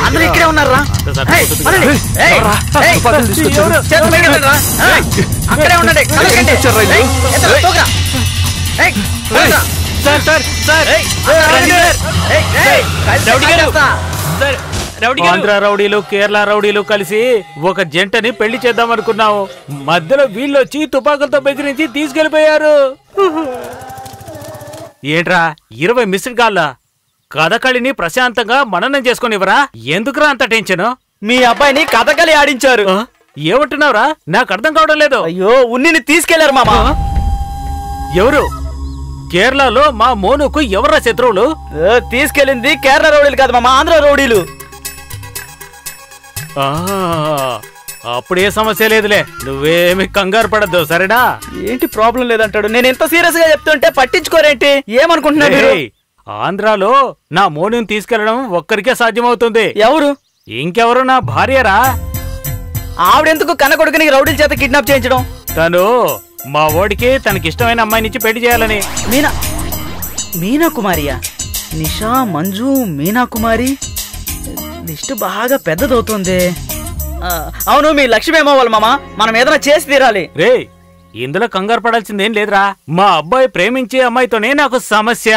[SPEAKER 2] అందరూ ఇక్కడే ఉన్నారా? అక్కడే ఉండండి.
[SPEAKER 1] ఆంధ్ర రౌడీలు కేరళ రౌడీలు కలిసి ఒక జంటని పెళ్లి చేద్దాం అనుకున్నాము. మధ్యలో వీళ్ళొచ్చి తుపాకులతో బెదిరించి తీసుకెళ్లిపోయారు. ఏంట్రా 20 మిస్డ్ కాల్లా? కథకళిని ప్రశాంతంగా మననం చేసుకునివరా? ఎందుకురా అంత టెన్షన్?
[SPEAKER 2] మీ అబ్బాయిని కథకళి ఆడించారు.
[SPEAKER 1] ఏమంటున్నావురా? నాకు అర్థం కావడం లేదు.
[SPEAKER 2] అయ్యో, ఉన్నిని తీసుకెళ్లారు మామా.
[SPEAKER 1] ఎవరు? కేరళలో మా మోనుకు ఎవర్రా శత్రువులు?
[SPEAKER 2] తీసుకెళ్ళింది కేరళ రౌడీలు కాదు మామా, ఆంధ్ర రౌడీలు.
[SPEAKER 1] అప్పుడే సమస్య లేదులే, నువ్వేమి కంగారు పడద్దు, సరేనా?
[SPEAKER 2] ఏంటి ప్రాబ్లం లేదంటాడు. నేను ఎంత సీరియస్ గా చెప్తుంటే పట్టించుకోరేంటి? ఏమనుకుంటున్నాడు?
[SPEAKER 1] ఆంధ్రాలో నా మోనుని తీసుకెళ్లడం ఒక్కరికే సాధ్యమవుతుంది.
[SPEAKER 2] ఎవరు?
[SPEAKER 1] ఇంకెవరు? నా భార్యరా.
[SPEAKER 2] ఆవిడెందుకు కన్న కొడుకుని రౌడీల చేత కిడ్నాప్ చేయించడం?
[SPEAKER 1] తను మా ఓడికి తనకిష్టమైన అమ్మాయినిచ్చి పెళ్లి చేయాలని.
[SPEAKER 2] మీనా కుమారియా? నిషా, మంజు, మీనా కుమారి, లిస్టు బాగా పెద్దదవుతుంది. అవును, మీ లక్ష్మేమో వాళ్ళు మామా, మనం ఏదైనా చేసి తీరాలి.
[SPEAKER 1] రే, ఇందులో కంగారు పడాల్సిందేం లేదురా. మా అబ్బాయి ప్రేమించే అమ్మాయితోనే నాకు సమస్య.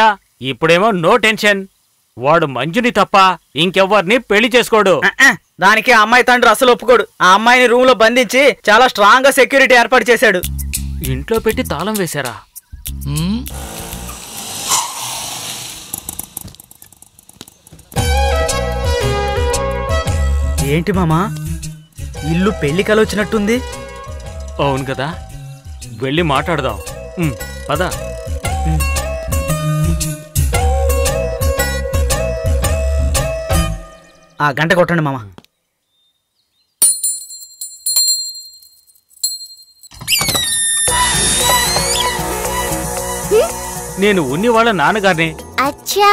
[SPEAKER 1] ఇప్పుడేమో నో టెన్షన్. వాడు మంజుని తప్ప ఇంకెవ్వరిని పెళ్లి చేసుకోడు.
[SPEAKER 2] దానికి ఆ అమ్మాయి తండ్రి అసలు ఒప్పుకోడు. ఆ అమ్మాయిని రూమ్ లో బంధించి చాలా స్ట్రాంగ్ గా సెక్యూరిటీ ఏర్పాటు చేశాడు.
[SPEAKER 1] ఇంట్లో పెట్టి తాళం వేశారా?
[SPEAKER 2] ఏంటి మామా, ఇల్లు పెళ్లి కలొచ్చినట్టుంది?
[SPEAKER 1] అవును కదా, వెళ్ళి మాట్లాడదాం. పద.
[SPEAKER 2] ఆ గంట కొట్టండి మామా.
[SPEAKER 1] నేను ఉన్ని వాళ్ళ నాన్నగారిని.
[SPEAKER 5] అచ్చా,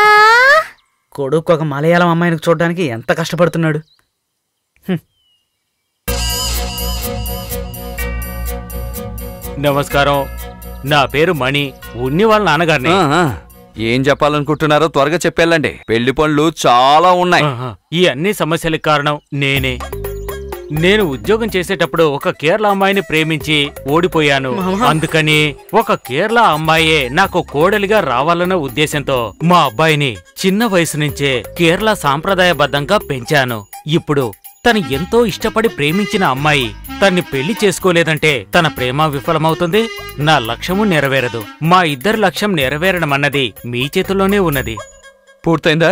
[SPEAKER 2] కొడుకు ఒక మలయాళం అమ్మాయిని చూడడానికి ఎంత కష్టపడుతున్నాడు.
[SPEAKER 1] నమస్కారం, నా పేరు మణి, ఉన్ని వాళ్ళ నాన్నగారిని.
[SPEAKER 7] ఏం చెప్పాలనుకుంటున్నారో త్వరగా చెప్పేళ్ళండి, పెళ్లి పనులు చాలా ఉన్నాయి.
[SPEAKER 1] ఈ అన్ని సమస్యలకు కారణం నేనే. నేను ఉద్యోగం చేసేటప్పుడు ఒక కేరళ అమ్మాయిని ప్రేమించి ఓడిపోయాను. అందుకని ఒక కేరళ అమ్మాయే నాకు కోడలిగా రావాలన్న ఉద్దేశంతో మా అబ్బాయిని చిన్న వయసు నుంచే కేరళ సాంప్రదాయబద్ధంగా పెంచాను. ఇప్పుడు తను ఎంతో ఇష్టపడి ప్రేమించిన అమ్మాయి తన్ని పెళ్లి చేసుకోలేదంటే తన ప్రేమ విఫలమవుతుంది, నా లక్ష్యము నెరవేరదు. మా ఇద్దరి లక్ష్యం నెరవేరడమన్నది మీ చేతుల్లోనే ఉన్నది.
[SPEAKER 7] పూర్తయిందా?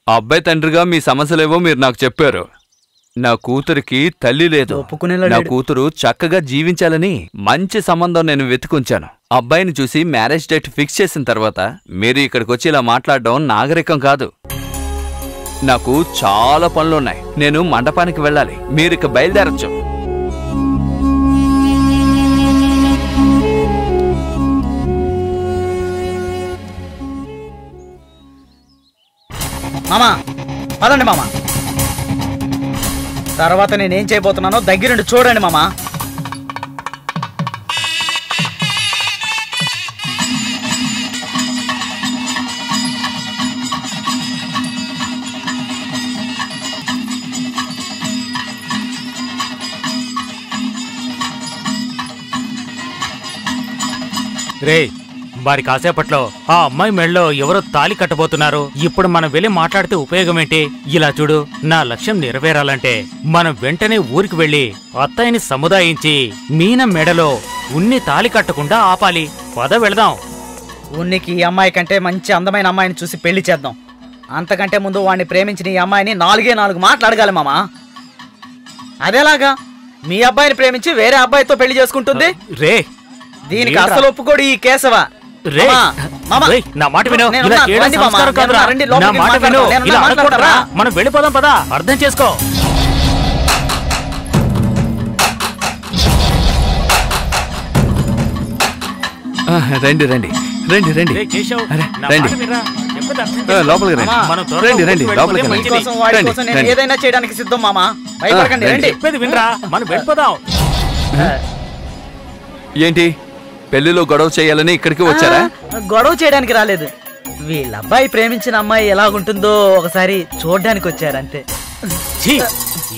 [SPEAKER 7] అబ్బాయి తండ్రిగా మీ సమస్యలేవో మీరు నాకు చెప్పారు. నా కూతురికి తల్లి లేదు. నా కూతురు చక్కగా జీవించాలని మంచి సంబంధం నేను వెతుకుంచాను. అబ్బాయిని చూసి మ్యారేజ్ డేట్ ఫిక్స్ చేసిన తర్వాత మీరు ఇక్కడికి వచ్చి ఇలా మాట్లాడడం నాగరికం కాదు. నాకు చాలా పనులున్నాయి, నేను మండపానికి వెళ్ళాలి. మీరు ఇక బయలుదేరచ్చు.
[SPEAKER 2] మామా పదండి మామా. తర్వాత నేనేం చేయబోతున్నానో దగ్గరుండి చూడండి మామా.
[SPEAKER 1] రే మరి కాసేపట్లో ఆ అమ్మాయి మెళ్ళలో ఎవరో తాళి కట్టబోతున్నారు. ఇప్పుడు మనం వెళ్ళి మాట్లాడితే ఉపయోగం ఏంటి? ఇలా చూడు, నా లక్ష్యం నెరవేరాలంటే మనం వెంటనే ఊరికి వెళ్ళి అత్తయ్యని సముదాయించి మీన మెడలో ఉన్ని తాళి కట్టకుండా ఆపాలి. పద వెళదాం.
[SPEAKER 2] ఉన్నికి ఈ అమ్మాయి కంటే మంచి అందమైన అమ్మాయిని చూసి పెళ్లి చేద్దాం. అంతకంటే ముందు వాడిని ప్రేమించిన ఈ అమ్మాయిని 4 మాట్లాడగాలి మామా. అదేలాగా మీ అబ్బాయిని ప్రేమించి వేరే అబ్బాయితో పెళ్లి చేసుకుంటుంది?
[SPEAKER 1] రే
[SPEAKER 2] దీనికి అసలు ఒప్పుకోడు ఈ కేశవ.
[SPEAKER 1] నా మాట విను. ఇలా చేయడం సంస్కారం కాదురా. నా మాట విను. ఇలా అనకూడదురా. మనం వెళ్ళిపోదాం పదా. అర్థం చేసుకో.
[SPEAKER 7] రండి రండి రండి రండి రండి లోపలికి రండి లోపలికి రండి.
[SPEAKER 2] ఏదైనా చేయడానికి సిద్ధం మామా. భయపడకండి. రండి.
[SPEAKER 1] చెప్పేది వినరా. మనం వెళ్ళిపోదాం.
[SPEAKER 7] ఏంటి పెళ్లిలో గొడవ చేయాలని ఇక్కడికి వచ్చారా?
[SPEAKER 2] గొడవ చేయడానికి రాలేదు. వీళ్ళ అబ్బాయి ప్రేమించిన అమ్మాయి ఎలాగుంటుందో ఒకసారి చూడడానికి వచ్చారంతే.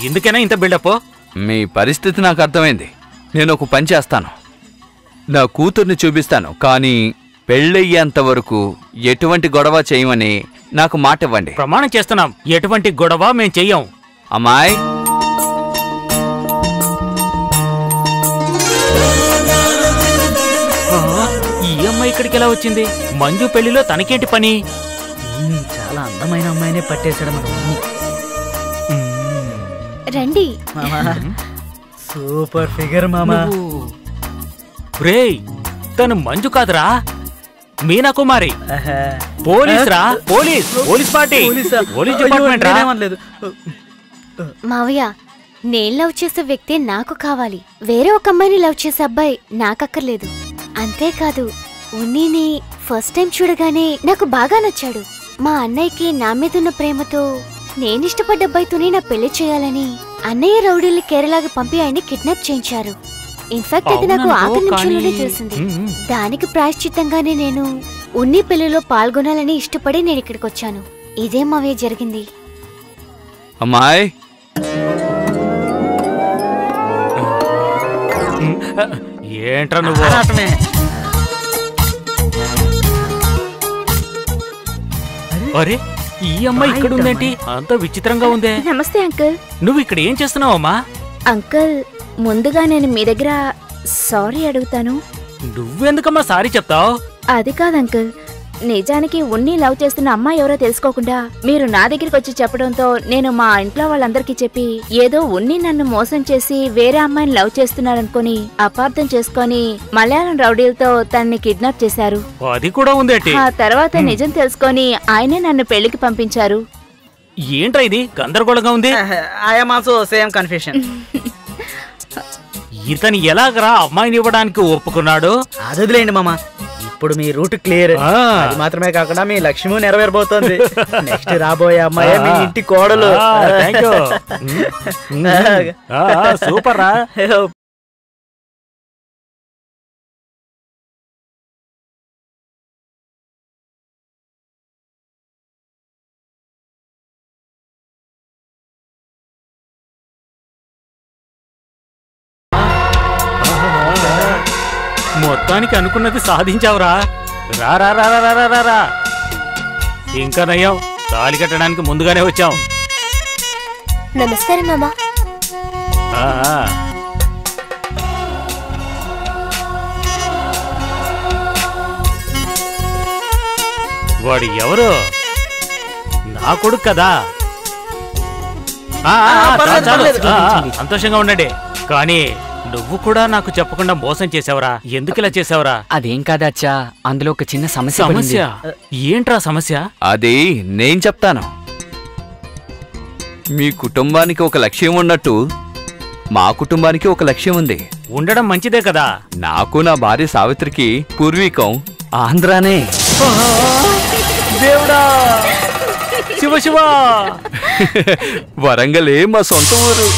[SPEAKER 1] ఎందుకైనా ఇంత బిల్డప్?
[SPEAKER 7] మీ పరిస్థితి నాకు అర్థమైంది. నేను ఒక పని చేస్తాను. నా కూతుర్ని చూపిస్తాను. కానీ పెళ్ళయ్యేంత వరకు ఎటువంటి గొడవ చేయమని నాకు మాట ఇవ్వండి.
[SPEAKER 1] ప్రమాణం చేస్తున్నాం. ఎటువంటి గొడవ మేం చెయ్యం.
[SPEAKER 7] అమ్మాయి
[SPEAKER 1] ఈ అమ్మాయి ఇక్కడికి ఎలా వచ్చింది? మంజు పెళ్లిలో తనకేంటి పని?
[SPEAKER 2] చాలా అందమైన అమ్మాయినే పట్టేశాడు మన
[SPEAKER 6] రండి.
[SPEAKER 2] సూపర్ ఫిగర్ మామా.
[SPEAKER 1] రేయ్ తను మంజు కాదురా, మీనా కుమారి. పోలీస్ రా. Police party. పోలీస్ డిపార్ట్మెంట్ రా.
[SPEAKER 6] మావయ్య, నేను లవ్ చేసే వ్యక్తి నాకు కావాలి. వేరే ఒక అమ్మాయిని లవ్ చేసే అబ్బాయి నాకక్కర్లేదు. అంతేకాదు ఉన్నీని ఫస్ట్ టైం చూడగానే నాకు బాగా నచ్చాడు. మా అన్నయ్యకి నా మీదున్న ప్రేమతో నేనిష్టపడ్డ అబ్బాయితోనే నా పెళ్లి చేయాలని అన్నయ్య రౌడీల్ని కేరళకి పంపి ఆయన్ని కిడ్నాప్ చేయించారు. ఇన్ఫాక్ట్ అది నాకు ఆఖరి నిమిషంలోనే తెలిసింది. దానికి ప్రాయశ్చిత్తంగానే నేను ఉన్ని పెళ్లిలో పాల్గొనాలని ఇష్టపడి నేను ఇక్కడికి వచ్చాను. ఇదే మావే జరిగింది.
[SPEAKER 7] అమ్మాయి
[SPEAKER 1] ఏంట్రా నువ్వు? అరే ఈ అమ్మాయి ఇక్కడ ఉందేంటి? అంత విచిత్రంగా ఉందే.
[SPEAKER 6] నమస్తే అంకుల్.
[SPEAKER 1] నువ్వు ఇక్కడ ఏం చేస్తున్నావు అమ్మా?
[SPEAKER 6] అంకుల్, ముందుగా నేను మీ దగ్గర సారీ అడుగుతాను.
[SPEAKER 1] నువ్వెందుకమ్మా సారీ చెప్తావు?
[SPEAKER 6] అది కాదు అంకుల్, నిజానికి ఉన్ని లవ్ చేస్తున్న అమ్మాయి ఎవరో తెలుసుకోకుండా మీరు నా దగ్గరికి వచ్చి చెప్పడంతో నేను మా ఇంట్లో వాళ్ళందరికీ చెప్పి ఏదో ఉన్ని నన్ను మోసం చేసి వేరే అమ్మాయిని లవ్ చేస్తున్నారనుకుని అపార్థం చేసుకొని మలయాళం రౌడీలతో తనని కిడ్నాప్ చేశారు.
[SPEAKER 1] అది కూడా ఉందేంటి?
[SPEAKER 6] ఆ తర్వాత నిజం తెలుసుకొని ఆయనే నన్ను పెళ్లికి పంపించారు.
[SPEAKER 1] ఏంట్రా ఇది గందరగోళంగా ఉంది?
[SPEAKER 2] I am also same confusion.
[SPEAKER 1] ఇతను ఎలాగరా అమ్మాయిని ఇవ్వడానికి ఒప్పుకున్నాడు?
[SPEAKER 2] అది వదిలేండి మామా. ఇప్పుడు మీ రూట్ క్లియర్. అది మాత్రమే కాకుండా మీ లక్ష్యము నెరవేరబోతోంది. నెక్స్ట్ రాబోయే అమ్మాయి మీ ఇంటి కోడలు.
[SPEAKER 1] సూపర్ రా. మొత్తానికి అనుకున్నది సాధించావురా. రా రా రా రా రా రా రా. ఇంకా నయ్యాం, తాళి కట్టడానికి ముందుగానే వచ్చాం.
[SPEAKER 6] నమస్కారం మామా.
[SPEAKER 1] వాడు ఎవరు? నా కొడుకు కదా. సంతోషంగా ఉండండి. కానీ నువ్వు కూడా నాకు చెప్పకుండా మోసం చేసావురా. ఎందుకు ఇలా చేసావురా?
[SPEAKER 3] అదేం కాదచ్చా, అందులో ఒక చిన్న సమస్య.
[SPEAKER 1] సమస్య ఏంట్రా సమస్య?
[SPEAKER 7] అది నేను చెప్తాను. మీ కుటుంబానికి ఒక లక్ష్యం ఉన్నట్టు మా కుటుంబానికి ఒక లక్ష్యం ఉంది.
[SPEAKER 1] ఉండడం మంచిదే కదా.
[SPEAKER 7] నాకు నా భార్య సావిత్రికి పూర్వీకం ఆంధ్రానే.
[SPEAKER 1] దేవుడా, శివ శివ.
[SPEAKER 7] వరంగలే మా సొంత ఊరు.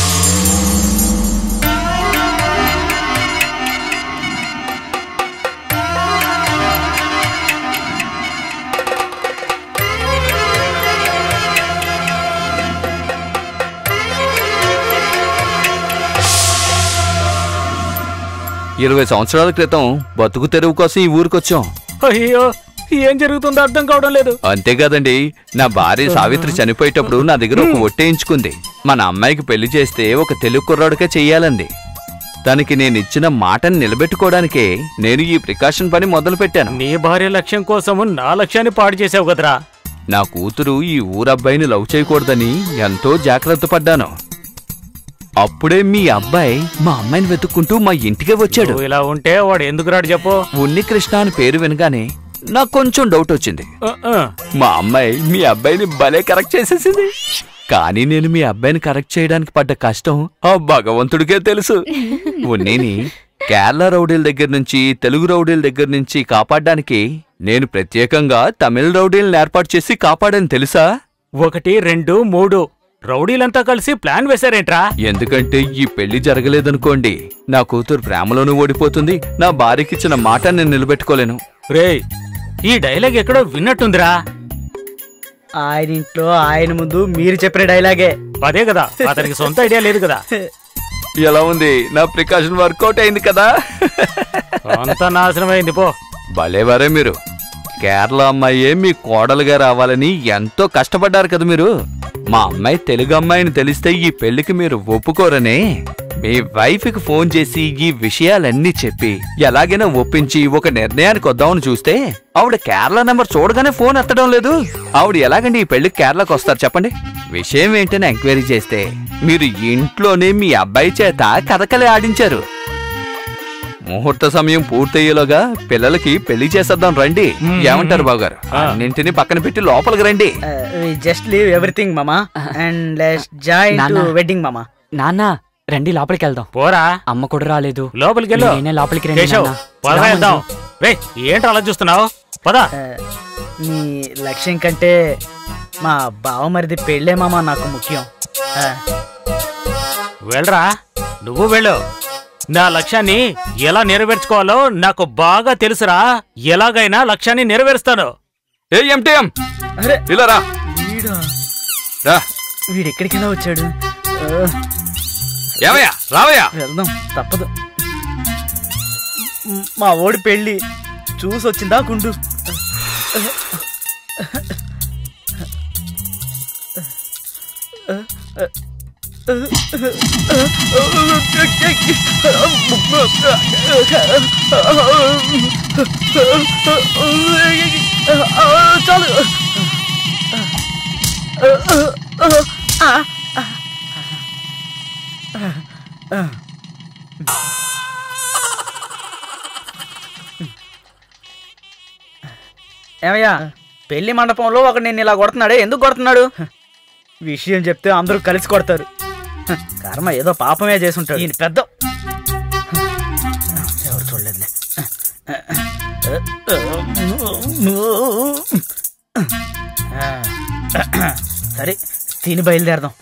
[SPEAKER 7] ఇరవై సంవత్సరాల క్రితం బతుకు తెరువు కోసం ఈ ఊరికొచ్చాం.
[SPEAKER 1] అయ్యో, ఏం జరుగుతుందో అర్థం కావడం లేదు.
[SPEAKER 7] అంతేకాదండి, నా భార్య సావిత్రి చనిపోయేటప్పుడు నా దగ్గర ఒక ఒట్టేయించుకుంది. మన అమ్మాయికి పెళ్లి చేస్తే ఒక తెలుగు కుర్రాడుకే చెయ్యాలంది. దానికి నేనిచ్చిన మాటని నిలబెట్టుకోవడానికే నేను ఈ ప్రికాషన్ పని మొదలు పెట్టాను.
[SPEAKER 1] నీ భార్య లక్ష్యం కోసము నా లక్ష్యాన్ని పాడు చేసావు కదరా.
[SPEAKER 7] నా కూతురు ఈ ఊరబ్బాయిని లవ్ చేయకూడదని ఎంతో జాగ్రత్త పడ్డాను. అప్పుడే మీ అబ్బాయి మా అమ్మాయిని వెతుక్కుంటూ మా ఇంటికే వచ్చాడు.
[SPEAKER 1] ఇలా ఉంటే వాడు ఎందుకు రాడు చెప్పు.
[SPEAKER 7] ఉన్ని కృష్ణ అని పేరు వినగానే నాకు కొంచెం డౌట్ వచ్చింది. మా అమ్మాయి మీ అబ్బాయిని భలే కరెక్ట్ చేసేసింది. కానీ నేను మీ అబ్బాయిని కరెక్ట్ చేయడానికి పడ్డ కష్టం ఆ భగవంతుడికే తెలుసు. ఉన్నిని కేరళ రౌడీల దగ్గర నుంచి, తెలుగు రౌడీల దగ్గర నుంచి కాపాడడానికి నేను ప్రత్యేకంగా తమిళ రౌడీలను ఏర్పాటు చేసి కాపాడని తెలుసా?
[SPEAKER 1] 1, 2, 3 రౌడీలంతా కలిసి ప్లాన్ వేశారేంట్రా?
[SPEAKER 7] ఎందుకంటే ఈ పెళ్లి జరగలేదనుకోండి, నా కూతురు ప్రేమలోనూ ఓడిపోతుంది, నా భార్యకిచ్చిన మాట నేను నిలబెట్టుకోలేను.
[SPEAKER 1] రేయ్, ఈ డైలాగ్ ఎక్కడో విన్నట్టుందిరా.
[SPEAKER 2] ఆయన ఇంట్లో ఆయన ముందు మీరు చెప్పిన డైలాగే.
[SPEAKER 1] అదే కదా, అతనికి సొంత ఐడియా లేదు కదా.
[SPEAKER 7] ఎలా ఉంది నా ప్రికాషన్? వర్కౌట్ అయింది కదా?
[SPEAKER 1] అంతా నాశనం అయింది పో.
[SPEAKER 7] భలేవారే మీరు. కేరళ అమ్మాయే మీ కోడలుగా రావాలని ఎంతో కష్టపడ్డారు కదా మీరు. మా అమ్మాయి తెలుగు అమ్మాయిని తెలిస్తే ఈ పెళ్లికి మీరు ఒప్పుకోరనే మీ వైఫ్కి ఫోన్ చేసి ఈ విషయాలన్నీ చెప్పి ఎలాగైనా ఒప్పించి ఒక నిర్ణయానికి వద్దామని చూస్తే ఆవిడ కేరళ నెంబర్ చూడగానే ఫోన్ ఎత్తడం లేదు. ఆవిడ ఎలాగండి ఈ పెళ్లికి కేరళకు వస్తారు చెప్పండి? విషయం ఏంటని ఎంక్వైరీ చేస్తే మీరు ఇంట్లోనే మీ అబ్బాయి చేత కథకలే ఆడించారు. ముహూర్త సమయం పూర్తయ్యేలోగా పిల్లలకి పెళ్లి చేసేద్దాం రండి. ఏమంటారు బావగారు? అన్నింటినీ పక్కన పెట్టి లోపలికి రండి.
[SPEAKER 2] జస్ట్ లీవ్ ఎవ్రీథింగ్ మామా and let's join to wedding మామా.
[SPEAKER 3] నాన్న రండి, లోపలికి వెళ్దాం.
[SPEAKER 1] పోరా,
[SPEAKER 3] అమ్మ కూడా రాలేదు.
[SPEAKER 1] లోపలికి వెళ్ళు.
[SPEAKER 3] నేనే లోపలికి రండి.
[SPEAKER 1] ఏంటి అలా చూస్తున్నావు? పదా.
[SPEAKER 2] నీ లక్ష్యం కంటే మా బావమరిది పెళ్ళే మామా నాకు ముఖ్యం.
[SPEAKER 1] వెళ్ళరా, నువ్వు వెళ్ళు. నా లక్ష్యాన్ని ఎలా నెరవేర్చుకోవాలో నాకు బాగా తెలుసురా. ఎలాగైనా లక్ష్యాన్ని నెరవేరుస్తాను.
[SPEAKER 7] ఇలా రా.
[SPEAKER 2] వీడెక్కడికైనా వచ్చాడు.
[SPEAKER 7] ఏమయ్యా, రావయ్యా.
[SPEAKER 2] వెళ్దాం, తప్పదు. మా ఓడి పెళ్ళి చూసొచ్చిందా కుండు? చాలు. ఏమయ్యా, పెళ్లి మండపంలో ఒకడు నేను ఇలా కొడుతున్నాడే, ఎందుకు కొడుతున్నాడు? విషయం చెప్తే అందరూ కలిసి కొడతారు. కర్మ ఏదో పాపమే చేసుంటాడు. ఈయన పెద్ద ఎవరు చూడలేదులే. సరే, తిని బయలుదేరదాం.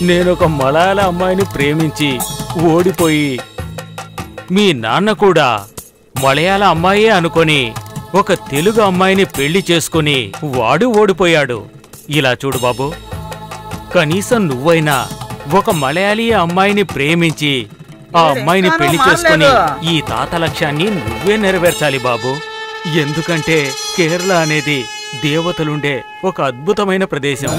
[SPEAKER 1] నేనొక మలయాళ అమ్మాయిని ప్రేమించి ఓడిపోయి, మీ నాన్న కూడా మలయాళ అమ్మాయే అనుకొని ఒక తెలుగు అమ్మాయిని పెళ్లి చేసుకుని వాడు ఓడిపోయాడు. ఇలా చూడు బాబు, కనీసం నువ్వైనా ఒక మలయాళీ అమ్మాయిని ప్రేమించి ఆ అమ్మాయిని పెళ్లి చేసుకుని ఈ తాత లక్ష్యాన్ని నువ్వే నెరవేర్చాలి బాబు. ఎందుకంటే కేరళ అనేది దేవతలుండే ఒక అద్భుతమైన ప్రదేశం.